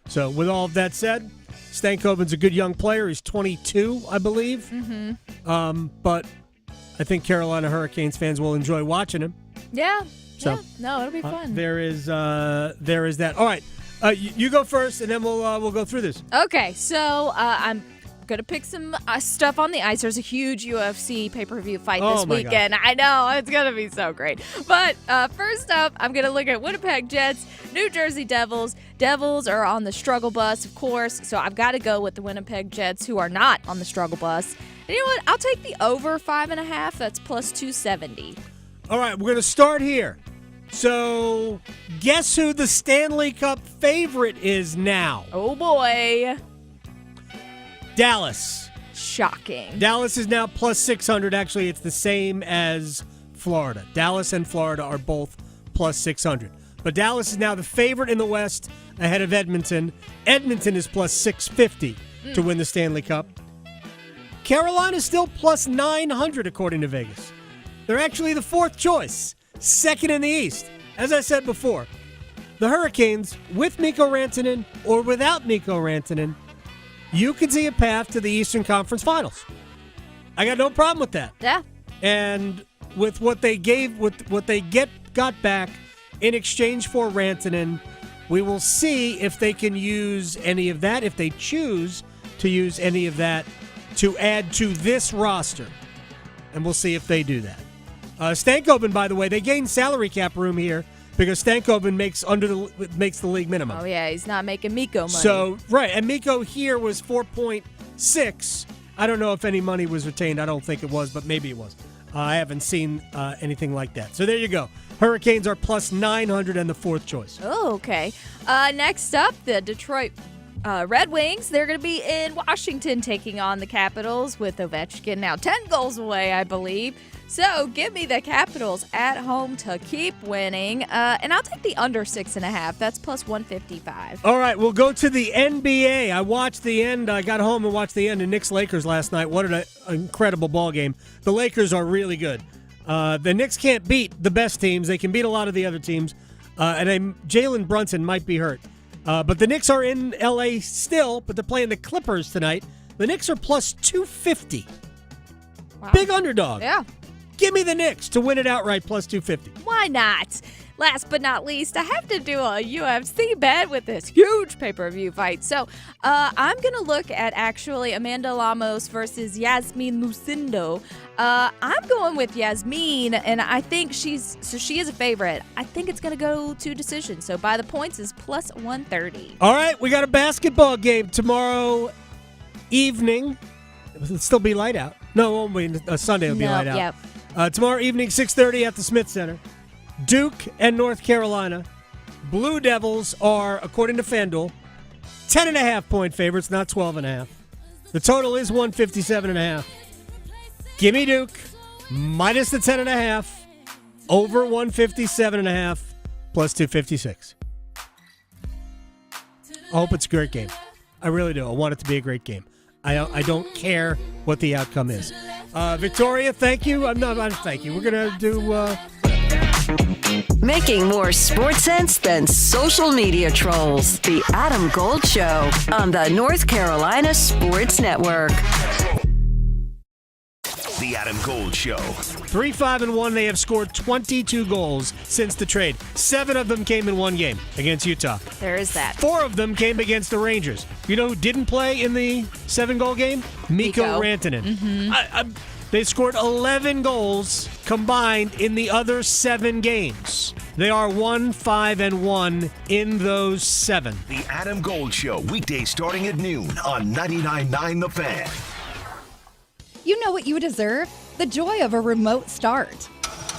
So with all of that said, Stankoven's a good young player. He's 22, I believe. Mm-hmm. But I think Carolina Hurricanes fans will enjoy watching him. Yeah. So, yeah. No, it'll be fun. There is that. All right. You go first, and then we'll go through this. Okay, so I'm gonna pick some stuff on the ice. There's a huge UFC pay-per-view fight this weekend. God. I know it's gonna be so great. But first up, I'm gonna look at Winnipeg Jets, New Jersey Devils. Devils are on the struggle bus, of course. So I've got to go with the Winnipeg Jets, who are not on the struggle bus. And you know what? I'll take the over 5.5. That's plus 270. All right, we're gonna start here. So, guess who the Stanley Cup favorite is now? Oh, boy. Dallas. Shocking. Dallas is now plus 600. Actually, it's the same as Florida. Dallas and Florida are both plus 600. But Dallas is now the favorite in the West ahead of Edmonton. Edmonton is plus 650 to win the Stanley Cup. Carolina's still plus 900 according to Vegas. They're actually the 4th choice. Second in the East. As I said before, the Hurricanes, with Mikko Rantanen or without Mikko Rantanen, you could see a path to the Eastern Conference Finals. I got no problem with that. Yeah. And with what they got back in exchange for Rantanen, we will see if they can use any of that, if they choose to use any of that to add to this roster. And we'll see if they do that. Stankoven, by the way, they gained salary cap room here because Stankoven makes the league minimum. Oh, yeah, he's not making Mikko money. So, right, and Mikko here was 4.6. I don't know if any money was retained. I don't think it was, but maybe it was. I haven't seen anything like that. So there you go. Hurricanes are plus 900 and the 4th choice. Oh, okay. Next up, the Detroit Red Wings. They're going to be in Washington taking on the Capitals with Ovechkin now 10 goals away, I believe. So give me the Capitals at home to keep winning. And I'll take the under 6.5. That's plus 155. All right, we'll go to the NBA. I watched the end. I got home and watched the end of Knicks-Lakers last night. What an incredible ball game. The Lakers are really good. The Knicks can't beat the best teams. They can beat a lot of the other teams. And Jalen Brunson might be hurt. But the Knicks are in L.A. still, but they're playing the Clippers tonight. The Knicks are plus 250. Wow. Big underdog. Yeah. Give me the Knicks to win it outright, plus 250. Why not? Last but not least, I have to do a UFC bet with this huge pay-per-view fight. So I'm going to look at actually Amanda Lemos versus Yasmin Lucindo. I'm going with Yasmin, and I think she is a favorite. I think it's going to go to decision. So by the points is plus 130. All right, we got a basketball game tomorrow evening. It'll still be light out. No, it won't be. Sunday will be light out. Yep. Tomorrow evening, 6:30 at the Smith Center. Duke and North Carolina. Blue Devils are, according to FanDuel, 10.5-point favorites, not 12.5. The total is 157.5. Give me Duke, minus the 10.5, over 157.5, plus 256. I hope it's a great game. I really do. I want it to be a great game. I don't care what the outcome is. Victoria, thank you. Thank you. We're going to do... Making more sports sense than social media trolls. The Adam Gold Show on the North Carolina Sports Network. The Adam Gold Show. 3-5-1. They have scored 22 goals since the trade. 7 of them came in one game against Utah. There is that. 4 of them came against the Rangers. You know who didn't play in the 7-goal game? Mikko Rantanen. Mm-hmm. They scored 11 goals combined in the other 7 games. They are 1-5-1 in those 7. The Adam Gold Show, weekdays starting at noon on 99.9 The Fan. You know what you deserve? The joy of a remote start.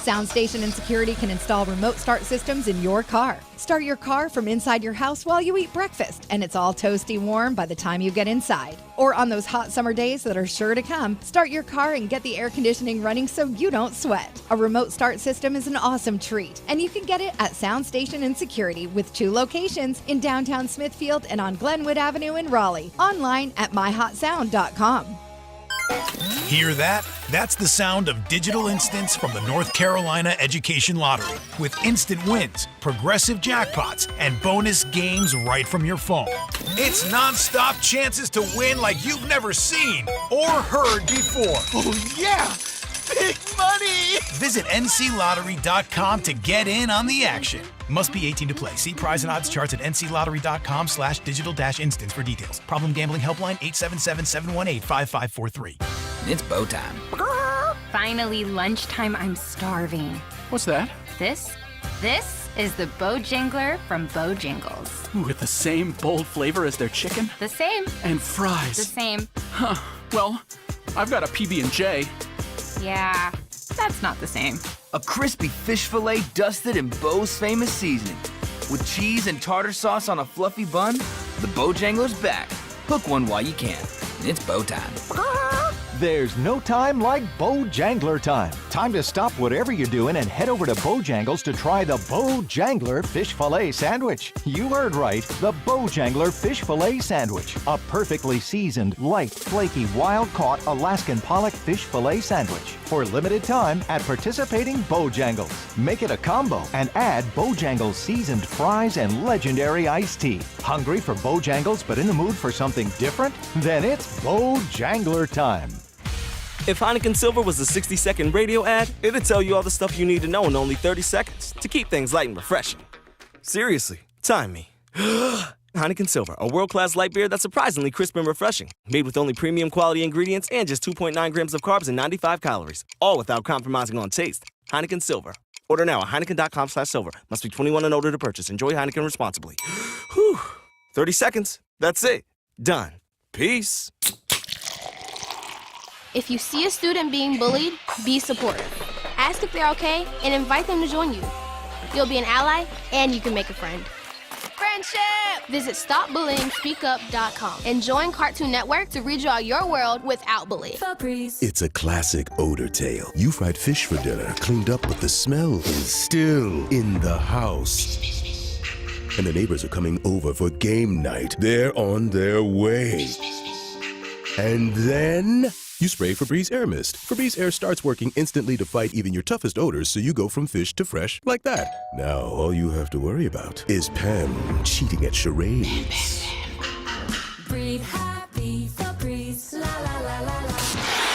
SoundStation and Security can install remote start systems in your car. Start your car from inside your house while you eat breakfast, and it's all toasty warm by the time you get inside. Or on those hot summer days that are sure to come, start your car and get the air conditioning running so you don't sweat. A remote start system is an awesome treat, and you can get it at SoundStation and Security with 2 locations in downtown Smithfield and on Glenwood Avenue in Raleigh. Online at myhotsound.com. Hear that? That's the sound of digital instants from the North Carolina Education Lottery. With instant wins, progressive jackpots, and bonus games right from your phone. It's nonstop chances to win like you've never seen or heard before. Oh, yeah! Big money! Visit nclottery.com to get in on the action. Must be 18 to play. See prize and odds charts at nclottery.com/digital-instants for details. Problem gambling helpline 877-718-5543. It's bow time. Finally, lunchtime. I'm starving. What's that? This is the Bojangler from Bojangles. Ooh, with the same bold flavor as their chicken? The same. And fries. The same. Huh. Well, I've got a PB&J. Yeah, that's not the same. A crispy fish fillet dusted in Bo's famous seasoning. With cheese and tartar sauce on a fluffy bun, the Bojangler's back. Hook one while you can. It's bow time. There's no time like Bojangler time. Time to stop whatever you're doing and head over to Bojangles to try the Bojangler Fish Fillet Sandwich. You heard right, the Bojangler Fish Fillet Sandwich. A perfectly seasoned, light, flaky, wild-caught Alaskan pollock fish fillet sandwich. For limited time at participating Bojangles. Make it a combo and add Bojangles seasoned fries and legendary iced tea. Hungry for Bojangles but in the mood for something different? Then it's Bojangler time. If Heineken Silver was a 60-second radio ad, it'd tell you all the stuff you need to know in only 30 seconds to keep things light and refreshing. Seriously, time me. Heineken Silver, a world-class light beer that's surprisingly crisp and refreshing. Made with only premium quality ingredients and just 2.9 grams of carbs and 95 calories. All without compromising on taste. Heineken Silver. Order now at Heineken.com/silver. Must be 21 and older to purchase. Enjoy Heineken responsibly. Whew. 30 seconds. That's it. Done. Peace. If you see a student being bullied, be supportive. Ask if they're okay and invite them to join you. You'll be an ally and you can make a friend. Friendship! Visit StopBullyingSpeakUp.com and join Cartoon Network to redraw your world without bullying. It's a classic odor tale. You fried fish for dinner, cleaned up, but the smell is still in the house. And the neighbors are coming over for game night. They're on their way. And then you spray Febreze Air Mist. Febreze Air starts working instantly to fight even your toughest odors, so you go from fish to fresh like that. Now, all you have to worry about is Pam cheating at charades. Breathe happy, Febreze, la la la la la.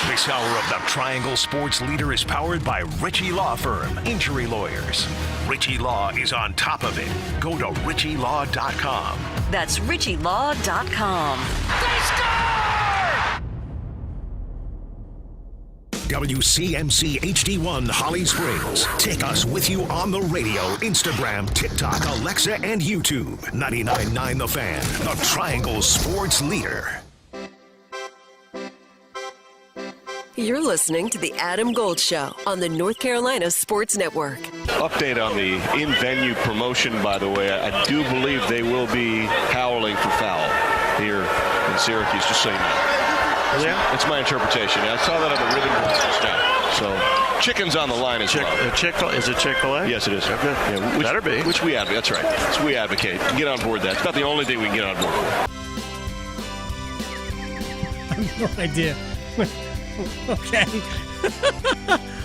This hour of the Triangle Sports Leader is powered by Ritchie Law Firm, injury lawyers. Ritchie Law is on top of it. Go to ritchielaw.com. That's ritchielaw.com. They score! WCMC HD1 Holly Springs. Take us with you on the radio, Instagram, TikTok, Alexa, and YouTube. 99.9 The Fan, the Triangle Sports Leader. You're listening to The Adam Gold Show on the North Carolina Sports Network. Update on the in-venue promotion, by the way. I do believe they will be howling for foul here in Syracuse, just so you know. Yeah. It's my interpretation. I saw that on the ribbon just now. So, chicken's on the line as well. Is it Chick-fil-A? Yes, it is. Okay. Yeah, Better be. Which we advocate. That's right. Which we advocate. Get on board that. It's not the only thing we can get on board with. have no idea. Okay.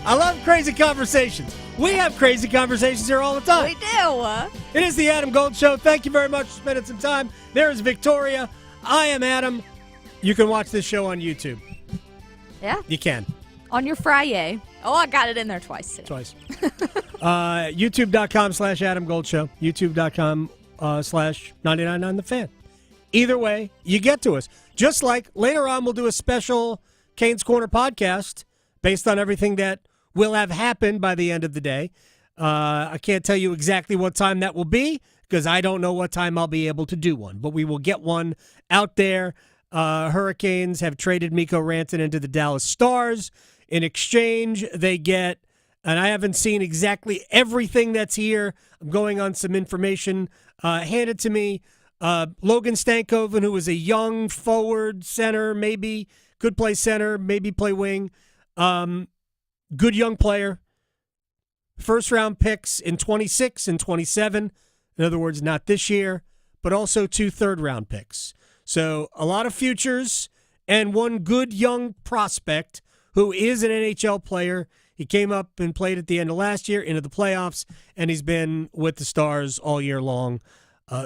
I love crazy conversations. We have crazy conversations here all the time. We do. It is the Adam Gold Show. Thank you very much for spending some time. There is Victoria. I am Adam. You can watch this show on YouTube. Yeah. You can. On your Friday. Oh, I got it in there twice today. Twice. YouTube.com/Adam Gold Show. YouTube.com/999 The Fan. Either way, you get to us. Just like later on, we'll do a special Canes Corner podcast based on everything that will have happened by the end of the day. I can't tell you exactly what time that will be because I don't know what time I'll be able to do one, but we will get one out there. Hurricanes have traded Mikko Rantanen to the Dallas Stars. In exchange, they get, and I haven't seen exactly everything that's here. I'm going on some information handed to me. Logan Stankoven, who is a young forward center, maybe could play center, maybe play wing. Good young player. First-round picks in 26 and 27. In other words, not this year, but also 2 third-round picks. So a lot of futures and one good young prospect who is an NHL player. He came up and played at the end of last year into the playoffs, and he's been with the Stars all year long.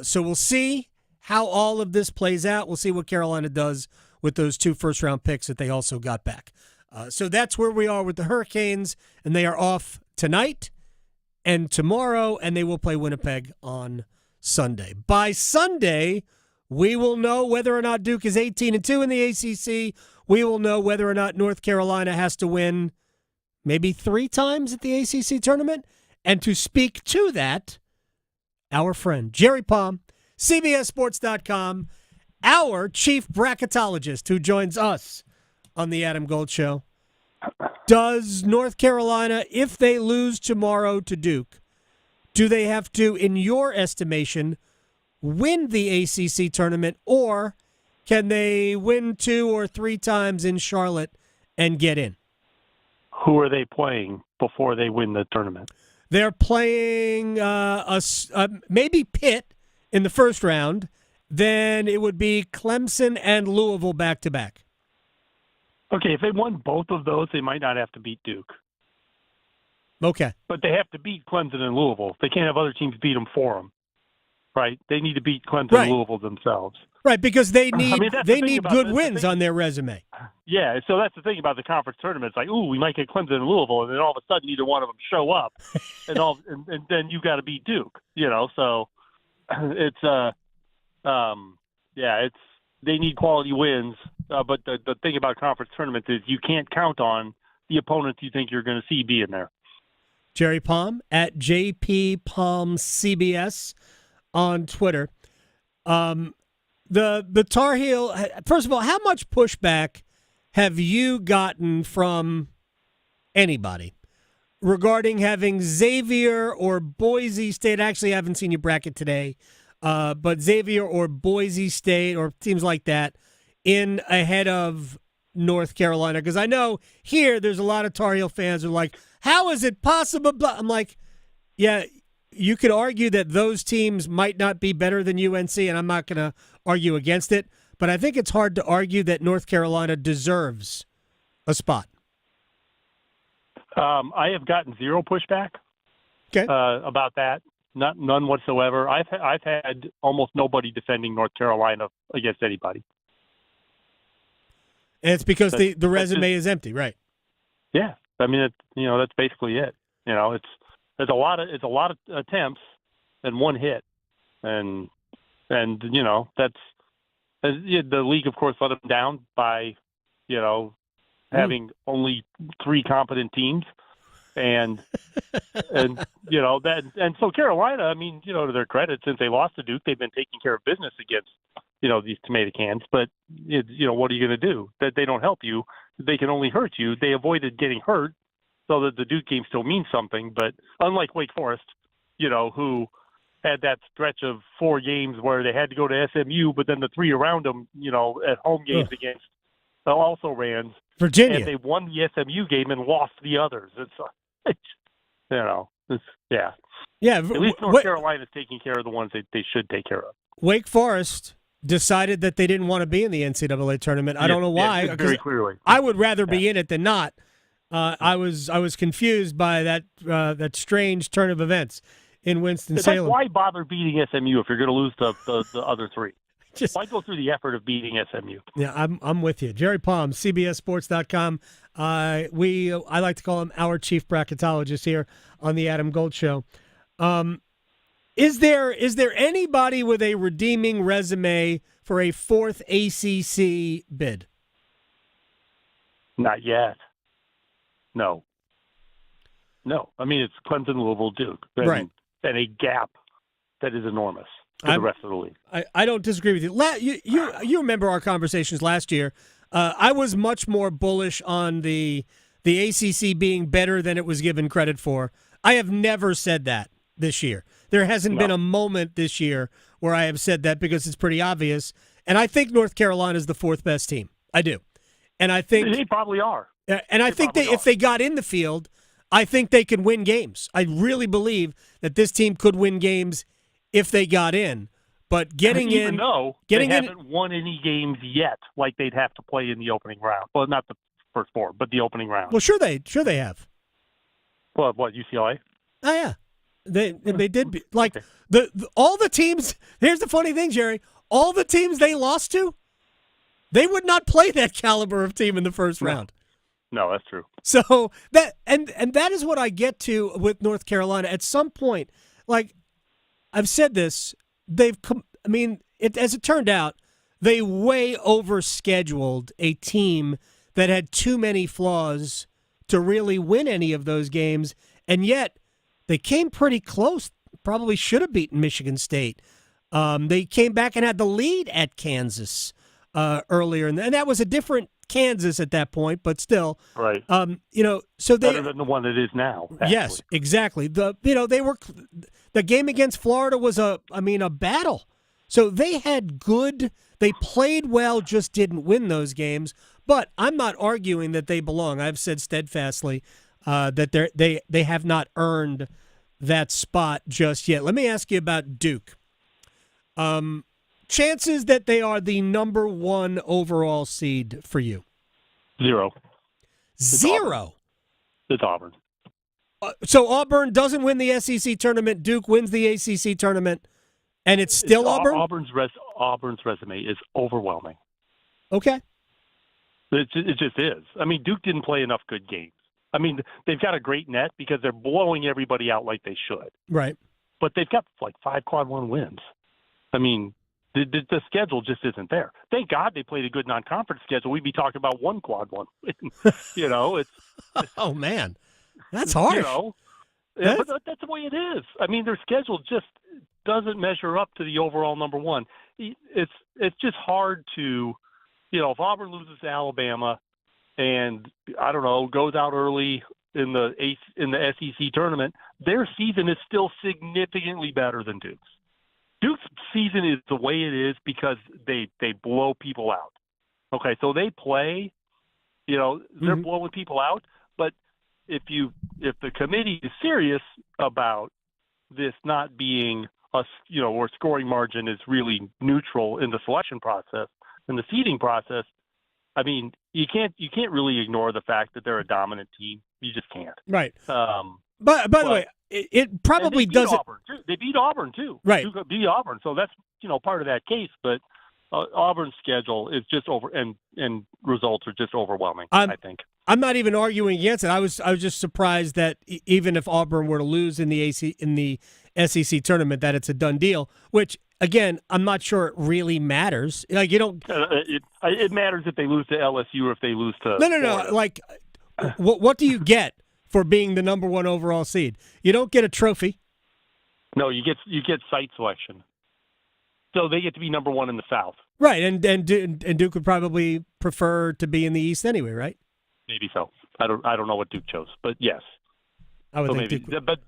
So we'll see how all of this plays out. We'll see what Carolina does with those 2 first-round picks that they also got back. So that's where we are with the Hurricanes, and they are off tonight and tomorrow, and they will play Winnipeg on Sunday. By Sunday, we will know whether or not Duke is 18-2 in the ACC. We will know whether or not North Carolina has to win maybe 3 times at the ACC tournament. And to speak to that, our friend Jerry Palm, CBSSports.com, our chief bracketologist who joins us on the Adam Gold Show. Does North Carolina, if they lose tomorrow to Duke, do they have to, in your estimation, win the ACC tournament, or can they win 2 or 3 times in Charlotte and get in? Who are they playing before they win the tournament? They're playing maybe Pitt in the first round. Then it would be Clemson and Louisville back-to-back. Okay, if they won both of those, they might not have to beat Duke. Okay. But they have to beat Clemson and Louisville. They can't have other teams beat them for them, right? They need to beat Clemson and Louisville themselves. Right, because they need good this, wins on their resume. Yeah, so that's the thing about the conference tournament. It's like, ooh, we might get Clemson and Louisville, and then all of a sudden neither one of them show up, and then you got to beat Duke. So it's they need quality wins. But the thing about conference tournaments is you can't count on the opponents you think you're going to see being there. Jerry Palm at JPPalmCBS on Twitter. The Tar Heel, first of all, how much pushback have you gotten from anybody regarding having Xavier or Boise State? Actually, I haven't seen your bracket today, but Xavier or Boise State or teams like that in ahead of North Carolina? Because I know here there's a lot of Tar Heel fans who are like, how is it possible? I'm like, yeah, you could argue that those teams might not be better than UNC, and I'm not going to argue against it, but I think it's hard to argue that North Carolina deserves a spot. I have gotten zero pushback about that, none whatsoever. I've had almost nobody defending North Carolina against anybody. And it's because the resume is empty, right? Yeah, I mean, that's basically it. It's a lot of attempts and one hit, and that's the league, of course, let them down by having only 3 competent teams, and so Carolina, I mean, to their credit, since they lost to Duke, they've been taking care of business against these tomato cans. But what are you going to do? That they don't help you, they can only hurt you. They avoided getting hurt so that the Duke game still means something. But unlike Wake Forest, who had that stretch of 4 games where they had to go to SMU, but then the 3 around them, at home games against also Rans. Virginia. And they won the SMU game and lost the others. Yeah. Yeah. At least North Carolina's taking care of the ones they should take care of. Wake Forest, decided that they didn't want to be in the NCAA tournament. I don't know why. Yeah, very clearly. I would rather be in it than not. I was confused by that strange turn of events in Winston-Salem. Why bother beating SMU if you're going to lose the other three? Why go through the effort of beating SMU? Yeah, I'm with you. Jerry Palm, CBSSports.com. I like to call him our chief bracketologist here on the Adam Gold Show. Is there anybody with a redeeming resume for a fourth ACC bid? Not yet. No. I mean, it's Clemson, Louisville, Duke, and a gap that is enormous for the rest of the league. I don't disagree with you. You remember our conversations last year. I was much more bullish on the ACC being better than it was given credit for. I have never said that this year. There hasn't been a moment this year where I have said that because it's pretty obvious. And I think North Carolina is the fourth best team. I do. And I think they probably are. And I think if they got in the field, I think they can win games. I really believe that this team could win games if they got in. But getting in, they haven't won any games yet, like they'd have to play in the opening round. Well, not the first four, but the opening round. Well, sure they have. Well, what, UCLA? Oh yeah, they did like all the teams. Here's the funny thing, Jerry. All the teams they lost to, they would not play that caliber of team in the first round. No, that's true. So that and that is what I get to with North Carolina. At some point, like I've said this, as it turned out, they way overscheduled a team that had too many flaws to really win any of those games, and yet they came pretty close. Probably should have beaten Michigan State. They came back and had the lead at Kansas earlier, and that was a different Kansas at that point, but still, right? So better than the one that is now. Actually. Yes, exactly. The game against Florida was a battle. So they had they played well, just didn't win those games. But I'm not arguing that they belong. I've said steadfastly that they have not earned that spot just yet. Let me ask you about Duke. Chances that they are the number one overall seed for you? 0. Zero? It's Auburn. So Auburn doesn't win the SEC tournament. Duke wins the ACC tournament, and it's still Auburn? Auburn's resume is overwhelming. Okay. It just is. I mean, Duke didn't play enough good games. I mean, they've got a great net because they're blowing everybody out like they should. Right. But they've got like 5 quad 1 wins. I mean, the schedule just isn't there. Thank God they played a good non-conference schedule. We'd be talking about 1 quad 1 win. It's oh man, that's harsh. But that's the way it is. I mean, their schedule just doesn't measure up to the overall number one. It's just hard to, if Auburn loses to Alabama, and I don't know, goes out early in the SEC tournament, their season is still significantly better than Duke's. Duke's season is the way it is because they blow people out. Okay, so they play, they're blowing people out. But if the committee is serious about this not being where scoring margin is really neutral in the selection process, in the seeding process, I mean, you can't really ignore the fact that they're a dominant team. You just can't. Right. But by the way, it probably doesn't. They beat Auburn too. Right. Duke beat Auburn, so that's part of that case. But Auburn's schedule is just and results are just overwhelming. I think. I'm not even arguing against it. I was just surprised that even if Auburn were to lose in the SEC tournament, that it's a done deal. Which again, I'm not sure it really matters. Like you don't. It matters if they lose to LSU or if they lose to. No. Florida. Like, what do you get for being the number one overall seed? You don't get a trophy. No, you get site selection. So they get to be number one in the South. Right, and Duke would probably prefer to be in the East anyway, right? Maybe so. I don't know what Duke chose, but yes. I would think maybe. But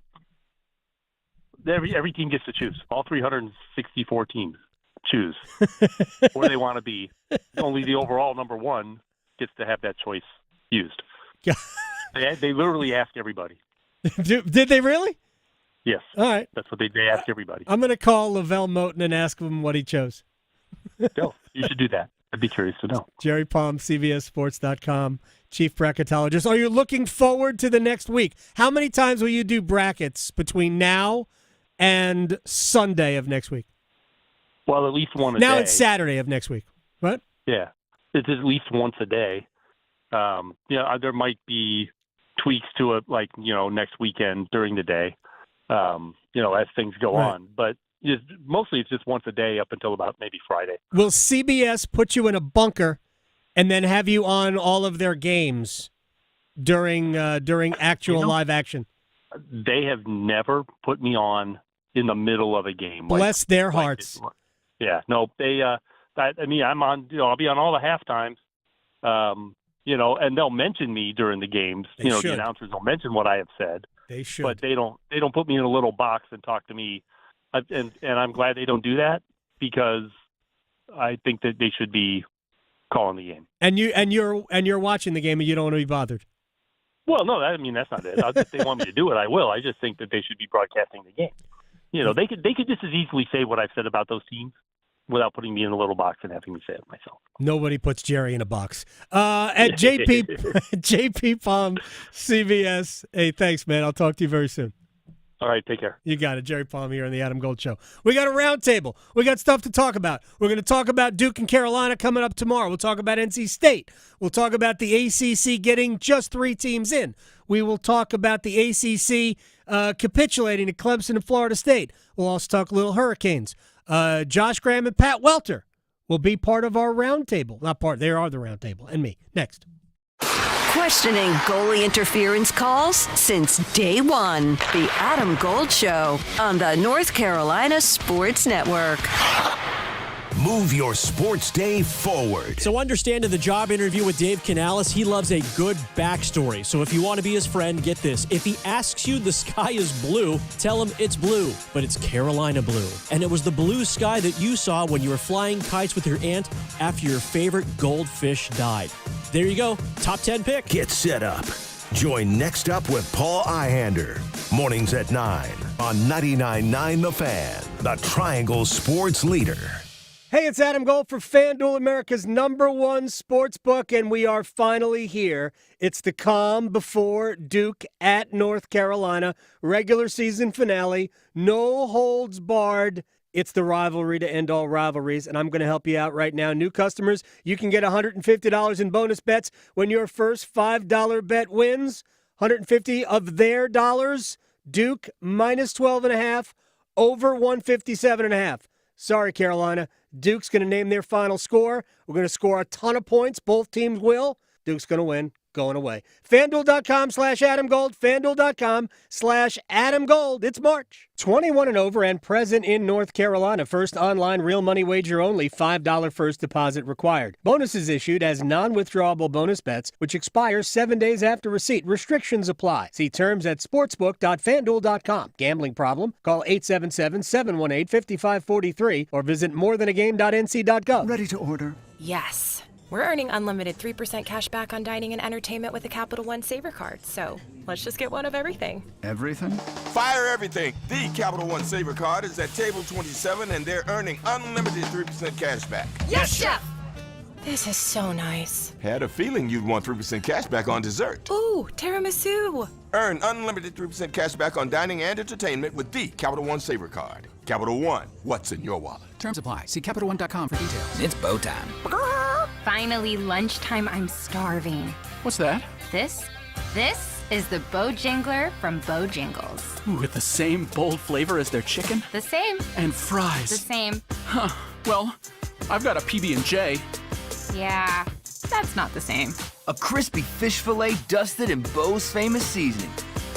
every team gets to choose. All 364 teams choose where they want to be. Only the overall number one gets to have that choice used. They literally ask everybody. Did they really? Yes. All right. That's what they ask everybody. I'm going to call Lavelle Moten and ask him what he chose. No, you should do that. I'd be curious to know. Jerry Palm, CBSSports.com, chief bracketologist. Are you looking forward to the next week? How many times will you do brackets between now and Sunday of next week? Well, at least one a day. Now it's Saturday of next week. What? Yeah. It's at least once a day. There might be tweaks to it, like, next weekend during the day, as things go on. But mostly it's just once a day up until about maybe Friday. Will CBS put you in a bunker and then have you on all of their games during actual live action? They have never put me on in the middle of a game. Bless their hearts. Yeah, no, they. I'm on. I'll be on all the half times. And they'll mention me during the games. They should. The announcers will mention what I have said. They should, but they don't put me in a little box and talk to me. And I'm glad they don't do that, because I think that they should be calling the game. And you're watching the game and you don't want to be bothered. Well, no, that's not it. If they want me to do it, I will. I just think that they should be broadcasting the game. They could just as easily say what I've said about those teams without putting me in a little box and having me say it myself. Nobody puts Jerry in a box. At JP Palm, CBS. Hey, thanks, man. I'll talk to you very soon. All right, take care. You got it. Jerry Palm here on the Adam Gold Show. We got a roundtable. We got stuff to talk about. We're going to talk about Duke and Carolina coming up tomorrow. We'll talk about NC State. We'll talk about the ACC getting just 3 teams in. We will talk about the ACC capitulating to Clemson and Florida State. We'll also talk little Hurricanes. Josh Graham and Pat Welter will be part of our roundtable. Not part. They are the roundtable. And me. Next. Questioning goalie interference calls since day one. The Adam Gold Show on the North Carolina Sports Network. Move your sports day forward. So understanding the job interview with Dave Canales, he loves a good backstory. So if you want to be his friend, get this. If he asks you the sky is blue, tell him it's blue, but it's Carolina blue. And it was the blue sky that you saw when you were flying kites with your aunt after your favorite goldfish died. There you go. Top 10 pick. Get set up. Join Next Up with Paul Ihander. Mornings at 9 on 99.9 The Fan, the Triangle Sports Leader. Hey, it's Adam Gold for FanDuel, America's #1 sports book, and we are finally here. It's the calm before Duke at North Carolina, regular season finale, no holds barred. It's the rivalry to end all rivalries, and I'm going to help you out right now. New customers, you can get $150 in bonus bets when your first $5 bet wins. $150 of their dollars. Duke -12.5, over 157.5. Sorry, Carolina. Duke's going to name their final score. We're going to score a ton of points. Both teams will. Duke's going to win. Going away. FanDuel.com/AdamGold. FanDuel.com/AdamGold. It's March. 21 and over and present in North Carolina. First online real money wager only. $5 first deposit required. Bonuses issued as non-withdrawable bonus bets, which expire 7 days after receipt. Restrictions apply. See terms at sportsbook.fanduel.com. Gambling problem? Call 877-718-5543 or visit morethanagame.nc.gov. Ready to order? Yes. We're earning unlimited 3% cash back on dining and entertainment with a Capital One Saver card, so let's just get one of everything. Everything? Fire everything! The Capital One Saver card is at table 27, and they're earning unlimited 3% cash back. Yes, Chef! This is so nice. Had a feeling you'd want 3% cash back on dessert. Ooh, tiramisu! Earn unlimited 3% cash back on dining and entertainment with the Capital One Saver card. Capital One, what's in your wallet? Terms apply. See CapitalOne.com for details. It's bow time. Finally, lunchtime. I'm starving. What's that? This is the Bojangler from Bojangles. Ooh, with the same bold flavor as their chicken? The same. And fries. The same. Huh. Well, I've got a PB&J. Yeah, that's not the same. A crispy fish fillet dusted in Bo's famous seasoning.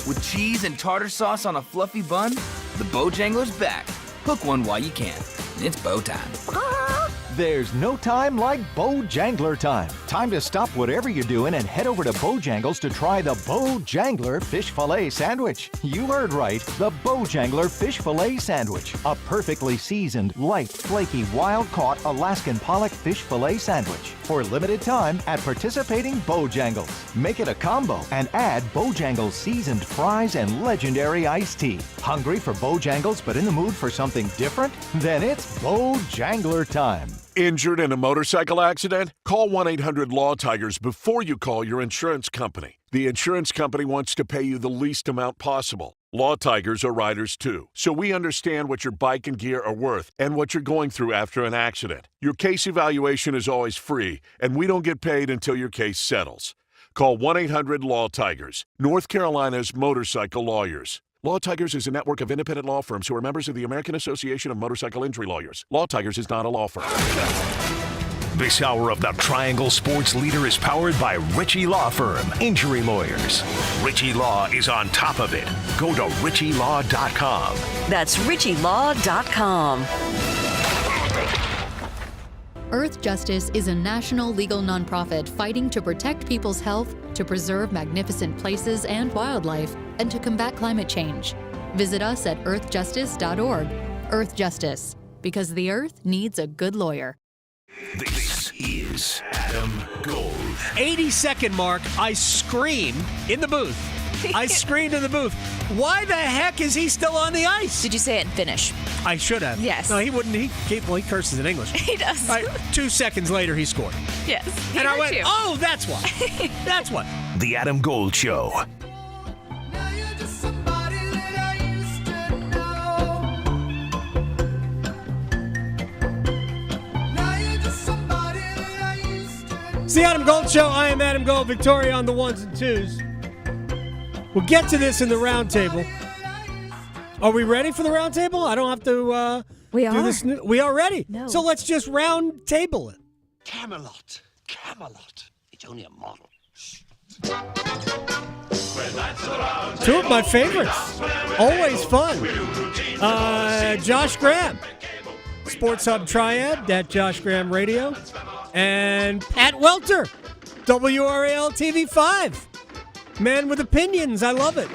With cheese and tartar sauce on a fluffy bun, the Bojangler's back. Hook one while you can. It's bow time. There's no time like Bojangler time. Time to stop whatever you're doing and head over to Bojangles to try the Bojangler Fish Fillet Sandwich. You heard right, the Bojangler Fish Fillet Sandwich. A perfectly seasoned, light, flaky, wild-caught Alaskan pollock fish fillet sandwich. for a limited time at participating Bojangles. Make it a combo and add Bojangles seasoned fries and legendary iced tea. Hungry for Bojangles but in the mood for something different? Then it's Bojangler time. Injured in a motorcycle accident? Call 1-800-LAW-TIGERS before you call your insurance company. The insurance company wants to pay you the least amount possible. Law Tigers are riders too, so we understand what your bike and gear are worth and what you're going through after an accident. Your case evaluation is always free, and we don't get paid until your case settles. Call 1-800-LAW-TIGERS, North Carolina's motorcycle lawyers. Law Tigers is a network of independent law firms who are members of the American Association of Motorcycle Injury Lawyers. Law Tigers is not a law firm. This hour of the Triangle Sports Leader is powered by Ritchie Law Firm, Injury Lawyers. Ritchie Law is on top of it. Go to ritchielaw.com. That's ritchielaw.com. Earth Justice is a national legal nonprofit fighting to protect people's health, to preserve magnificent places and wildlife, and to combat climate change. Visit us at earthjustice.org. Earth Justice, because the earth needs a good lawyer. This is Adam Gold. 80-second mark, I scream in the booth. I screamed in the booth. Why the heck is he still on the ice? Did you say it in Finnish? I should have. Yes. No, he wouldn't. He curses in English. He does. 2 seconds later, he scored. Yes. And I went, oh, that's why. That's why. The Adam Gold Show. It's the Adam Gold Show. I am Adam Gold. Victoria on the ones and twos. We'll get to this in the roundtable. Are we ready for the roundtable? I don't have to do this. We are ready. No. So let's just round table it. Camelot. It's only a model. Two of my favorites. Always fun. Josh Graham. Sports Hub Triad at Josh Graham Radio. And Pat Welter, WRAL TV 5. Man with opinions. I love it.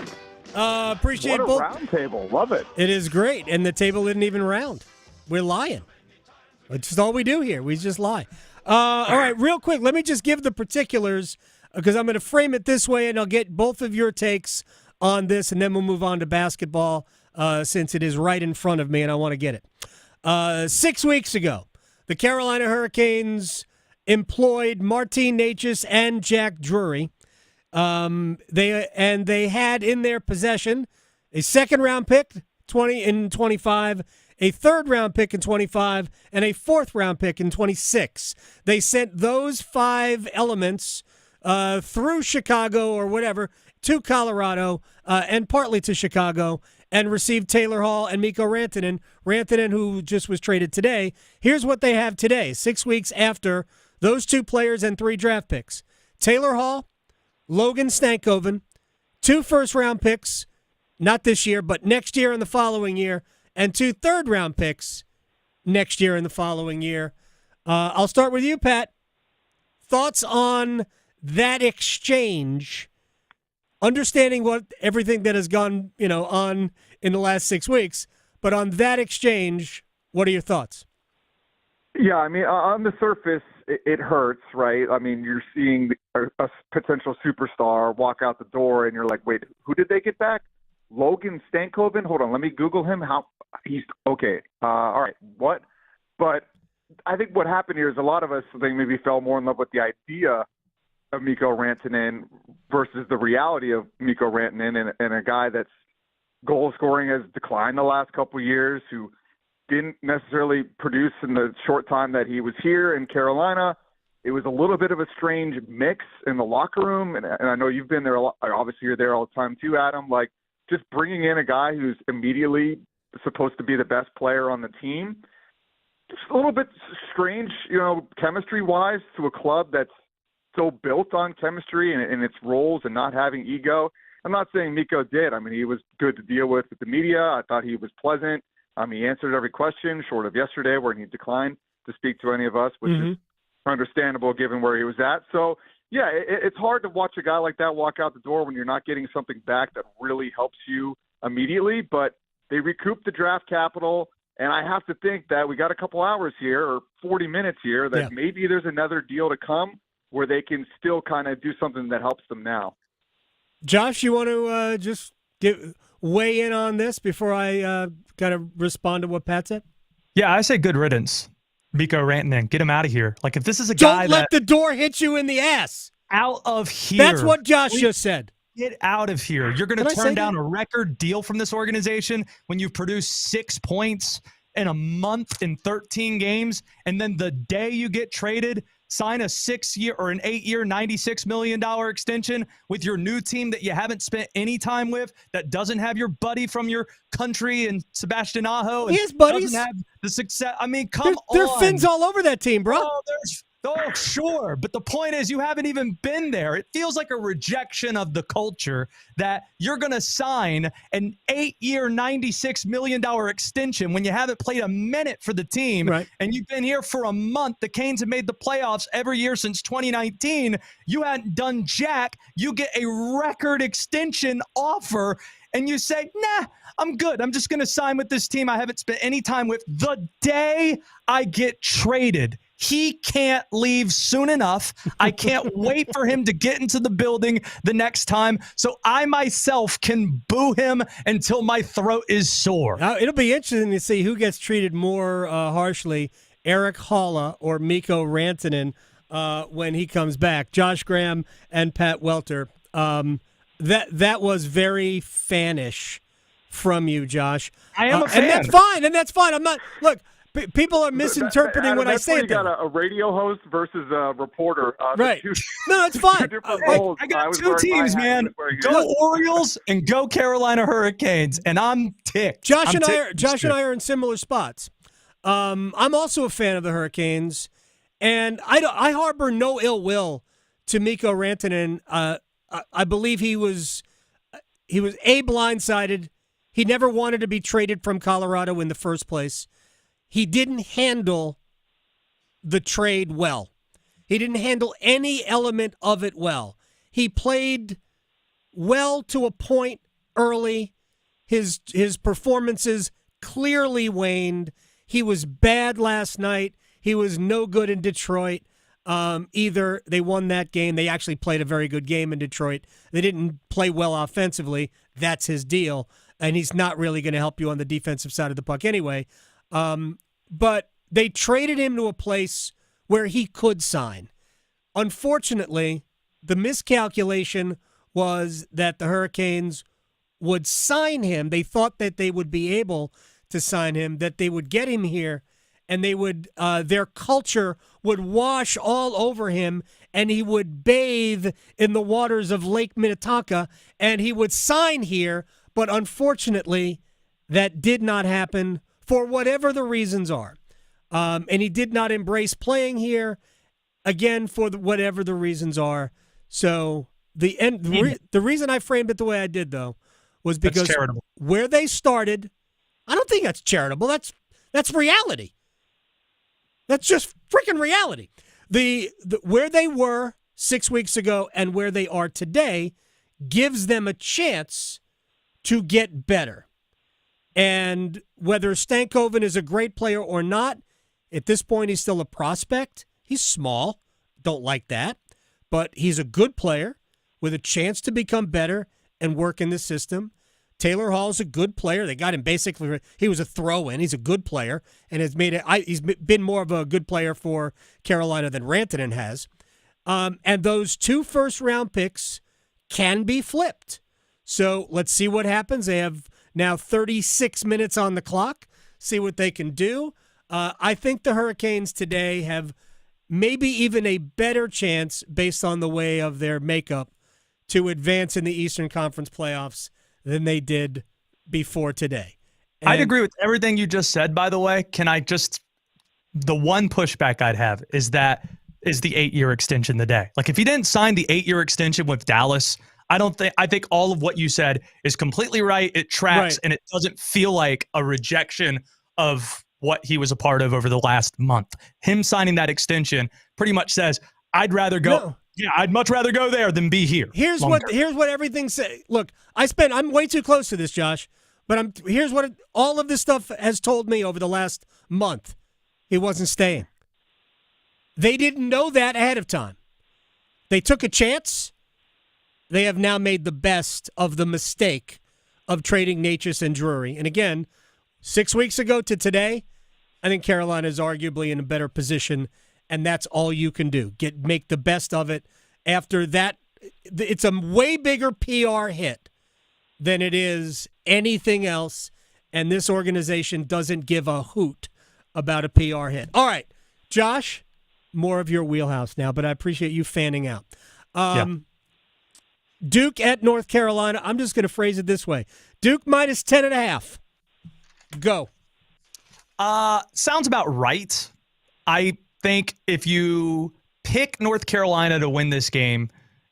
Appreciate both. What a round table. Love it. It is great. And the table isn't even round. We're lying. It's just all we do here. We just lie. All right, real quick, let me just give the particulars because I'm going to frame it this way and I'll get both of your takes on this and then we'll move on to basketball since it is right in front of me and I want to get it. 6 weeks ago, the Carolina Hurricanes employed Martin Necas and Jack Drury. They had in their possession a second-round pick, 25, a third-round pick in 25, and a fourth-round pick in 26. They sent those 5 elements through Chicago or whatever to Colorado and partly to Chicago and received Taylor Hall and Mikko Rantanen. Rantanen, who just was traded today. Here's what they have today, 6 weeks after those 2 players and 3 draft picks. Taylor Hall, Logan Stankoven, 2 first-round picks, not this year, but next year and the following year, and 2 third-round picks next year and the following year. I'll start with you, Pat. Thoughts on that exchange, understanding what everything that has gone, on in the last 6 weeks, but on that exchange, what are your thoughts? Yeah, I mean, on the surface, it hurts, right? I mean, you're seeing a potential superstar walk out the door, and you're like, wait, who did they get back? Logan Stankoven? Hold on, let me Google him. He's okay. All right, what? But I think what happened here is a lot of us, I think, maybe fell more in love with the idea of Mikko Rantanen versus the reality of Mikko Rantanen and a guy that's goal scoring has declined the last couple of years, who didn't necessarily produce in the short time that he was here in Carolina. It was a little bit of a strange mix in the locker room, and I know you've been there a lot. Obviously, you're there all the time too, Adam. Like, just bringing in a guy who's immediately supposed to be the best player on the team, just a little bit strange, chemistry-wise, to a club that's so built on chemistry and its roles and not having ego. I'm not saying Mikko did. I mean, he was good to deal with the media. I thought he was pleasant. He answered every question short of yesterday where he declined to speak to any of us, which is understandable given where he was at. So, yeah, it's hard to watch a guy like that walk out the door when you're not getting something back that really helps you immediately. But they recouped the draft capital. And I have to think that we got a couple hours here or 40 minutes here that maybe there's another deal to come where they can still kind of do something that helps them now. Josh, you want to just weigh in on this before I kind of respond to what Pat said? Yeah, I say good riddance. Mikko Rantanen, get him out of here. Like, if this is a guy Don't let the door hit you in the ass. Out of here. That's what Josh just said. Get out of here. You're going to turn down a record deal from this organization when you've produced 6 points in a month in 13 games, and then the day you get traded, sign a 6-year or an 8-year, $96 million extension with your new team that you haven't spent any time with, that doesn't have your buddy from your country and Sebastian Aho. He has buddies. Doesn't have the success. I mean, come on. There are Finns all over that team, bro. Oh, sure. But the point is, you haven't even been there. It feels like a rejection of the culture that you're going to sign an 8-year, $96 million extension when you haven't played a minute for the team. Right. And you've been here for a month. The Canes have made the playoffs every year since 2019. You hadn't done jack. You get a record extension offer. And you say, nah, I'm good. I'm just going to sign with this team I haven't spent any time with. The day I get traded, he can't leave soon enough. I can't wait for him to get into the building the next time so I myself can boo him until my throat is sore. Now, it'll be interesting to see who gets treated more harshly, Eric Halla or Mikko Rantanen, when he comes back. Josh Graham and Pat Welter. That was very fanish from you, Josh. I am a fan. And that's fine. I'm not. Look, people are misinterpreting what I say. You got a radio host versus a reporter. Right. No, it's fine. I got two teams, man. Go Orioles and go Carolina Hurricanes, and I'm ticked. Josh and I are in similar spots. I'm also a fan of the Hurricanes, and I harbor no ill will to Mikko Rantanen. I believe he was blindsided. He never wanted to be traded from Colorado in the first place. He didn't handle the trade well. He didn't handle any element of it well. He played well to a point early. His performances clearly waned. He was bad last night. He was no good in Detroit. Either they won that game. They actually played a very good game in Detroit. They didn't play well offensively. That's his deal. And he's not really going to help you on the defensive side of the puck anyway. But they traded him to a place where he could sign. Unfortunately, the miscalculation was that the Hurricanes would sign him. They thought that they would be able to sign him, that they would get him here, and they would their culture would wash all over him, and he would bathe in the waters of Lake Minnetonka, and he would sign here. But unfortunately, that did not happen for whatever the reasons are. And he did not embrace playing here, again, for whatever the reasons are. So the reason I framed it the way I did, though, was because where they started, I don't think that's charitable. That's reality. That's just freaking reality. The where they were 6 weeks ago and where they are today gives them a chance to get better. And whether Stankoven is a great player or not, at this point he's still a prospect. He's small. Don't like that. But he's a good player with a chance to become better and work in the system. Taylor Hall's a good player. They got him basically. He was a throw-in. He's a good player and has made it. He's been more of a good player for Carolina than Rantanen has. And those 2 first-round picks can be flipped. So let's see what happens. They have now 36 minutes on the clock. See what they can do. I think the Hurricanes today have maybe even a better chance based on the way of their makeup to advance in the Eastern Conference playoffs than they did before today. And I'd agree with everything you just said, by the way. The one pushback I'd have is the 8-year extension today. Like, if he didn't sign the 8-year extension with Dallas, I think all of what you said is completely right. It tracks, and it doesn't feel like a rejection of what he was a part of over the last month. Him signing that extension pretty much says, I'd rather go. No. Yeah, I'd much rather go there than be here. Here's what everything says. Look, I'm way too close to this, Josh, But here's what all of this stuff has told me over the last month. He wasn't staying. They didn't know that ahead of time. They took a chance. They have now made the best of the mistake of trading Natchez and Drury. And again, 6 weeks ago to today, I think Carolina is arguably in a better position, and that's all you can do. Make the best of it. After that, it's a way bigger PR hit than it is anything else, and this organization doesn't give a hoot about a PR hit. All right, Josh, more of your wheelhouse now, but I appreciate you fanning out. Duke at North Carolina. I'm just going to phrase it this way. Duke minus 10.5. Go. Sounds about right. I think if you pick North Carolina to win this game,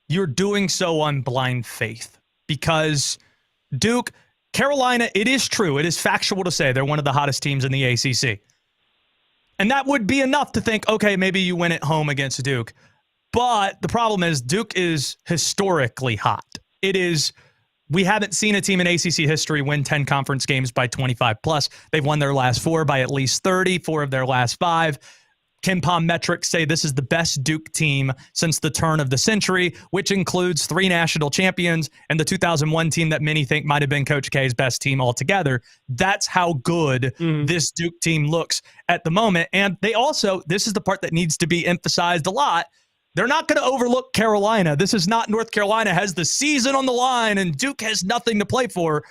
you're doing so on blind faith because Duke, Carolina, it is true. It is factual to say they're one of the hottest teams in the ACC. And that would be enough to think, okay, maybe you win at home against Duke. But the problem is Duke is historically hot. We haven't seen a team in ACC history win 10 conference games by 25 plus. They've won their last 4 by at least 30, 4 of their last 5. KenPom metrics say this is the best Duke team since the turn of the century, which includes 3 national champions and the 2001 team that many think might have been Coach K's best team altogether. That's how good this Duke team looks at the moment. And they also, this is the part that needs to be emphasized a lot, they're not going to overlook Carolina. This is not North Carolina has the season on the line and Duke has nothing to play for.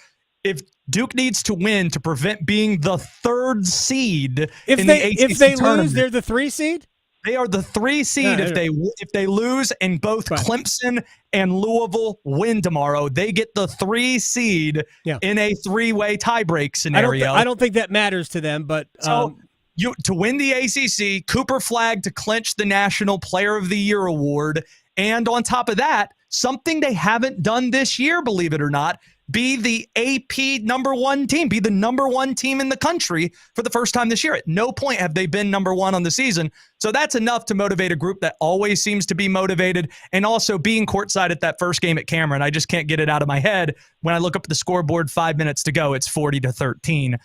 If Duke needs to win to prevent being the 3rd seed in the ACC if they tournament, lose, they're the 3 seed? They are the 3 seed. If they lose and both Clemson and Louisville win tomorrow, they get the 3 seed in a 3-way tiebreak scenario. I don't think that matters to them, but to win the ACC, Cooper Flagg to clinch the National Player of the Year award, and on top of that, something they haven't done this year, believe it or not, be the AP number 1 team, be the number 1 team in the country for the first time this year. At no point have they been number 1 on the season. So that's enough to motivate a group that always seems to be motivated. And also being courtside at that first game at Cameron, I just can't get it out of my head. When I look up at the scoreboard 5 minutes to go, it's 40-13.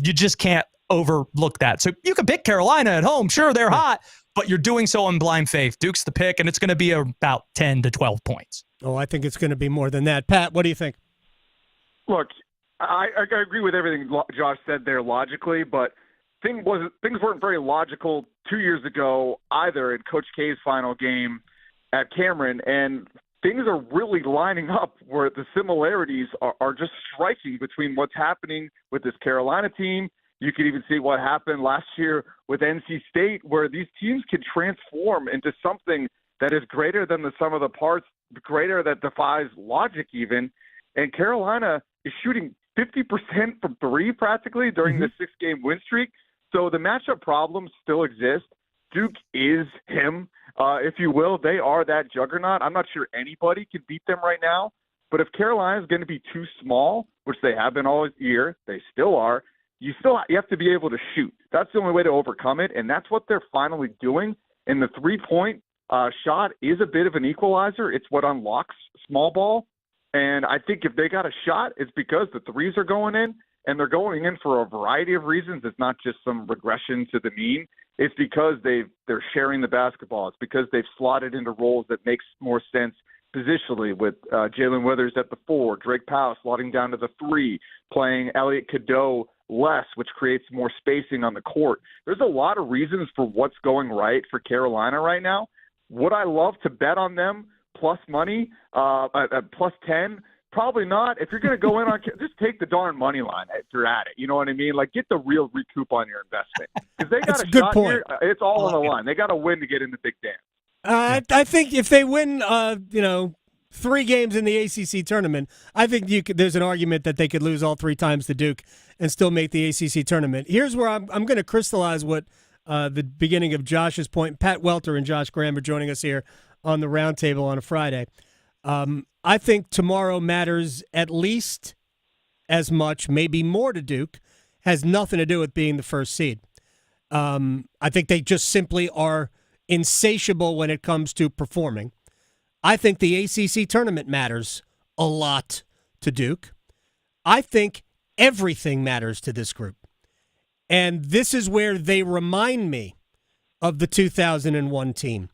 You just can't overlook that. So you can pick Carolina at home. Sure, they're hot, but you're doing so on blind faith. Duke's the pick, and it's going to be about 10 to 12 points. Oh, I think it's going to be more than that. Pat, what do you think? Look, I agree with everything Josh said there logically, but things weren't very logical 2 years ago either in Coach K's final game at Cameron, and things are really lining up where the similarities are just striking between what's happening with this Carolina team. You could even see what happened last year with NC State, where these teams can transform into something that is greater than the sum of the parts, greater that defies logic even. And Carolina is shooting 50% from 3 practically during this 6-game win streak. So the matchup problems still exist. Duke is him, if you will. They are that juggernaut. I'm not sure anybody can beat them right now. But if Carolina is going to be too small, which they have been all year, they still are, you have to be able to shoot. That's the only way to overcome it, and that's what they're finally doing. And the 3-point shot is a bit of an equalizer. It's what unlocks small ball. And I think if they got a shot, it's because the 3s are going in, and they're going in for a variety of reasons. It's not just some regression to the mean. It's because they're sharing the basketball. It's because they've slotted into roles that makes more sense positionally with Jalen Withers at the 4, Drake Powell slotting down to the 3, playing Elliot Cadeau less, which creates more spacing on the court. There's a lot of reasons for what's going right for Carolina right now. Would I love to bet on them plus money, plus 10? Probably not. If you're going to go in on, just take the darn money line if you're at it. You know what I mean? Like, get the real recoup on your investment. Because they got a shot here. It's all on the line. They got to win to get in the big dance. I think if they win, 3 games in the ACC tournament, I think there's an argument that they could lose all 3 times to Duke and still make the ACC tournament. Here's where I'm going to crystallize what the beginning of Josh's point. Pat Welter and Josh Graham are joining us here on the Roundtable on a Friday. I think tomorrow matters at least as much, maybe more to Duke. Has nothing to do with being the first seed. I think they just simply are insatiable when it comes to performing. I think the ACC tournament matters a lot to Duke. I think everything matters to this group. And this is where they remind me of the 2001 team,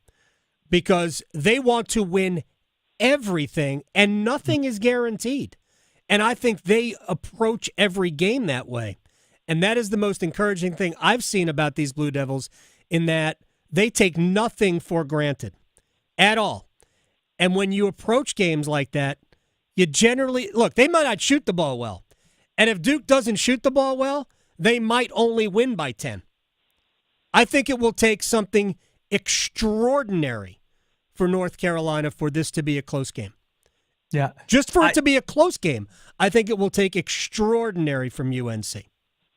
because they want to win everything and nothing is guaranteed. And I think they approach every game that way. And that is the most encouraging thing I've seen about these Blue Devils, in that they take nothing for granted at all. And when you approach games like that, you generally, look, they might not shoot the ball well. And if Duke doesn't shoot the ball well, they might only win by 10. I think it will take something extraordinary for North Carolina for this to be a close game. Yeah. Just for it to be a close game, I think it will take extraordinary from UNC.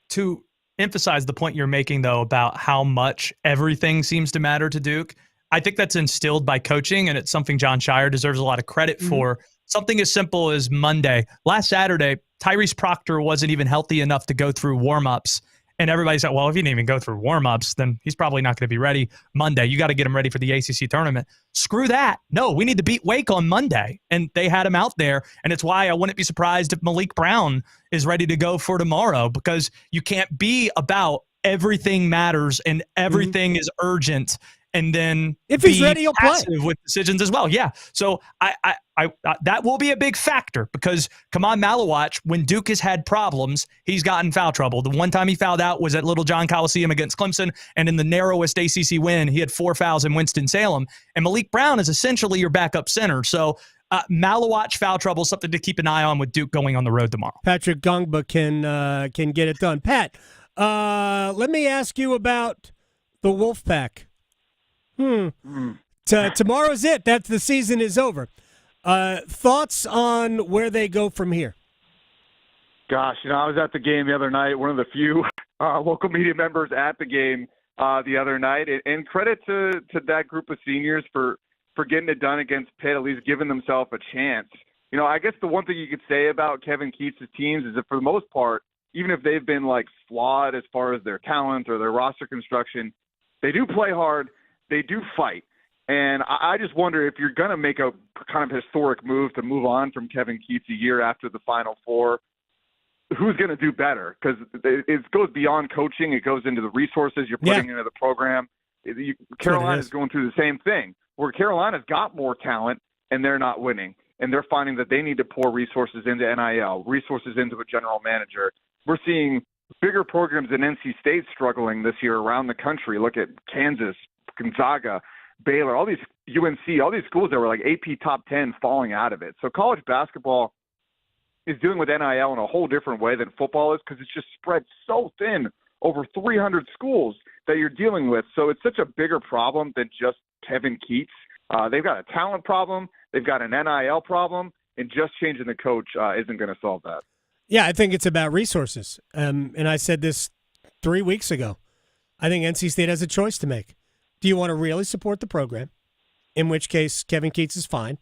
To emphasize the point you're making, though, about how much everything seems to matter to Duke, I think that's instilled by coaching, and it's something John Shire deserves a lot of credit for. Something as simple as Monday. Last Saturday, Tyrese Proctor wasn't even healthy enough to go through warm-ups. And everybody said, well, if he didn't even go through warm-ups, then he's probably not going to be ready Monday. You got to get him ready for the ACC tournament. Screw that. No, we need to beat Wake on Monday. And they had him out there. And it's why I wouldn't be surprised if Malik Brown is ready to go for tomorrow, because you can't be about everything matters and everything is urgent. And then if he's ready, he'll play with decisions as well. Yeah. So I that will be a big factor, because Kaman Malawach, when Duke has had problems, he's gotten foul trouble. The one time he fouled out was at Little John Coliseum against Clemson, and in the narrowest ACC win, he had 4 fouls in Winston-Salem. And Malik Brown is essentially your backup center. So Malawach foul trouble is something to keep an eye on with Duke going on the road tomorrow. Patrick Gongba can get it done. Pat, let me ask you about the Wolfpack. Tomorrow's it. That's the season is over. Thoughts on where they go from here? Gosh, I was at the game the other night, one of the few local media members at the game the other night. And credit to that group of seniors for getting it done against Pitt, at least giving themselves a chance. I guess the one thing you could say about Kevin Keats' teams is that for the most part, even if they've been flawed as far as their talent or their roster construction, they do play hard. They do fight. And I just wonder, if you're going to make a kind of historic move to move on from Kevin Keats a year after the Final Four, who's going to do better? Because it goes beyond coaching. It goes into the resources you're putting into the program. Carolina's going through the same thing, where Carolina's got more talent and they're not winning. And they're finding that they need to pour resources into NIL, resources into a general manager. We're seeing bigger programs than NC State struggling this year around the country. Look at Kansas, Gonzaga, Baylor, all these UNC, all these schools that were AP top 10 falling out of it. So college basketball is dealing with NIL in a whole different way than football is, because it's just spread so thin over 300 schools that you're dealing with. So it's such a bigger problem than just Kevin Keats. They've got a talent problem. They've got an NIL problem, and just changing the coach isn't going to solve that. Yeah, I think it's about resources. And I said this 3 weeks ago. I think NC State has a choice to make. Do you want to really support the program, in which case Kevin Keats is fine?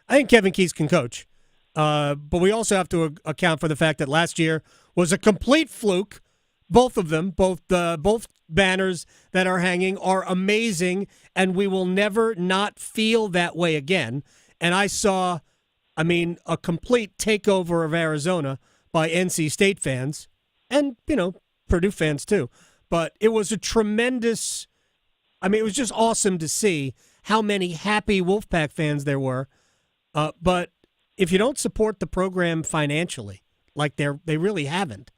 I think Kevin Keats can coach. But we also have to account for the fact that last year was a complete fluke. Both of them, both banners that are hanging are amazing, and we will never not feel that way again. And I saw, a complete takeover of Arizona by NC State fans and, Purdue fans too. But it was a tremendous, it was just awesome to see how many happy Wolfpack fans there were. But if you don't support the program financially, like they really haven't,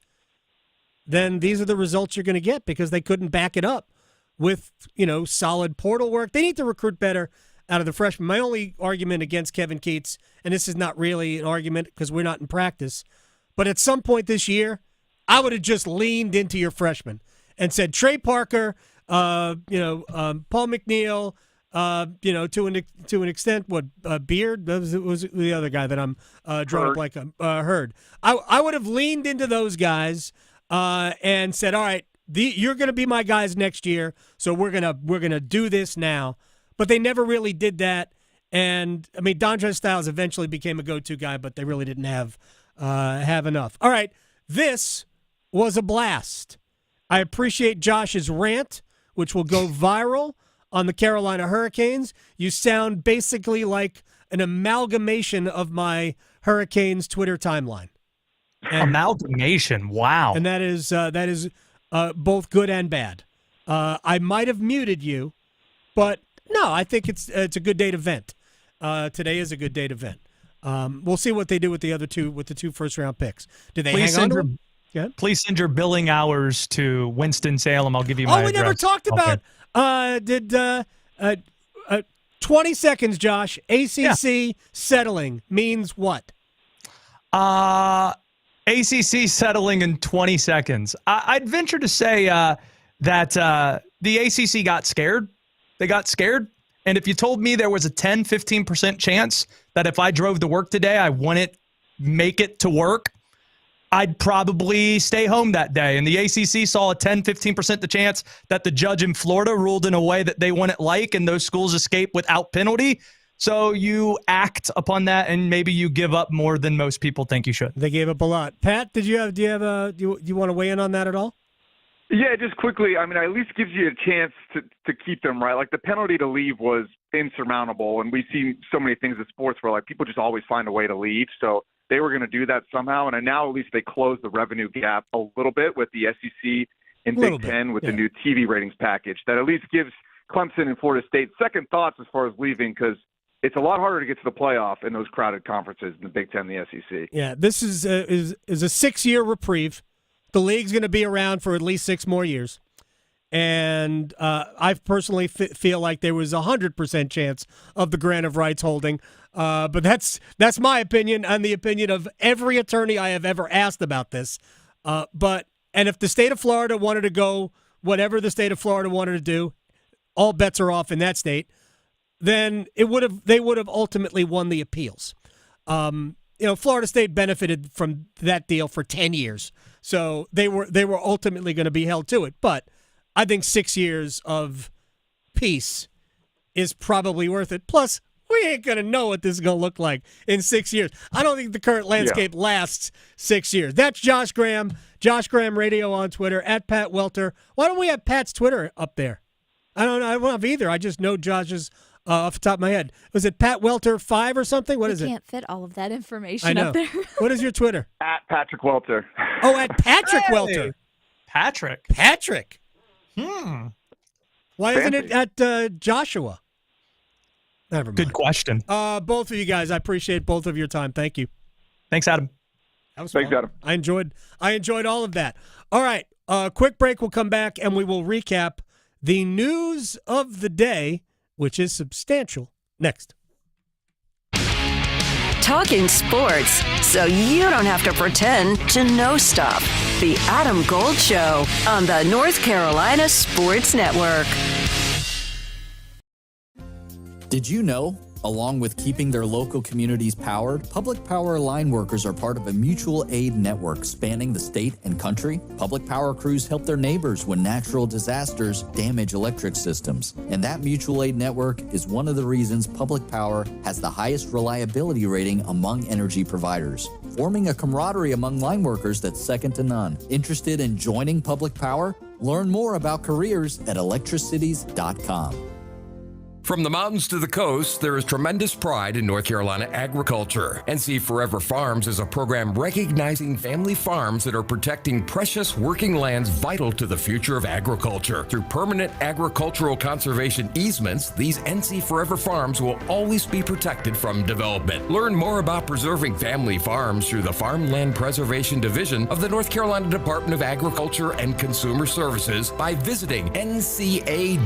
then these are the results you're going to get, because they couldn't back it up with, solid portal work. They need to recruit better out of the freshmen. My only argument against Kevin Keats, and this is not really an argument because we're not in practice, but at some point this year, I would have just leaned into your freshmen and said Trey Parker, Paul McNeil, to an extent, Beard was the other guy that I'm drawing up like Hurd. I would have leaned into those guys and said, all right, you're going to be my guys next year, so we're gonna do this now. But they never really did that. And Dontre Styles eventually became a go-to guy, but they really didn't have enough. All right, this was a blast. I appreciate Josh's rant, which will go viral on the Carolina Hurricanes. You sound basically like an amalgamation of my Hurricanes Twitter timeline. Amalgamation. Wow. And that is both good and bad. I might have muted you, but no, I think it's a good day to vent. Today is a good day to vent. We'll see what they do with the other two, with the 2 first-round picks. Do they hang on to them? Yeah. Please send your billing hours to Winston-Salem. I'll give you my address. We never talked about 20 seconds, Josh. ACC settling means what? ACC settling in 20 seconds. I'd venture to say that the ACC got scared. They got scared. And if you told me there was a 10, 15% chance that if I drove to work today, I wouldn't make it to work, I'd probably stay home that day. And the ACC saw a 10, 15% chance that the judge in Florida ruled in a way that they wouldn't like, and those schools escape without penalty. So you act upon that, and maybe you give up more than most people think you should. They gave up a lot. Pat, do you want to weigh in on that at all? Yeah, just quickly. I mean, at least gives you a chance to keep them, right? Like the penalty to leave was insurmountable, and we've seen so many things in sports where like people just always find a way to leave. So they were going to do that somehow, and now at least they closed the revenue gap a little bit with the SEC and Big Ten with the new TV ratings package. That at least gives Clemson and Florida State second thoughts as far as leaving, because it's a lot harder to get to the playoff in those crowded conferences in the Big Ten and the SEC. Yeah, this is a 6-year reprieve. The league's going to be around for at least 6 more years. And I personally feel like there was 100% chance of the grant of rights holding. But that's my opinion and the opinion of every attorney I have ever asked about this. And if the state of Florida wanted to go whatever the state of Florida wanted to do, all bets are off in that state, then they would have ultimately won the appeals. Florida State benefited from that deal for 10 years. So they were ultimately going to be held to it. But I think 6 years of peace is probably worth it. Plus, we ain't going to know what this is going to look like in 6 years. I don't think the current landscape lasts 6 years. That's Josh Graham, Josh Graham Radio on Twitter, at Pat Welter. Why don't we have Pat's Twitter up there? I don't have either. I just know Josh's off the top of my head. Was it Pat Welter 5 or something? What is it? We can't fit all of that information up there. What is your Twitter? At Patrick Welter. Oh, at Patrick Welter. Patrick. Why isn't it at Joshua? Never mind. Good question. Both of you guys, I appreciate both of your time. Thank you. Thanks, Adam. That was fun. Adam. I enjoyed all of that. All right, quick break. We'll come back and we will recap the news of the day, which is substantial, next. Talking sports so you don't have to pretend to know stuff. The Adam Gold Show on the North Carolina Sports Network. Did you know? Along with keeping their local communities powered, public power line workers are part of a mutual aid network spanning the state and country. Public power crews help their neighbors when natural disasters damage electric systems. And that mutual aid network is one of the reasons public power has the highest reliability rating among energy providers, forming a camaraderie among line workers that's second to none. Interested in joining public power? Learn more about careers at electricities.com. From the mountains to the coast, there is tremendous pride in North Carolina agriculture. NC Forever Farms is a program recognizing family farms that are protecting precious working lands vital to the future of agriculture. Through permanent agricultural conservation easements, these NC Forever Farms will always be protected from development. Learn more about preserving family farms through the Farmland Preservation Division of the North Carolina Department of Agriculture and Consumer Services by visiting ncadfp.org.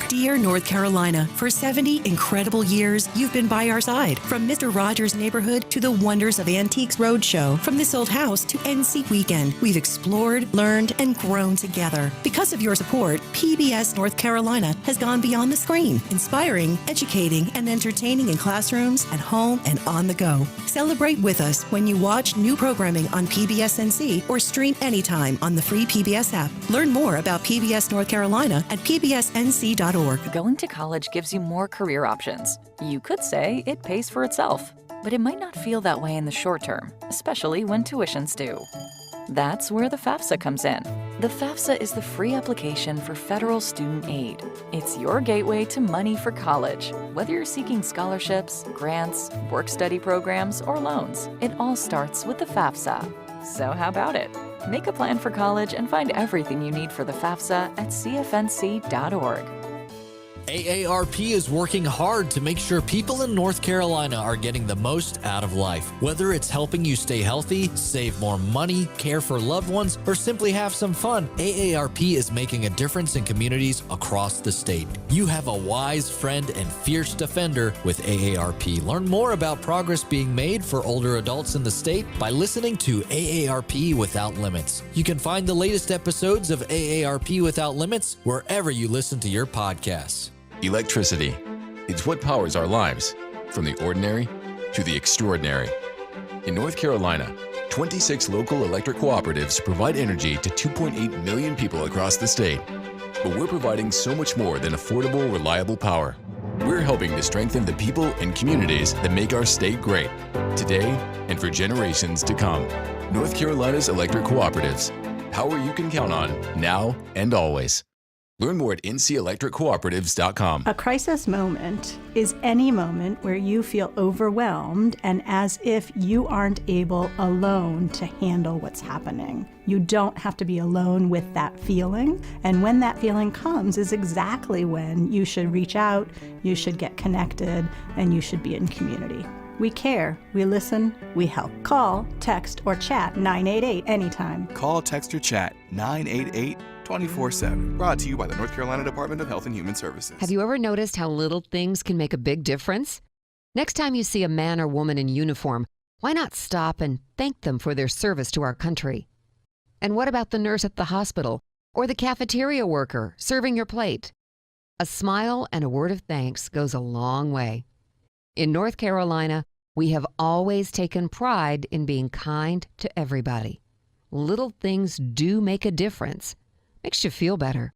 Dear North Carolina, for 70 incredible years, you've been by our side. From Mr. Rogers' Neighborhood to the wonders of Antiques Roadshow, from This Old House to NC Weekend, we've explored, learned, and grown together. Because of your support, PBS North Carolina has gone beyond the screen, inspiring, educating, and entertaining in classrooms, at home, and on the go. Celebrate with us when you watch new programming on PBS NC or stream anytime on the free PBS app. Learn more about PBS North Carolina at pbsnc.org. Going to college gives you more career options. You could say it pays for itself, but it might not feel that way in the short term, especially when tuitions do. That's where the FAFSA comes in. The FAFSA is the free application for federal student aid. It's your gateway to money for college. Whether you're seeking scholarships, grants, work-study programs, or loans, it all starts with the FAFSA. So how about it? Make a plan for college and find everything you need for the FAFSA at cfnc.org. AARP is working hard to make sure people in North Carolina are getting the most out of life. Whether it's helping you stay healthy, save more money, care for loved ones, or simply have some fun, AARP is making a difference in communities across the state. You have a wise friend and fierce defender with AARP. Learn more about progress being made for older adults in the state by listening to AARP Without Limits. You can find the latest episodes of AARP Without Limits wherever you listen to your podcasts. Electricity. It's what powers our lives, from the ordinary to the extraordinary. In North Carolina, 26 local electric cooperatives provide energy to 2.8 million people across the state. But we're providing so much more than affordable, reliable power. We're helping to strengthen the people and communities that make our state great, today and for generations to come. North Carolina's electric cooperatives. Power you can count on, now and always. Learn more at ncelectriccooperatives.com. A crisis moment is any moment where you feel overwhelmed and as if you aren't able alone to handle what's happening. You don't have to be alone with that feeling. And when that feeling comes is exactly when you should reach out, you should get connected, and you should be in community. We care, we listen, we help. Call, text, or chat 988 anytime. Call, text, or chat 988-24/7. Brought to you by the North Carolina Department of Health and Human Services. Have you ever noticed how little things can make a big difference? Next time you see a man or woman in uniform, why not stop and thank them for their service to our country? And what about the nurse at the hospital or the cafeteria worker serving your plate? A smile and a word of thanks goes a long way. In North Carolina, we have always taken pride in being kind to everybody. Little things do make a difference. Makes you feel better.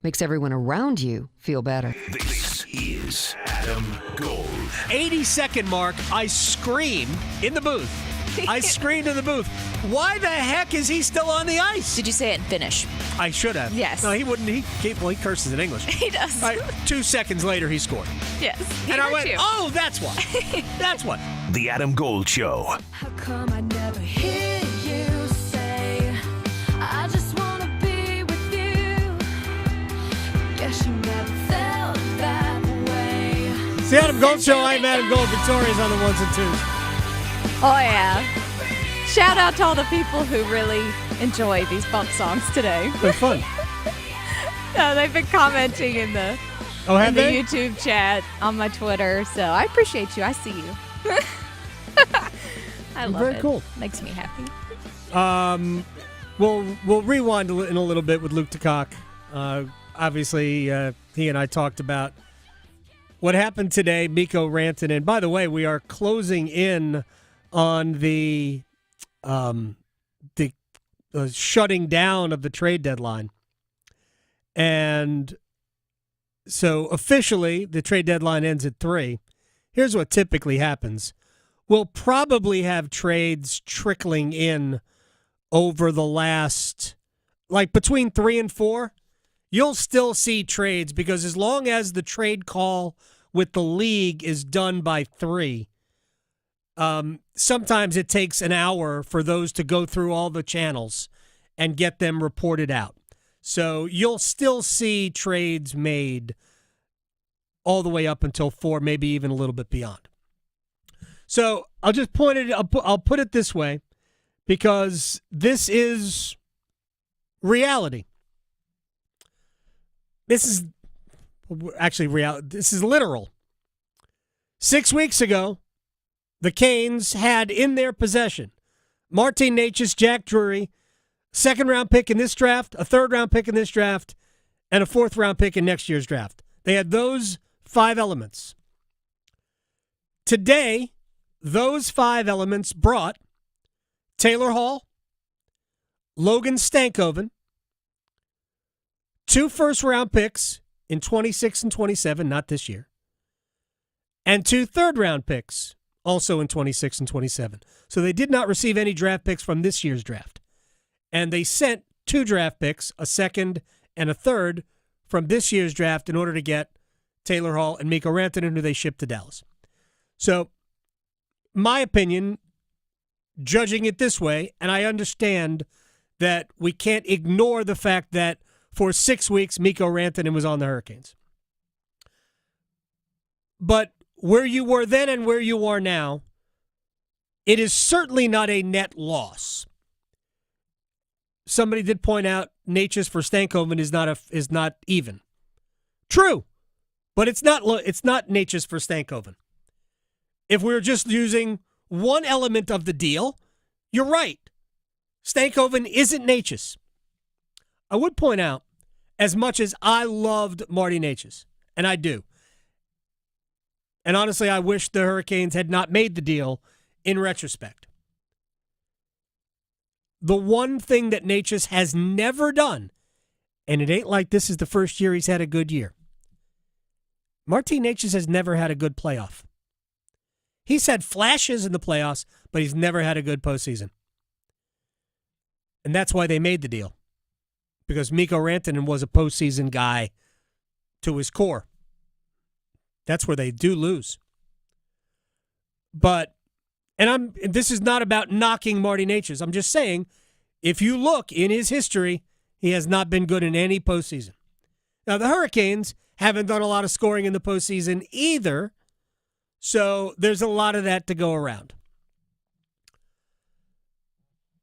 Makes everyone around you feel better. This is Adam Gold. 80-second mark, I scream in the booth. I screamed in the booth. Why the heck is he still on the ice? Did you say it in Finnish? I should have. Yes. No, he wouldn't. He curses in English. He does. 2 seconds later, he scored. Yes. And I went, oh, that's why. That's what. The Adam Gold Show. How come I never hear you say, I just want to be with you? Guess you never felt that way. It's the Adam Gold Show. I'm Adam Gold. Victoria's on the ones and twos. Oh, yeah. Shout out to all the people who really enjoy these bump songs today. They're fun. No, they've been commenting in the, YouTube chat on my Twitter, so I appreciate you. I see you. I love Very it. cool. Makes me happy. We'll rewind in a little bit with Luke DeCock. Obviously, he and I talked about what happened today. Mikko Rantanen. By the way, we are closing in on the shutting down of the trade deadline. And so officially, the trade deadline ends at 3. Here's what typically happens. We'll probably have trades trickling in over the last, between 3 and 4. You'll still see trades because as long as the trade call with the league is done by 3, sometimes it takes an hour for those to go through all the channels and get them reported out. So you'll still see trades made all the way up until 4, maybe even a little bit beyond. So I'll just I'll put it this way, because this is reality. This is actually reality. This is literal. 6 weeks ago, the Canes had in their possession Martin Necas, Jack Drury, second-round pick in this draft, a third-round pick in this draft, and a fourth-round pick in next year's draft. They had those 5 elements. Today, those 5 elements brought Taylor Hall, Logan Stankoven, 2 first-round picks in 26 and 27, not this year, and 2 third-round picks, also in 26 and 27. So they did not receive any draft picks from this year's draft. And they sent 2 draft picks, a second and a third, from this year's draft in order to get Taylor Hall and Mikko Rantanen, who they shipped to Dallas. So, my opinion, judging it this way, and I understand that we can't ignore the fact that for 6 weeks, Mikko Rantanen was on the Hurricanes. But where you were then and where you are now, it is certainly not a net loss. Somebody did point out Natchez for Stankoven is not even. True, but it's not Natchez for Stankoven. If we were just using one element of the deal, you're right. Stankoven isn't Natchez. I would point out, as much as I loved Marty Natchez, and I do, and honestly, I wish the Hurricanes had not made the deal in retrospect. The one thing that Natchez has never done, and it ain't like this is the first year he's had a good year. Martin Natchez has never had a good playoff. He's had flashes in the playoffs, but he's never had a good postseason. And that's why they made the deal. Because Mikko Rantanen was a postseason guy to his core. That's where they do lose. But, and this is not about knocking Marty Natchez. I'm just saying, if you look in his history, he has not been good in any postseason. Now, the Hurricanes haven't done a lot of scoring in the postseason either, so there's a lot of that to go around.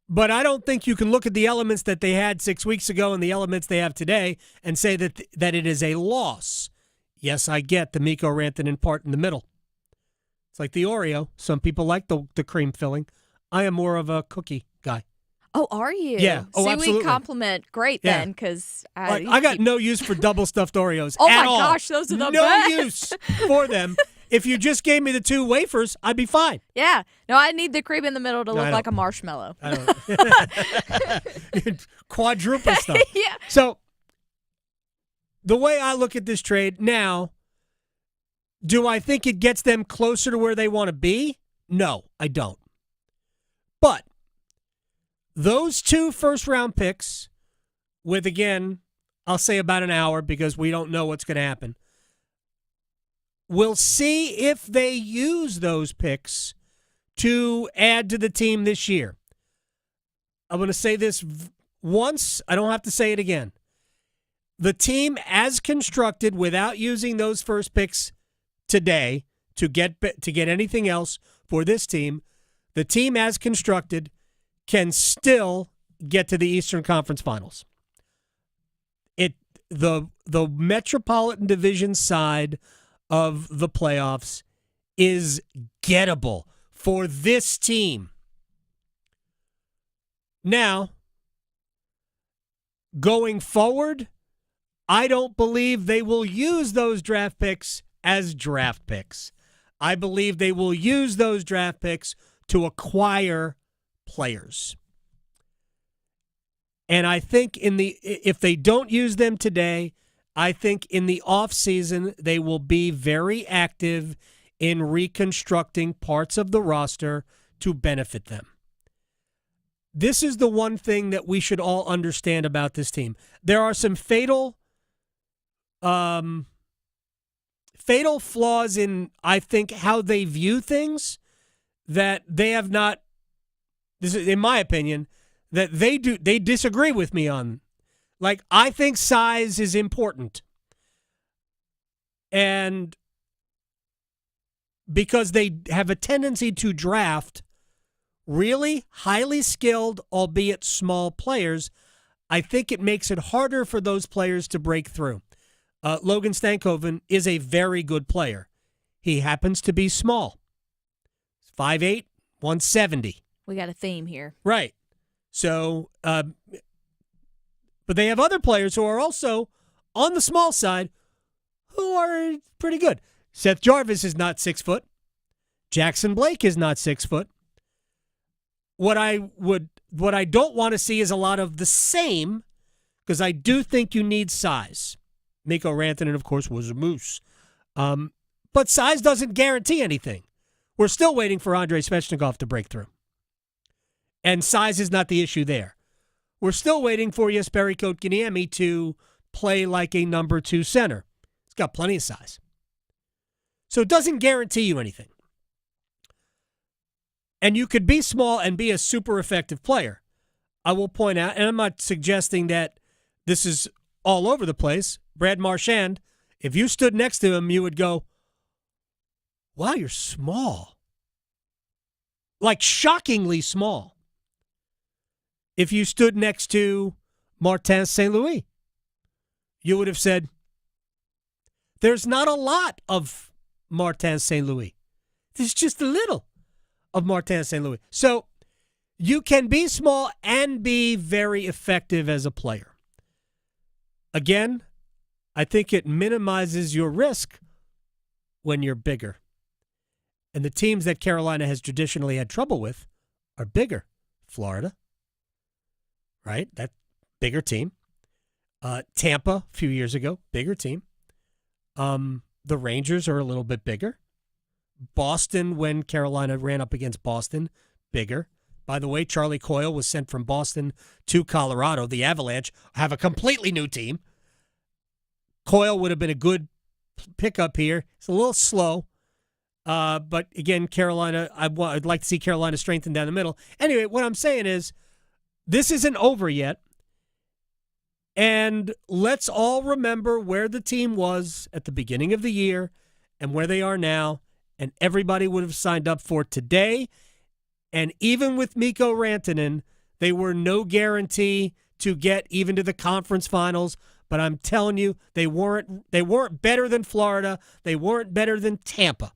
But I don't think you can look at the elements that they had 6 weeks ago and the elements they have today and say that it is a loss. Yes, I get the Mikko Rantanen part in the middle. It's like the Oreo. Some people like the cream filling. I am more of a cookie guy. Oh, are you? Yeah. Oh, See, absolutely. we compliment great then, because I got no use for double stuffed Oreos. Oh at my all. gosh, those are the no best. use for them. If you just gave me the 2 wafers, I'd be fine. Yeah. No, I need the cream in the middle to look like a marshmallow. I don't. Quadruple stuff. Yeah. So, the way I look at this trade now, do I think it gets them closer to where they want to be? No, I don't. But those 2 first-round picks with, again, I'll say about an hour because we don't know what's going to happen. We'll see if they use those picks to add to the team this year. I'm going to say this once. I don't have to say it again. The team as constructed without using those first picks today to get anything else for this team, the team as constructed can still get to the Eastern Conference Finals. The Metropolitan Division side of the playoffs is gettable for this team. Now, going forward, I don't believe they will use those draft picks as draft picks. I believe they will use those draft picks to acquire players. And I think if they don't use them today, I think in the offseason they will be very active in reconstructing parts of the roster to benefit them. This is the one thing that we should all understand about this team. There are some fatal flaws in, I think, how they view things that they have not, this is in my opinion, that they disagree with me on. Like, I think size is important. And because they have a tendency to draft really highly skilled, albeit small players, I think it makes it harder for those players to break through. Logan Stankoven is a very good player. He happens to be small. 5'8", 170. We got a theme here. Right. So, but they have other players who are also on the small side who are pretty good. Seth Jarvis is not 6 foot. Jackson Blake is not 6 foot. What I don't want to see is a lot of the same, because I do think you need size. Mikko Rantanen, of course, was a moose. But size doesn't guarantee anything. We're still waiting for Andrei Svechnikov to break through. And size is not the issue there. we're still waiting for Jesperi Kotkaniemi to play like a number 2 center. He's got plenty of size. So it doesn't guarantee you anything. And you could be small and be a super effective player. I will point out, and I'm not suggesting that this is all over the place. Brad Marchand, if you stood next to him, you would go, wow, you're small. Like shockingly small. If you stood next to Martin St. Louis, you would have said, there's not a lot of Martin St. Louis. There's just a little of Martin St. Louis. So you can be small and be very effective as a player. Again, I think it minimizes your risk when you're bigger. And the teams that Carolina has traditionally had trouble with are bigger. Florida, right? That bigger team. Tampa, a few years ago, bigger team. The Rangers are a little bit bigger. Boston, when Carolina ran up against Boston, bigger. By the way, Charlie Coyle was sent from Boston to Colorado. The Avalanche have a completely new team. Coyle would have been a good pickup here. It's a little slow. But again, Carolina, I'd like to see Carolina strengthen down the middle. Anyway, what I'm saying is this isn't over yet. And let's all remember where the team was at the beginning of the year and where they are now. And everybody would have signed up for today. And even with Mikko Rantanen, they were no guarantee to get even to the conference finals. But I'm telling you, they weren't better than Florida. They weren't better than Tampa.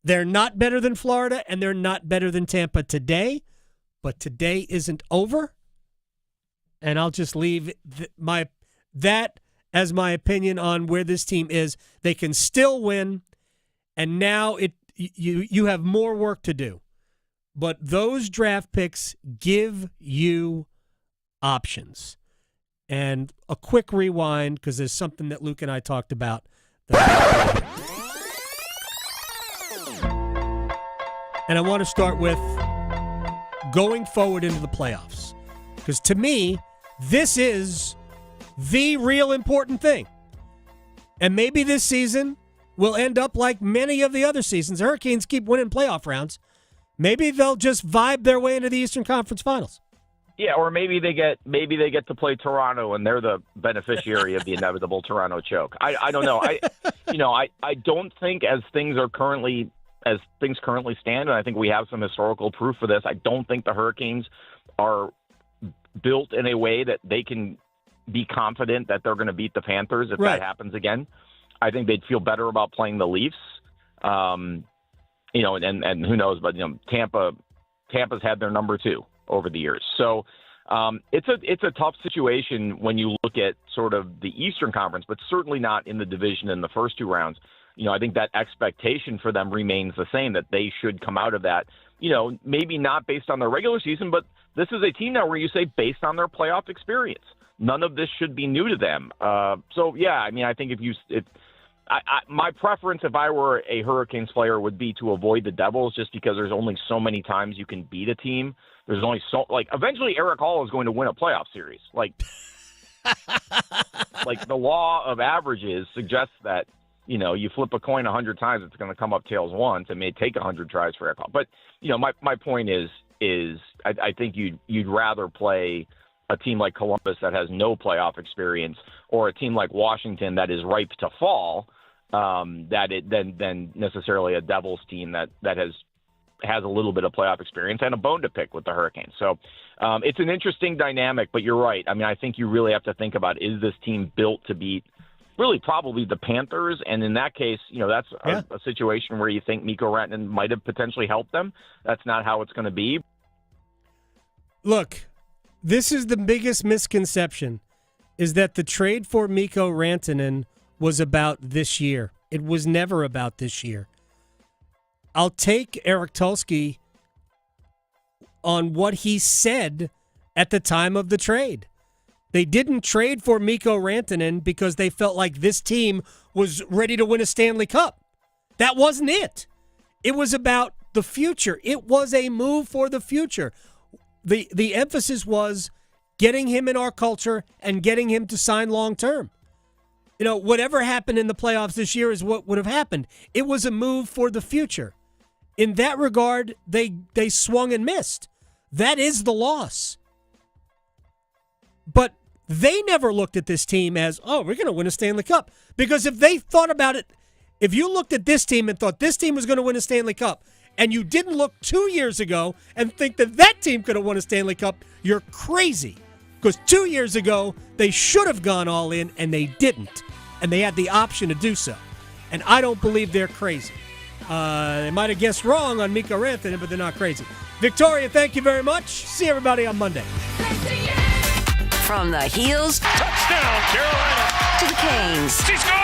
They're not better than Florida, and they're not better than Tampa today. But today isn't over. And I'll just leave that as my opinion on where this team is. They can still win, and now you have more work to do. But those draft picks give you options. And a quick rewind, because there's something that Luke and I talked about. And I want to start with going forward into the playoffs. Because to me, this is the real important thing. And maybe this season will end up like many of the other seasons. The Hurricanes keep winning playoff rounds. Maybe they'll just vibe their way into the Eastern Conference Finals. Yeah, or maybe they get to play Toronto and they're the beneficiary of the inevitable Toronto choke. I don't know. I don't think as things currently stand, and I think we have some historical proof for this, I don't think the Hurricanes are built in a way that they can be confident that they're going to beat the Panthers if that happens again. I think they'd feel better about playing the Leafs. And who knows, but Tampa's had their number 2 over the years. So it's a tough situation when you look at sort of the Eastern Conference, but certainly not in the division in the first 2 rounds. I think that expectation for them remains the same, that they should come out of that, maybe not based on their regular season, but this is a team now where you say based on their playoff experience. None of this should be new to them. I think my preference if I were a Hurricanes player would be to avoid the Devils, just because there's only so many times you can beat a team. There's only eventually Eric Hall is going to win a playoff series. Like the law of averages suggests that, you flip a coin 100 times, it's going to come up tails once. It may take 100 tries for Eric Hall. But, my point is I think you'd rather play a team like Columbus that has no playoff experience, or a team like Washington that is ripe to fall, than necessarily a Devils team that has a little bit of playoff experience and a bone to pick with the Hurricanes. So it's an interesting dynamic, but you're right. I mean, I think you really have to think about, is this team built to beat really probably the Panthers? And in that case, that's a situation where you think Mikko Rantanen might have potentially helped them. That's not how it's going to be. Look, this is the biggest misconception, is that the trade for Mikko Rantanen was about this year. It was never about this year. I'll take Eric Tulsky on what he said at the time of the trade. They didn't trade for Mikko Rantanen because they felt like this team was ready to win a Stanley Cup. That wasn't it. It was about the future. It was a move for the future. The emphasis was, getting him in our culture and getting him to sign long term. You know, whatever happened in the playoffs this year is what would have happened. It was a move for the future. In that regard, they swung and missed. That is the loss. But they never looked at this team as, oh, we're going to win a Stanley Cup. Because if they thought about it, if you looked at this team and thought this team was going to win a Stanley Cup, and you didn't look 2 years ago and think that that team could have won a Stanley Cup, you're crazy. Because 2 years ago, they should have gone all in, and they didn't. And they had the option to do so. And I don't believe they're crazy. They might have guessed wrong on Mikko Rantanen, but they're not crazy. Victoria, thank you very much. See everybody on Monday. From the heels, touchdown, Carolina, to the Canes. She scores!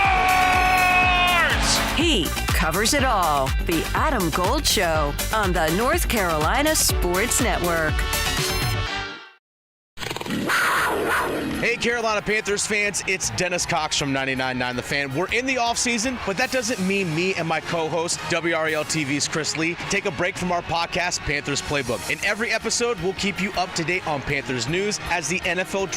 He covers it all. The Adam Gold Show on the North Carolina Sports Network. Hey, Carolina Panthers fans, it's Dennis Cox from 99.9 The Fan. We're in the offseason, but that doesn't mean me and my co-host, WRAL TV's Chris Lee, take a break from our podcast, Panthers Playbook. In every episode, we'll keep you up to date on Panthers news as the NFL